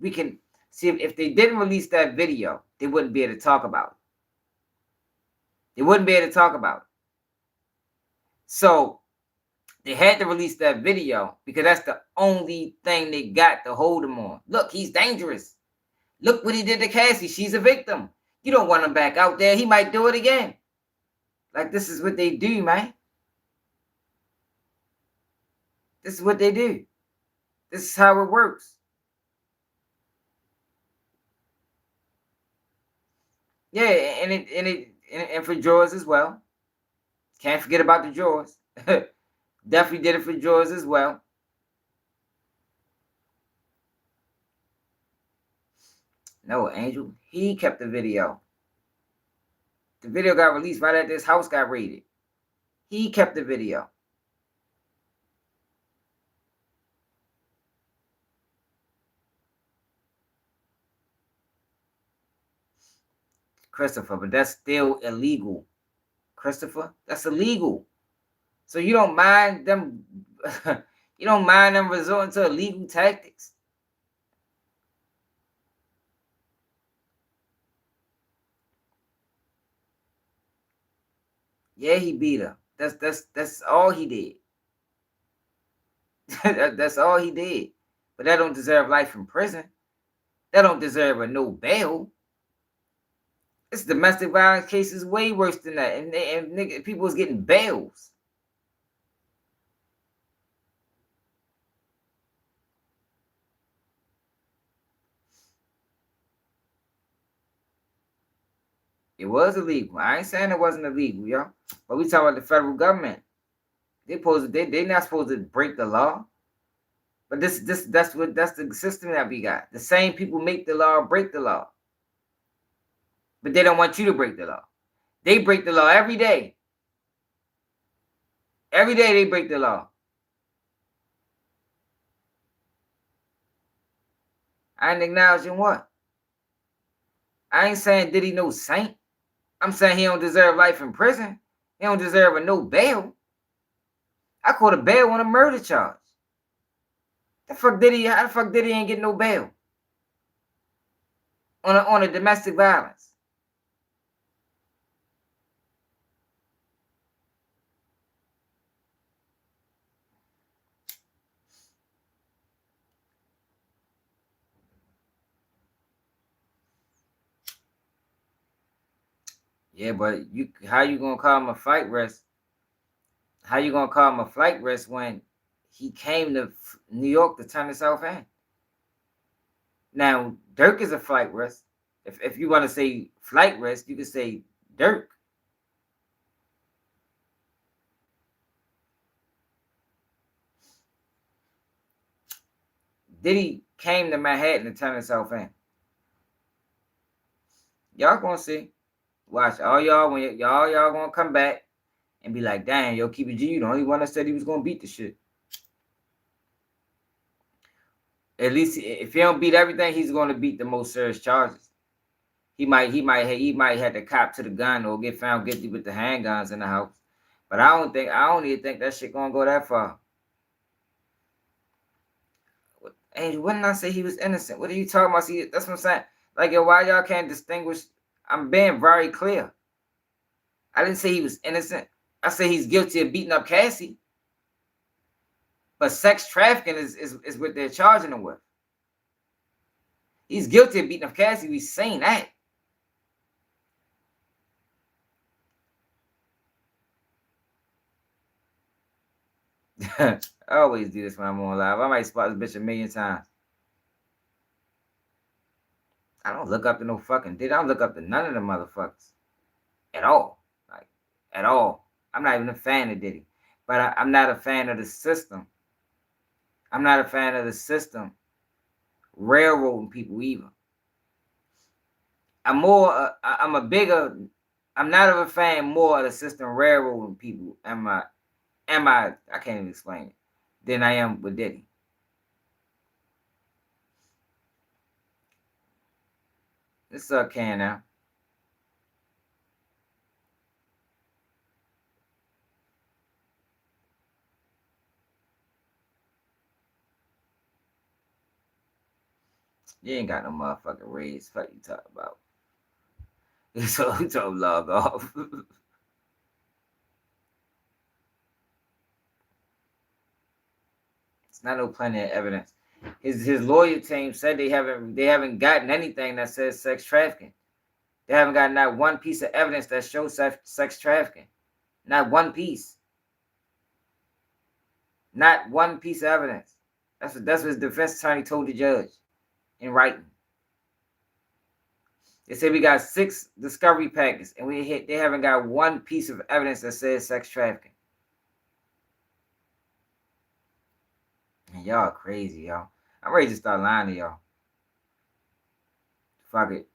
we can see if they didn't release that video, they wouldn't be able to talk about it. They wouldn't be able to talk about it. So they had to release that video because that's the only thing they got to hold him on. Look, he's dangerous. Look what he did to Cassie. She's a victim. You don't want him back out there. He might do it again. Like, this is what they do, man. This is what they do. This is how it works. Yeah, and for George as well. Can't forget about the George. Definitely did it for George as well. No, Angel, he kept the video. The video got released right after his house got raided. He kept the video. Christopher, but that's still illegal. Christopher, that's illegal. So you don't mind them you don't mind them resorting to illegal tactics? Yeah, he beat her. That's all he did. That's all he did. But that don't deserve life in prison. That don't deserve a no bail. This domestic violence case is way worse than that. And people was getting bails. It was illegal. I ain't saying it wasn't illegal, y'all. But we talking about the federal government. They not supposed to break the law. But that's the system that we got. The same people make the law, break the law. But they don't want you to break the law. They break the law every day. Every day they break the law. I ain't acknowledging what? I ain't saying Diddy no saint. I'm saying he don't deserve life in prison. He don't deserve a no bail. I caught a bail on a murder charge. How the fuck Diddy ain't get no bail? On a domestic violence. Yeah, but how you gonna call him a flight risk? How you gonna call him a flight risk when he came to New York to turn himself in? Now, Dirk is a flight risk. If you want to say flight risk, you could say Dirk. Diddy came to Manhattan to turn himself in. Y'all gonna see. Watch all y'all when y'all gonna come back and be like, "Damn, yo, keep it G. You the only one that said he was gonna beat the shit." At least if he don't beat everything, he's gonna beat the most serious charges. He might have to cop to the gun or get found guilty with the handguns in the house. But I don't even think that shit gonna go that far. Angel, when did I say he was innocent? What are you talking about? See, that's what I'm saying. Like, yo, why y'all can't distinguish? I'm being very clear. I didn't say he was innocent. I say he's guilty of beating up Cassie. But sex trafficking is what they're charging him with. He's guilty of beating up Cassie. We've seen that. I always do this when I'm on live. I might spot this bitch 1,000,000 times. I don't look up to no fucking Diddy. I don't look up to none of the motherfuckers. At all. Like, at all. I'm not even a fan of Diddy. But I'm not a fan of the system. I'm not a fan of the system railroading people either. I'm not of a fan more of the system railroading people. I can't even explain it, than I am with Diddy. This can now. You ain't got no motherfucking raise. Fuck you talking about. So he told log off. It's not no plenty of evidence. His lawyer team said they haven't gotten anything that says sex trafficking. They haven't gotten not one piece of evidence that shows sex trafficking. Not one piece. Not one piece of evidence. That's what his defense attorney told the judge in writing. They said we got 6 discovery packets and they haven't got one piece of evidence that says sex trafficking. And y'all crazy, y'all. I'm ready to start lying to y'all. Fuck it.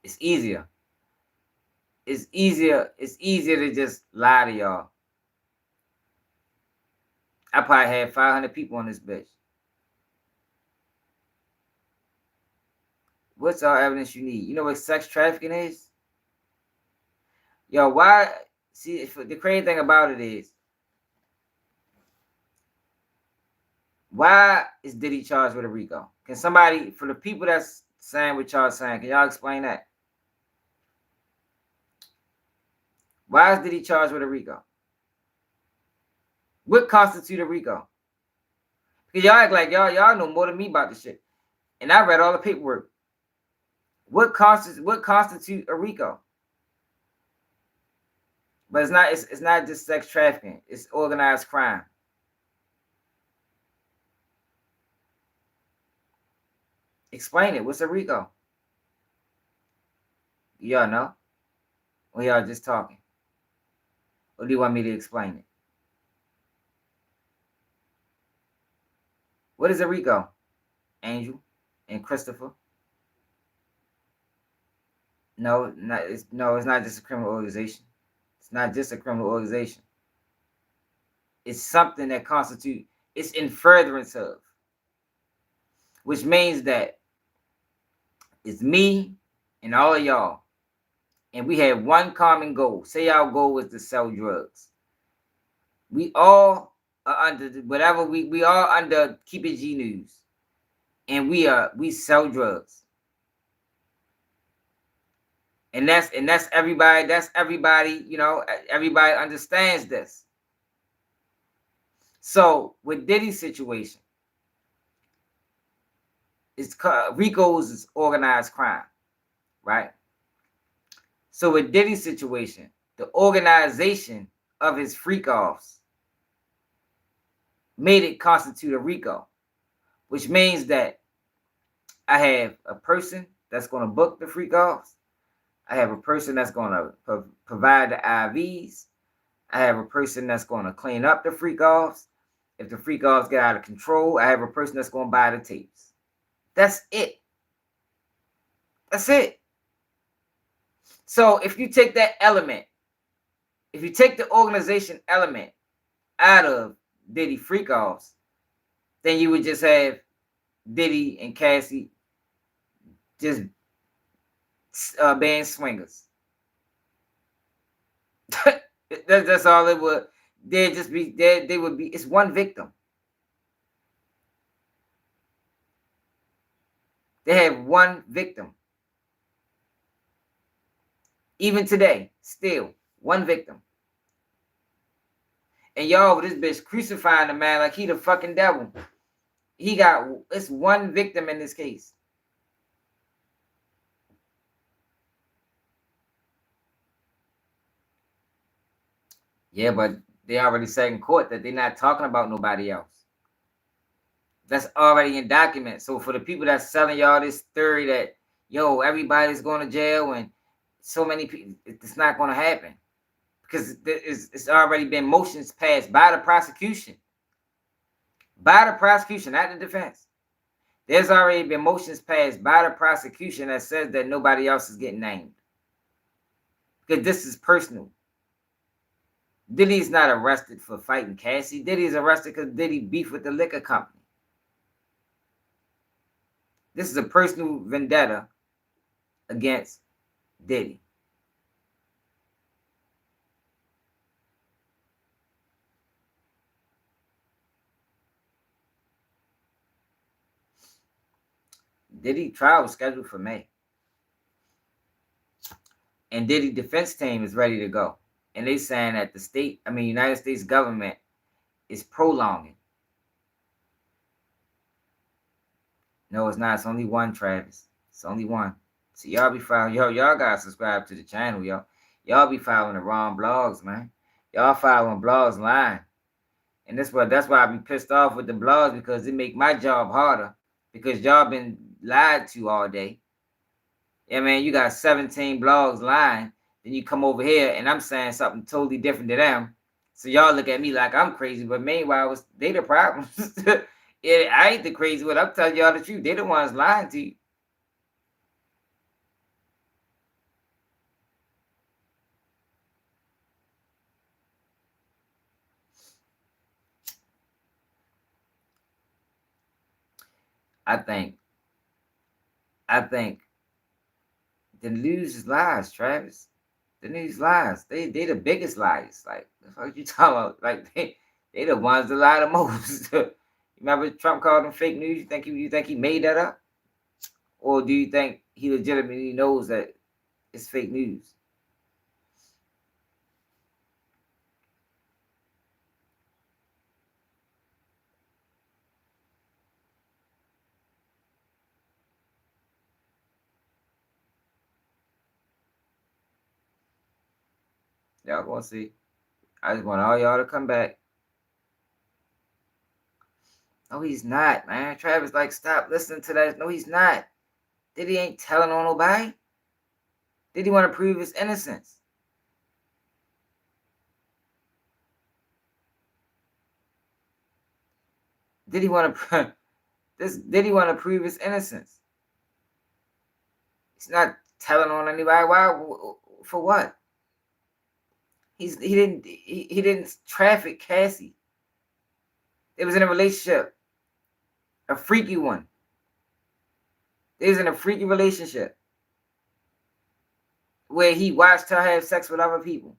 It's easier. It's easier to just lie to y'all. I probably had 500 people on this bitch. What's all evidence you need? You know what sex trafficking is? Yo, why? See, the crazy thing about it is, why is Diddy charged with a RICO? Can somebody, for the people that's saying what y'all saying, can y'all explain that? Why is Diddy charged with a RICO? What constitutes a RICO? Because y'all act like y'all know more than me about this shit. And I read all the paperwork. What constitutes a RICO? But it's not just sex trafficking. It's organized crime. Explain it. What's a RICO? Y'all know? Or y'all just talking? Or do you want me to explain it? What is a RICO? Angel and Christopher? No, it's not just a criminal organization. It's not just a criminal organization. It's something that constitutes, it's in furtherance of. Which means that it's me and all of y'all. And we have one common goal. Say our goal is to sell drugs. We all are under whatever we all under Keep It G News. And we sell drugs. And that's everybody, you know, everybody understands this. So with Diddy's situation, it's RICO's is organized crime, right? So with Diddy's situation, the organization of his freak-offs made it constitute a RICO, which means that I have a person that's going to book the freak-offs. I have a person that's going to provide the IVs. I have a person that's going to clean up the freak-offs. If the freak-offs get out of control, I have a person that's going to buy the tapes. That's it. That's it. So if you take that element, if you take the organization element out of Diddy freak-offs, then you would just have Diddy and Cassie just being swingers. That's all it would. They'd just be there. They would be. It's one victim. They have one victim. Even today, still one victim. And y'all over this bitch crucifying the man like he the fucking devil. It's one victim in this case. Yeah, but They already said in court that they're not talking about nobody else. That's already in document. So for the people that's selling y'all this theory that, yo, everybody's going to jail and so many people, it's not going to happen. Because it's already been motions passed by the prosecution. By the prosecution, not the defense. There's already been motions passed by the prosecution that says that nobody else is getting named. Because this is personal. Diddy's not arrested for fighting Cassie. Diddy's arrested because Diddy beef with the liquor company. This is a personal vendetta against Diddy. Diddy trial was scheduled for May. And Diddy defense team is ready to go. And they saying that United States government is prolonging. No, it's not. It's only one, Travis. It's only one. So y'all be following. Y'all gotta subscribe to the channel, y'all. Y'all be following the wrong blogs, man. Y'all following blogs lying. And that's why I be pissed off with the blogs, because it make my job harder. Because y'all been lied to all day. Yeah, man, you got 17 blogs lying. Then you come over here and I'm saying something totally different to them. So y'all look at me like I'm crazy. But meanwhile, they the problem. Yeah, I ain't the crazy one. I'm telling y'all the truth. They the ones lying to you. I think the news is lies, Travis. The news lies. They the biggest liars. Like, what you talking about? Like, they the ones that lie the most. You remember Trump called them fake news? You think he made that up? Or do you think he legitimately knows that it's fake news? Y'all gonna see. I just want all y'all to come back. No, he's not, man. Travis, like, stop listening to that. No, he's not. Diddy ain't telling on nobody. Diddy want to prove his innocence. Diddy want to prove his innocence. He's not telling on anybody. Why? For what? He didn't traffic Cassie. They was in a relationship, a freaky one. They was in a freaky relationship where he watched her have sex with other people.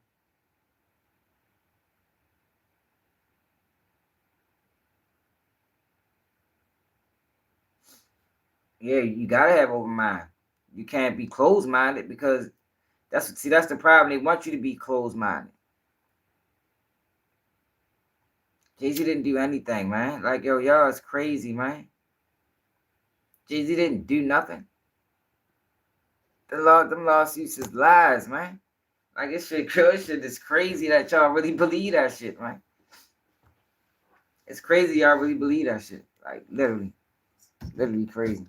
Yeah, you gotta have open mind. You can't be closed-minded, because that's the problem. They want you to be closed-minded. Jay-Z didn't do anything, man. Like, yo, y'all is crazy, man. Jay-Z didn't do nothing. Them lawsuits is lies, man. Like, this shit is crazy that y'all really believe that shit, man. It's crazy y'all really believe that shit. Like, literally crazy.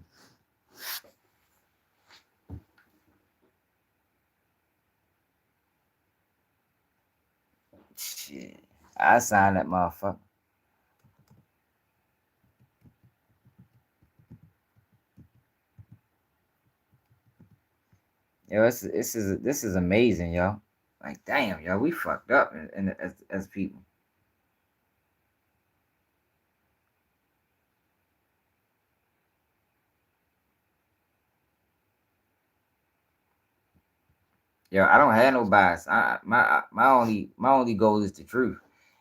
Shit. I signed that motherfucker. Yo, this is amazing, yo. Like, damn, yo, we fucked up as people. Yo, I don't have no bias. My only goal is the truth.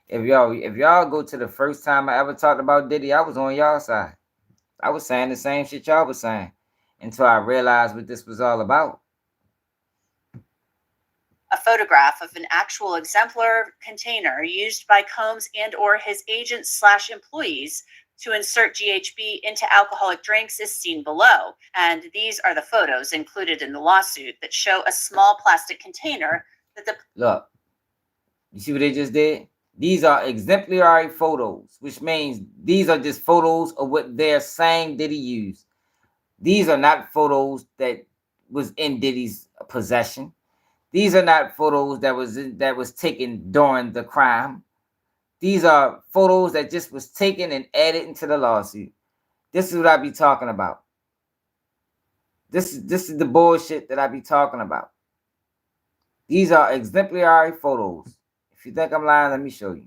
If y'all go to the first time I ever talked about Diddy, I was on y'all side. I was saying the same shit y'all was saying until I realized what this was all about. A photograph of an actual exemplar container used by Combs and or his agents / employees to insert GHB into alcoholic drinks is seen below. And these are the photos included in the lawsuit that show a small plastic container that the... Look, you see what they just did? These are exemplary photos, which means these are just photos of what they're saying Diddy used. These are not photos that was in Diddy's possession. These are not photos that was taken during the crime. These are photos that just was taken and added into the lawsuit. This is what I be talking about. This is the bullshit that I be talking about. These are exemplary photos. If you think I'm lying, let me show you.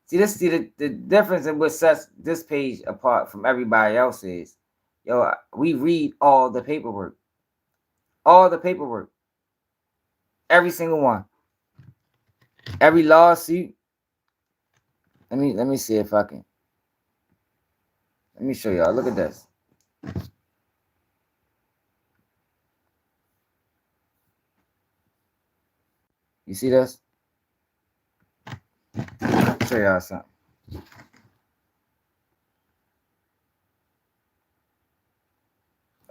See the difference in what sets this page apart from everybody else is, yo, we read all the paperwork. All the paperwork. Every single one. Every lawsuit. Let me see if I can. Let me show y'all. Look at this. You see this? I'll show y'all something.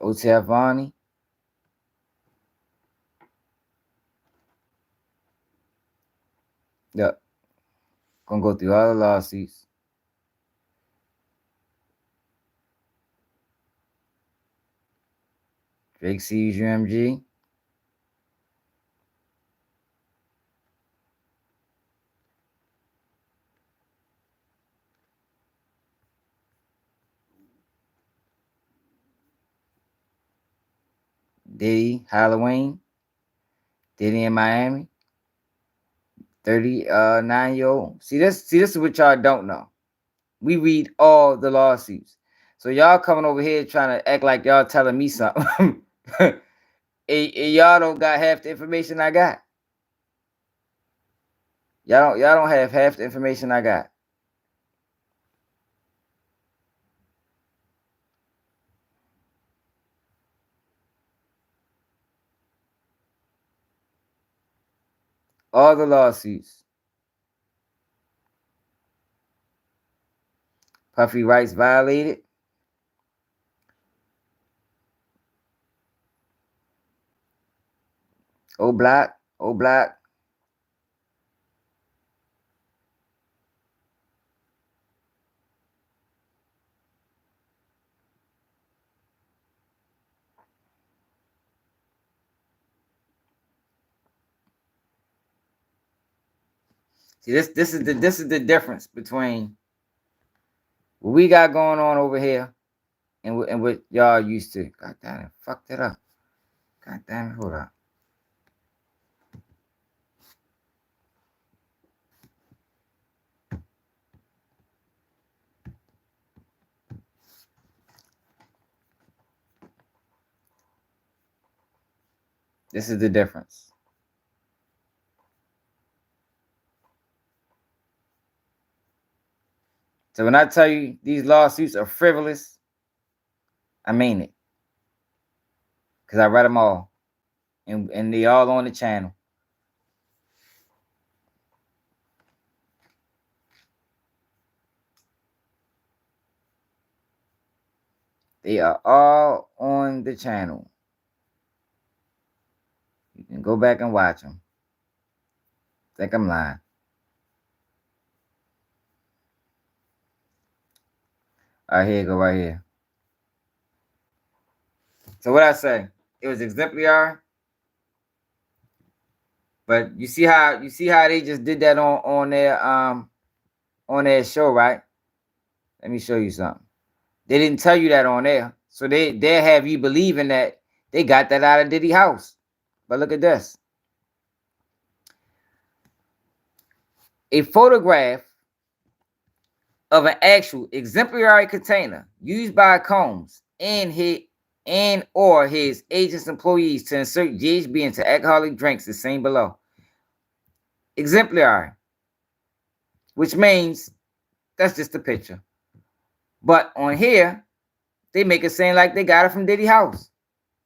OTF Vonnie. Yep. Gonna go through all the lawsuits. Drake sees UMG. Diddy, Halloween. Diddy in Miami. 39-year-old. See this is what y'all don't know. We read all the lawsuits. So y'all coming over here trying to act like y'all telling me something. Y'all don't got half the information I got. Y'all don't have half the information I got. All the lawsuits. Puffy rights violated. Oh black. See, this is the difference between what we got going on over here and what y'all used to. God damn it, fucked it up. God damn it, hold on. This is the difference. So when I tell you these lawsuits are frivolous, I mean it. Because I read them all. And they all on the channel. They are all on the channel. You can go back and watch them. Think I'm lying. All right, here you go right here. So what I say? It was exemplary. But you see how they just did that on their show, right? Let me show you something. They didn't tell you that on there. So they'll have you believing that they got that out of Diddy's house. But look at this. A photograph of an actual exemplary container used by Combs and or his agents' employees to insert GHB into alcoholic drinks is seen below. Exemplary, which means that's just a picture. But on here, they make it seem like they got it from Diddy's house.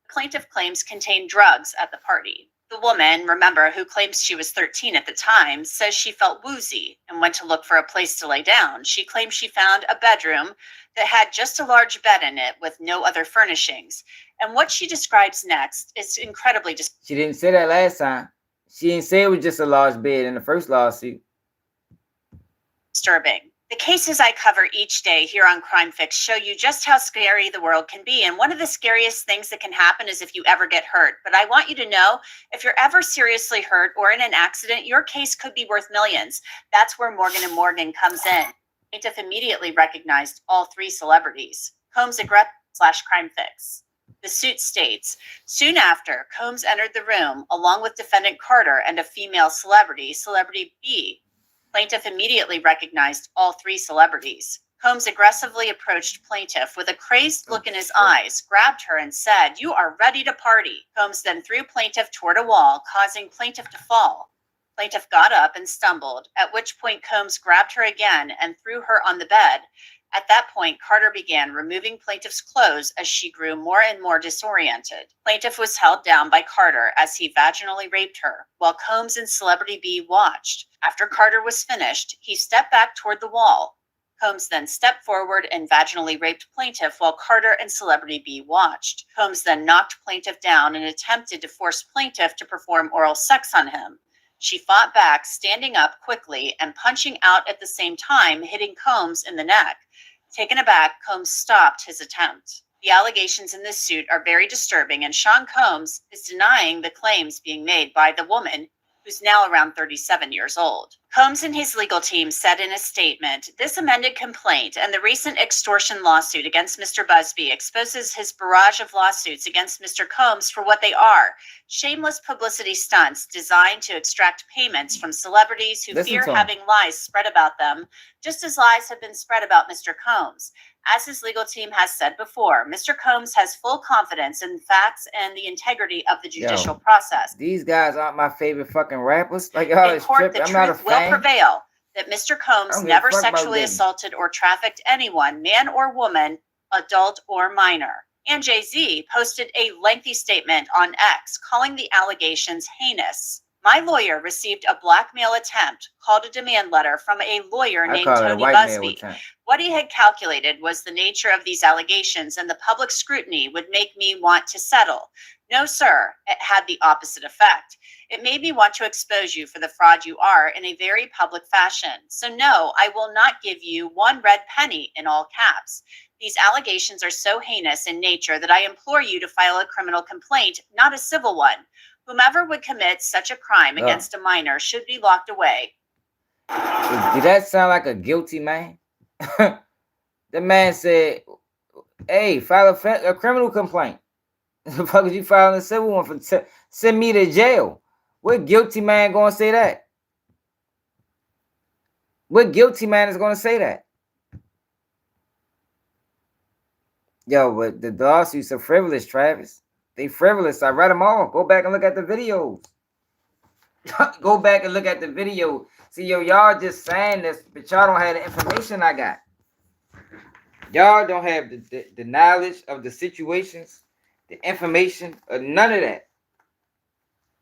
Plaintiff claims contained drugs at the party. The woman, remember, who claims she was 13 at the time, says she felt woozy and went to look for a place to lay down. She claims she found a bedroom that had just a large bed in it with no other furnishings. And what she describes next is incredibly She didn't say that last time. She didn't say it was just a large bed in the first lawsuit. disturbing. The cases I cover each day here on Crime Fix show you just how scary the world can be. And one of the scariest things that can happen is if you ever get hurt. But I want you to know, if you're ever seriously hurt or in an accident, your case could be worth millions. That's where Morgan & Morgan comes in. Plaintiff immediately recognized all three celebrities. Combs /Crime Fix. The suit states, soon after, Combs entered the room along with defendant Carter and a female celebrity, Celebrity B. Plaintiff immediately recognized all three celebrities. Combs aggressively approached plaintiff with a crazed look in his eyes, grabbed her and said, "You are ready to party." Combs then threw plaintiff toward a wall, causing plaintiff to fall. Plaintiff got up and stumbled, at which point Combs grabbed her again and threw her on the bed. At that point, Carter began removing plaintiff's clothes as she grew more and more disoriented. Plaintiff was held down by Carter as he vaginally raped her, while Combs and Celebrity B watched. After Carter was finished, he stepped back toward the wall. Combs then stepped forward and vaginally raped plaintiff while Carter and Celebrity B watched. Combs then knocked plaintiff down and attempted to force plaintiff to perform oral sex on him. She fought back, standing up quickly and punching out at the same time, hitting Combs in the neck. Taken aback, Combs stopped his attempt. The allegations in this suit are very disturbing, and Sean Combs is denying the claims being made by the woman, who's now around 37 years old. Combs and his legal team said in a statement, "This amended complaint and the recent extortion lawsuit against Mr. BUZBEE exposes his barrage of lawsuits against Mr. Combs for what they are: shameless publicity stunts designed to extract payments from celebrities who fear having lies spread about them, just as lies have been spread about Mr. Combs. As his legal team has said before, Mr. Combs has full confidence in facts and the integrity of the judicial process. These guys aren't my favorite fucking rappers. Like, y'all is tripping. I'm not a fan. Will prevail that Mr. Combs never sexually assaulted or trafficked anyone, man or woman, adult or minor." And Jay-Z posted a lengthy statement on X calling the allegations heinous. "My lawyer received a blackmail attempt, called a demand letter from a lawyer named Tony BUZBEE. What he had calculated was the nature of these allegations and the public scrutiny would make me want to settle. No, sir, it had the opposite effect. It made me want to expose you for the fraud you are in a very public fashion. So no, I will not give you one red penny," in all caps. "These allegations are so heinous in nature that I implore you to file a criminal complaint, not a civil one. Whomever would commit such a crime against a minor should be locked away." Did that sound like a guilty man? The man said, "Hey, file a criminal complaint. The fuck is you filing a civil one for? Send me to jail." What guilty man gonna say that? What guilty man is gonna say that? Yo, but the lawsuits are frivolous, Travis. They frivolous. I read them all. Go back and look at the videos. Go back and look at the video. See, yo, y'all just saying this, but y'all don't have the information I got. Y'all don't have the knowledge of the situations, the information, or none of that.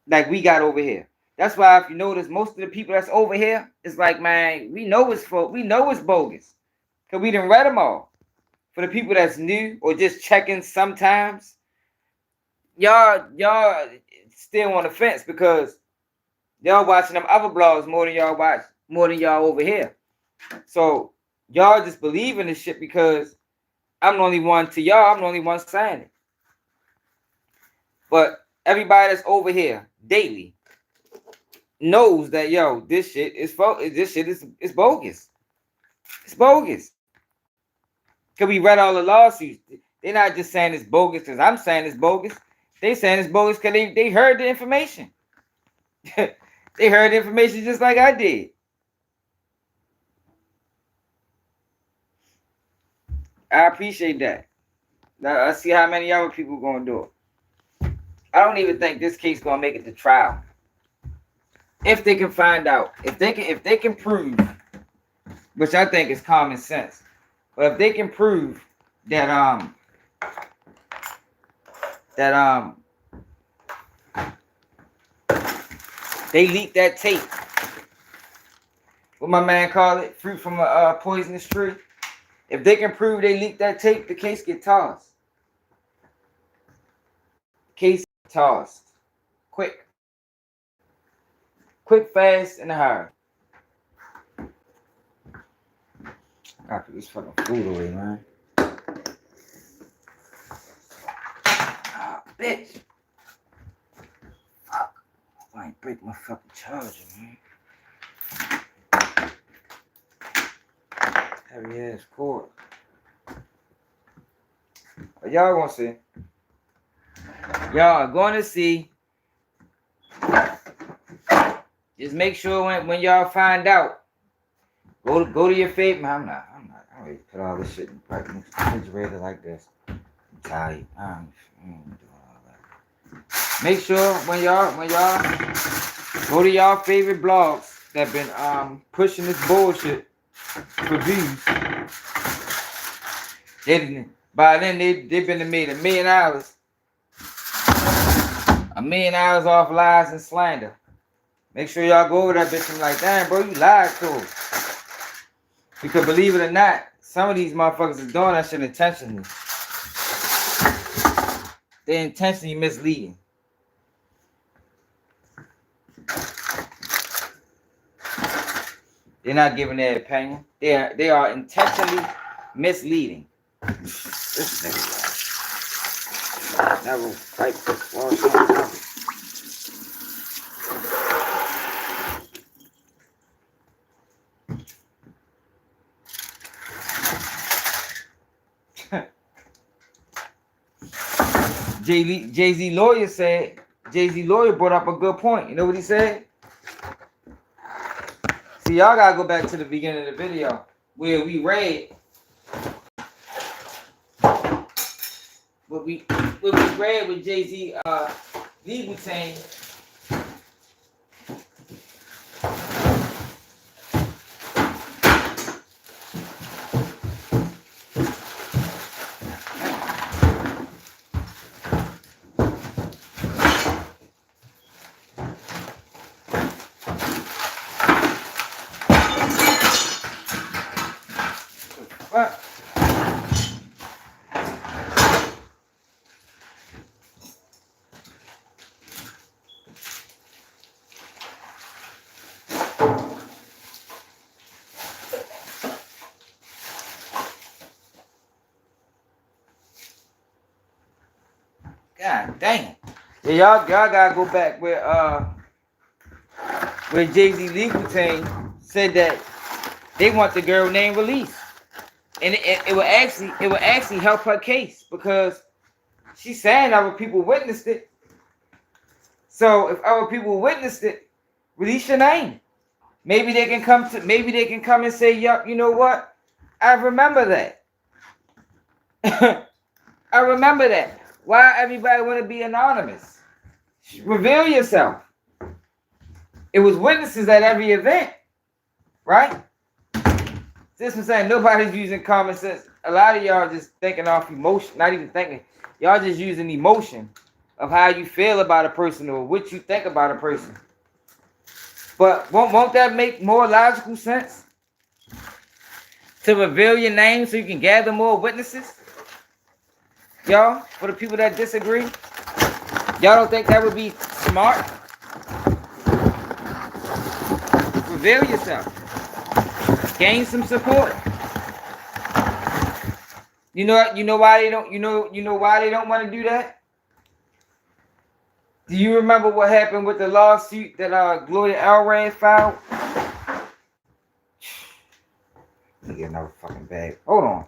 Like we got over here. That's why if you notice, most of the people that's over here, it's like, man, we know it's bogus. Because we done read them all. For the people that's new or just checking sometimes, y'all still on the fence because y'all watching them other blogs more than y'all over here. So y'all just believe in this shit because I'm the only one to y'all. I'm the only one saying it. But everybody that's over here daily knows that, yo, this shit is bogus. It's bogus. Because we read all the lawsuits. They're not just saying it's bogus because I'm saying it's bogus. They saying it's bogus because they heard the information. They heard the information just like I did. I appreciate that. Now I see how many other people gonna do it. I don't even think this case gonna make it to trial. If they can find out, if they can prove, which I think is common sense, but if they can prove that they leaked that tape. What my man call it? Fruit from a poisonous tree. If they can prove they leaked that tape, the case get tossed. Case tossed. Quick, fast, and hard. I put this fucking food away, man. Ah, bitch. Fuck. I ain't break my fucking charger, man. Heavy ass cord. But y'all gonna see. Y'all are gonna see. Just make sure when y'all find out, go to your favorite. I'm not. I don't even put all this shit in the refrigerator like this. I'm tired. I ain't doing all that. Make sure when y'all go to y'all favorite blogs that been pushing this bullshit for views. By then they've been made $1 million. $1 million off lies and slander. Make sure y'all go over that bitch and be like, damn, bro, you lied to him. Because believe it or not, some of these motherfuckers is doing that shit intentionally. They're intentionally misleading. They're not giving their opinion. They are intentionally misleading. This nigga. Never fight for something else. Jay-Z lawyer brought up a good point. You know what he said? See, y'all gotta go back to the beginning of the video where we read what we read with Jay-Z legal team. What? God damn. Yeah, y'all gotta go back where Jay-Z legal team said that they want the girl name released. And it would actually help her case because she's saying other people witnessed it. So if other people witnessed it, release your name. Maybe they can come and say, yup, you know what? I remember that. I remember that. Why everybody want to be anonymous? Reveal yourself. It was witnesses at every event, right? This is saying nobody's using common sense. A lot of y'all just thinking off emotion, not even thinking. Y'all just using emotion of how you feel about a person or what you think about a person. But won't that make more logical sense? To reveal your name so you can gather more witnesses? Y'all, for the people that disagree, y'all don't think that would be smart? Reveal yourself. Gain some support. You know why they don't want to do that? Do you remember what happened with the lawsuit that Gloria Allred filed? Let me get another fucking bag. Hold on.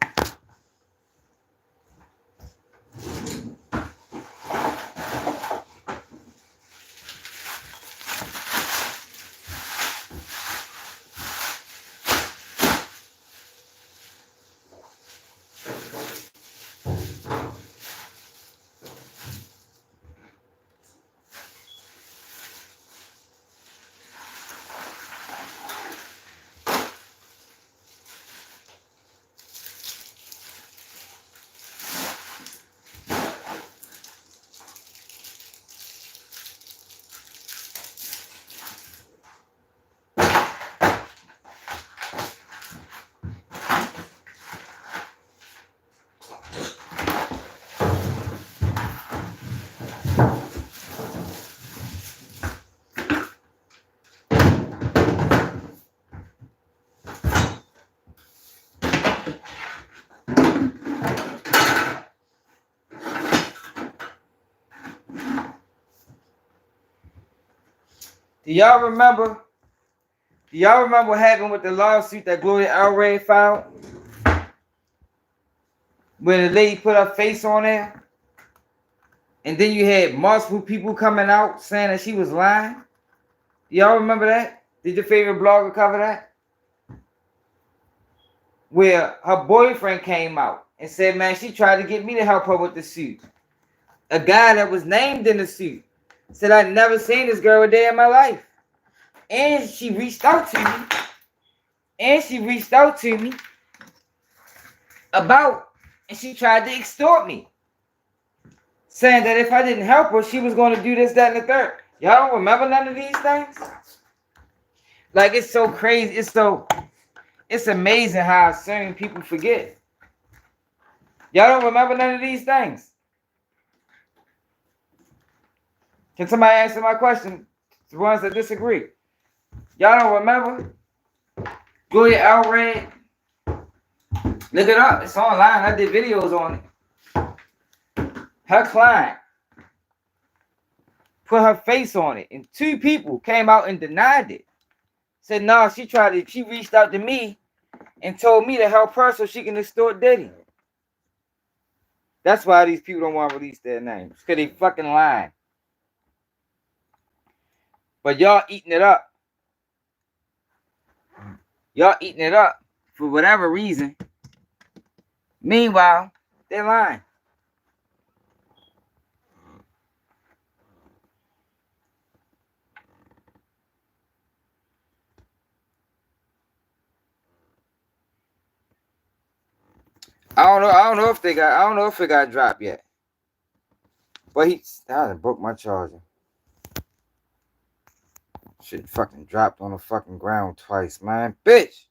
Do y'all remember? Do y'all remember what happened with the lawsuit that Gloria Allred filed? When the lady put her face on there? And then you had multiple people coming out saying that she was lying. Do y'all remember that? Did your favorite blogger cover that? Where her boyfriend came out and said, man, she tried to get me to help her with the suit. A guy that was named in the suit said, I'd never seen this girl a day in my life. And she reached out to me. And she tried to extort me. Saying that if I didn't help her, she was going to do this, that, and the third. Y'all don't remember none of these things? Like, it's so crazy. It's amazing how certain people forget. Y'all don't remember none of these things? Can somebody answer my question? The ones that disagree. Y'all don't remember? Gloria Allred. Look it up. It's online. I did videos on it. Her client put her face on it. And 2 people came out and denied it. Said, no, she reached out to me and told me to help her so she can extort Diddy. That's why these people don't want to release their names. Because they fucking lying. But y'all eating it up. Y'all eating it up for whatever reason. Meanwhile, they're lying. I don't know if it got dropped yet. But I broke my charger. Shit fucking dropped on the fucking ground twice, man. Bitch.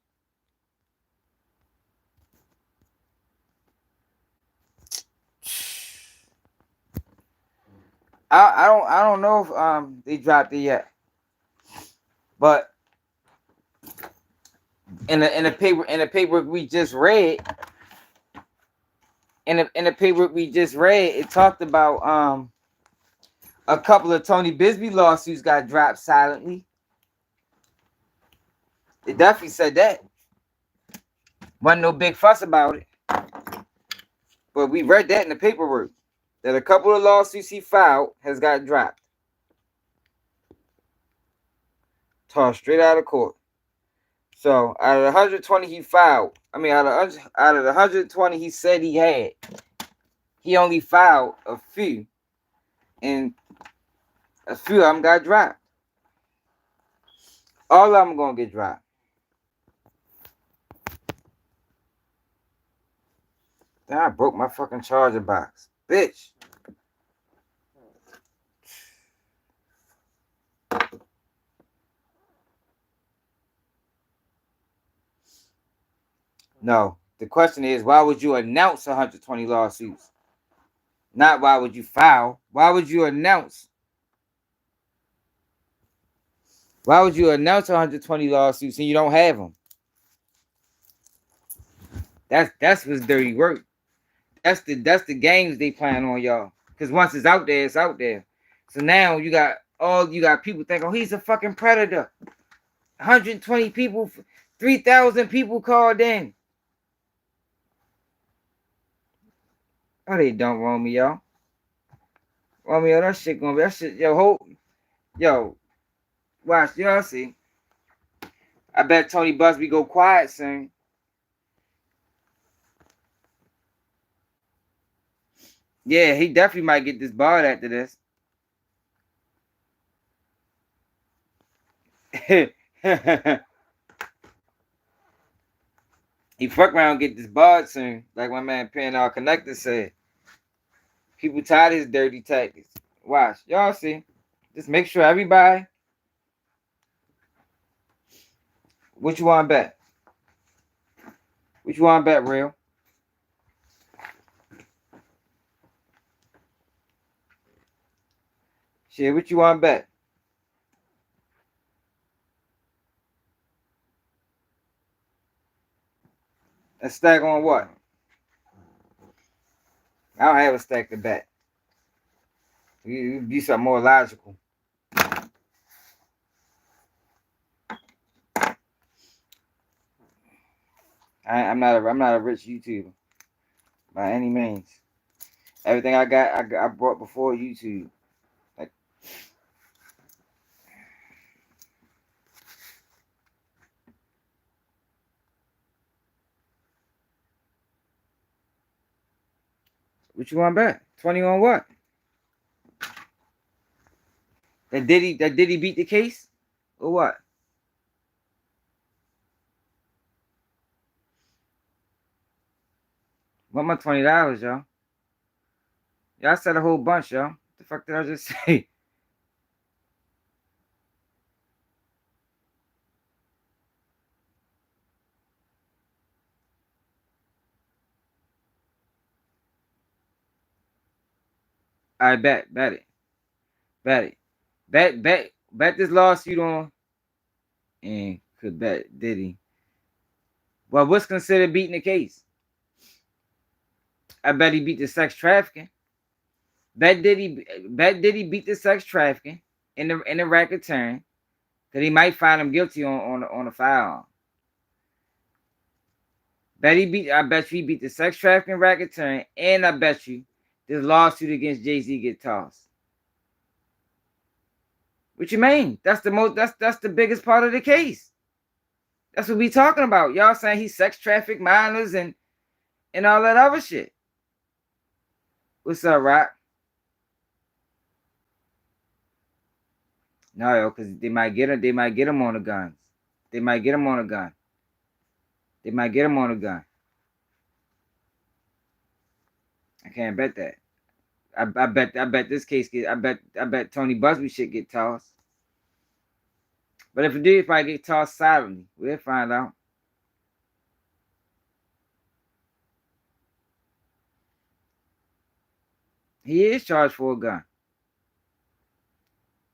I don't know if they dropped it yet. But in the paper we just read, it talked about a couple of Tony BUZBEE lawsuits got dropped silently. It definitely said that. Wasn't no big fuss about it. But we read that in the paperwork. That a couple of lawsuits he filed has got dropped. Tossed straight out of court. So out of the 120 he filed, out of the 120 he said he had, he only filed a few. And a few of them got dropped. All of them gonna get dropped. Then I broke my fucking charger box. Bitch. No. The question is, why would you announce 120 lawsuits? Not why would you file. Why would you announce? Why would you announce 120 lawsuits and you don't have them? That's what's dirty work. That's the games they playing on y'all. Because once it's out there, it's out there. So now you got people thinking, oh, he's a fucking predator. 120 people, 3,000 people called in. Oh, they don't, Romeo. Romeo, that shit gonna be, that shit, yo, watch, y'all see. I bet Tony BUZBEE go quiet soon. Yeah, he definitely might get disbarred after this. He fuck around and get disbarred soon, like my man P&R Connector said. People tired of his dirty tactics. Watch, y'all see. Just make sure everybody. What you want to bet? What you want to bet, real? Shit, what you want to bet? A stack on what? I don't have a stack to bet. You be something more logical. I'm not a rich YouTuber by any means. Everything I got, I brought before YouTube. Like, what you want back? 20 on what? That Diddy beat the case? Or what? Want my $20, y'all. Y'all said a whole bunch, y'all. What the fuck did I just say? I bet it. Bet this lawsuit on and could bet Diddy. Well, what's considered beating the case? I bet he beat the sex trafficking. Bet Diddy beat the sex trafficking in the racketeering, that he might find him guilty on a firearm. I bet you he beat the sex trafficking, racketeering, and I bet you this lawsuit against Jay-Z get tossed. What you mean? That's the biggest part of the case. That's what we talking about. Y'all saying he sex trafficked minors and all that other shit. What's up, Rock? No, yo, because they might get him on the guns. They might get him on a gun. I can't bet that. I bet this case I bet Tony Busby shit get tossed. But if it do, if I get tossed silently, we'll find out. He is charged for a gun.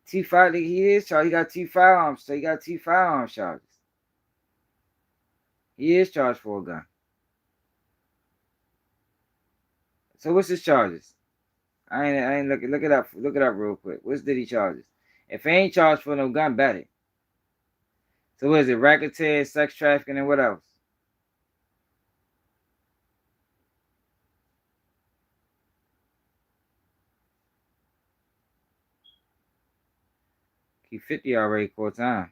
He is charged. He got 2 firearms. So he got 2 firearm charges. He is charged for a gun. So what's his charges? I ain't look it up. Look it up real quick. What's Diddy charges? If he ain't charged for no gun, bet it. So what is it? Racketeer, sex trafficking, and what else? He 50 already 4 times.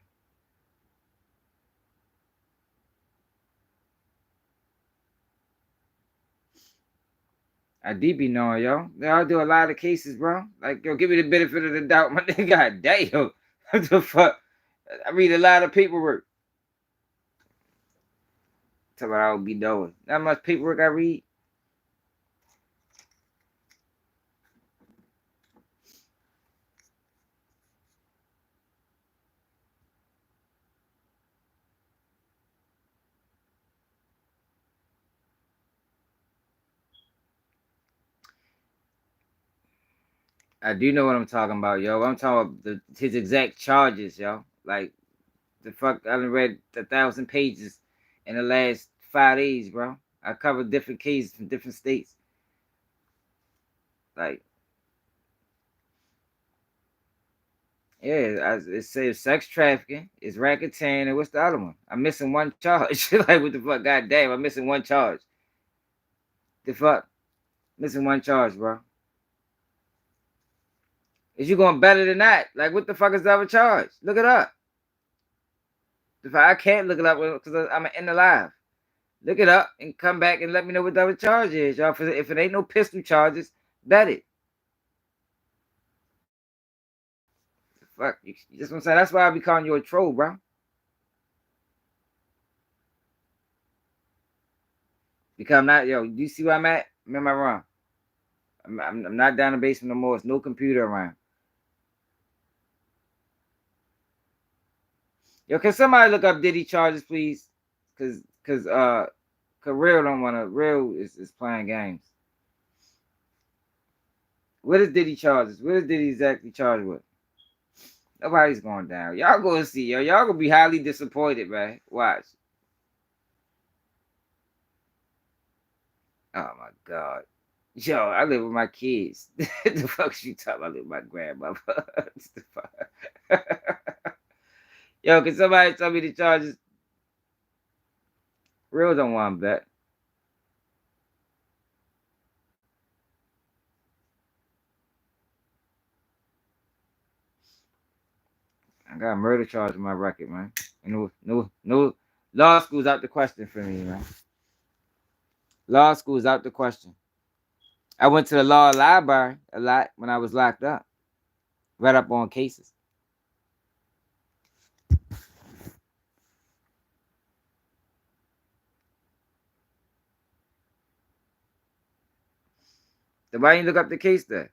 I do be knowing, yo. Y'all do a lot of cases, bro. Like, yo, give me the benefit of the doubt. My nigga, god damn. What the fuck? I read a lot of paperwork. Tell me what I would be doing. That much paperwork I read. I do know what I'm talking about, yo. I'm talking about his exact charges, yo. Like, the fuck, I done read 1,000 pages in the last 5 days, bro. I covered different cases from different states. Like, yeah, it says sex trafficking, it's racketeering, and what's the other one? I'm missing one charge. Like, what the fuck? God damn, I'm missing one charge. The fuck? Missing one charge, bro. Is you going better than that? Like, what the fuck is the other charge? Look it up. If I can't look it up because I'm in the live. Look it up and come back and let me know what the other charge is, y'all. If it ain't no pistol charges, bet it. Fuck, you just want to say that's why I be calling you a troll, bro. Because I'm not, yo. You see where I'm at? Remember, I'm wrong. I'm not down in the basement no more. There's no computer around. Yo, can somebody look up Diddy charges, please? Cause Real don't wanna. Real is playing games. What is Diddy charges? What is Diddy exactly charged with? Nobody's going down. Y'all gonna see, yo. Y'all gonna be highly disappointed, man. Watch. Oh my god. Yo, I live with my kids. The fuck you talking about? I live with my grandmother. The fuck? Yo, can somebody tell me the charges? Real don't want that. I got a murder charge on my record, man. No law school's out the question for me, man. Law school's out the question. I went to the law library a lot when I was locked up. Read up on cases. So why didn't you look up the case there?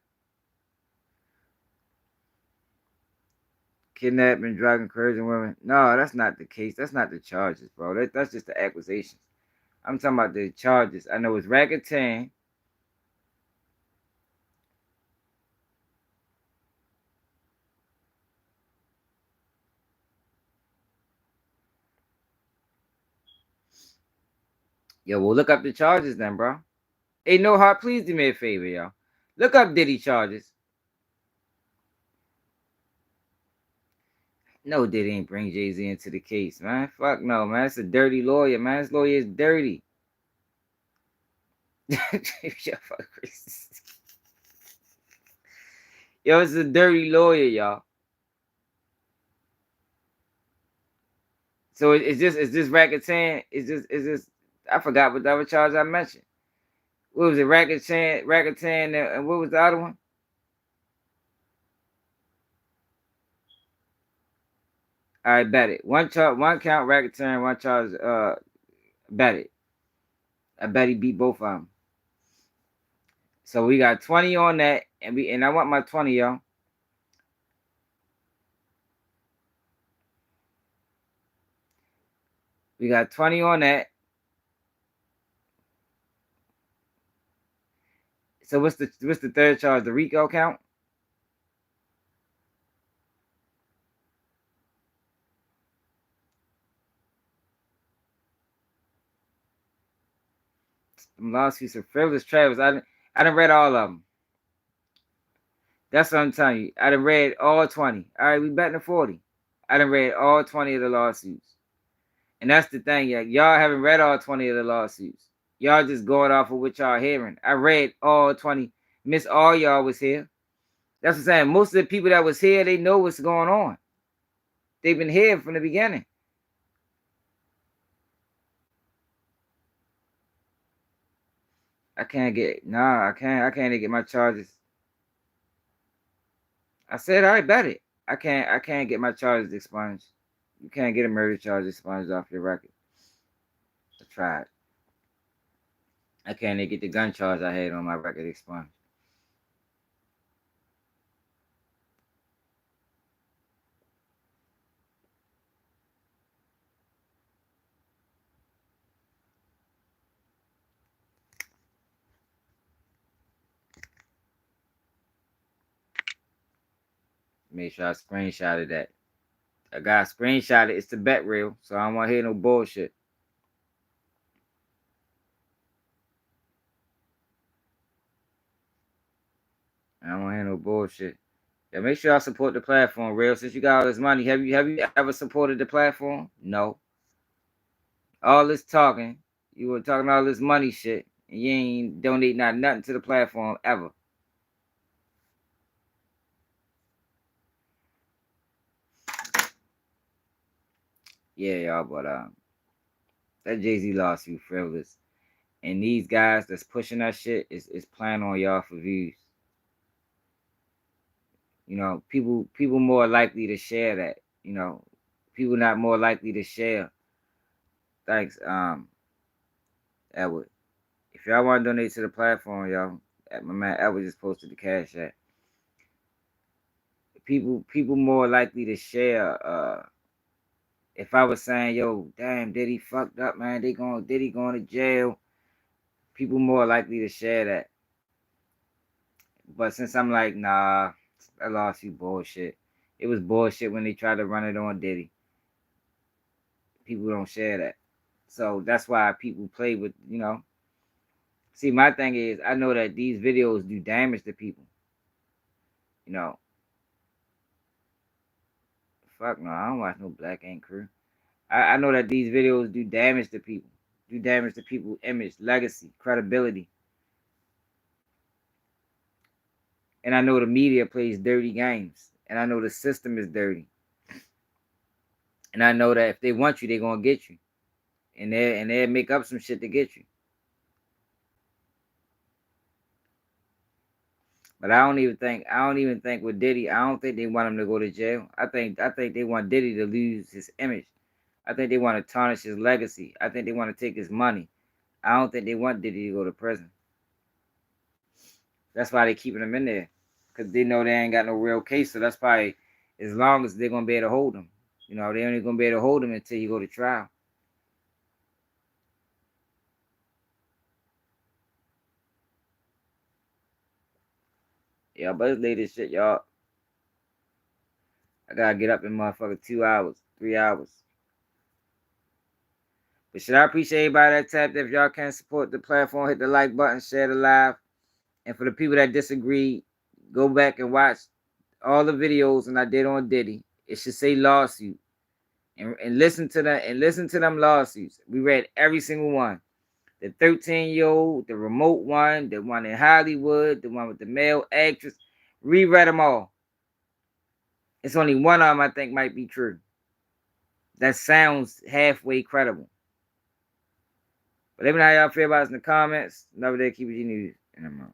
Kidnapping, drug, encouraging women. No, that's not the case. That's not the charges, bro. That's just the accusations. I'm talking about the charges. I know it's racketeering. Yo, well, look up the charges then, bro. Ain't no hard. Please do me a favor, y'all. Look up Diddy charges. No, Diddy ain't bring Jay-Z into the case, man. Fuck no, man. It's a dirty lawyer, man. This lawyer is dirty. Yo, it's a dirty lawyer, y'all. So it's just racketeering. It's just I forgot what the other charge I mentioned. What was it? Racketeering, and what was the other one? All right, bet it. One count racketeering, one charge bet it. I bet he beat both of them. So we got 20 on that, and I want my 20, y'all. We got 20 on that. So what's the third charge? The RICO count? Them lawsuits are frivolous, Travis. I done read all of them. That's what I'm telling you. I done read all 20. All right, we betting the 40. I done read all 20 of the lawsuits. And that's the thing, y'all haven't read all 20 of the lawsuits. Y'all just going off of what y'all hearing. I read all 20. Miss all y'all was here. That's what I'm saying. Most of the people that was here, they know what's going on. They've been here from the beginning. I can't get I can't get my charges. I said I bet it. I can't get my charges expunged. You can't get a murder charge expunged off your record. I tried. I can't even get the gun charge I had on my record expunged. Make sure I screenshotted that. I got screenshotted. It's the bet reel, so I don't want to hear no bullshit. I don't want to hear no bullshit. Yeah, make sure I support the platform, real. Since you got all this money, have you ever supported the platform? No. All this talking, you were talking all this money shit, and you ain't donate nothing to the platform ever. Yeah, y'all, but that Jay-Z lawsuit frivolous. And these guys that's pushing that shit is playing on y'all for views. You know, people more likely to share that. You know, people not more likely to share. Thanks, Edward. If y'all want to donate to the platform, y'all, my man Edward just posted the cash app. People more likely to share. If I was saying, yo, damn, Diddy fucked up, man, Diddy going to jail. People more likely to share that. But since I'm like, nah, that lawsuit bullshit. It was bullshit when they tried to run it on Diddy. People don't share that. So that's why people play with, you know. See, my thing is, I know that these videos do damage to people. You know. Fuck no, I don't watch no Black Ink Crew. I know that these videos do damage to people. do damage to people's image, legacy, credibility. And I know the media plays dirty games. And I know the system is dirty. And I know that if they want you, they're gonna get you. And they'll make up some shit to get you. But I don't even think with Diddy, I don't think they want him to go to jail. I think they want Diddy to lose his image. I think they want to tarnish his legacy. I think they want to take his money. I don't think they want Diddy to go to prison. That's why they keeping him in there. Because they know they ain't got no real case. So that's probably as long as they're going to be able to hold him. You know, they only going to be able to hold him until he go to trial. Yeah, but it's late as shit, y'all. I got to get up in motherfucker 2 hours, 3 hours. But should I appreciate everybody that tapped? If y'all can support the platform, hit the like button, share the live. And for the people that disagree, go back and watch all the videos and I did on Diddy. It should say lawsuit. And listen to them lawsuits. We read every single one. The 13-year-old, the remote one, the one in Hollywood, the one with the male actress. Reread them all. It's only one of them I think might be true. That sounds halfway credible. But let me know how y'all feel about us in the comments. Another day, keep it G News. And I'm out.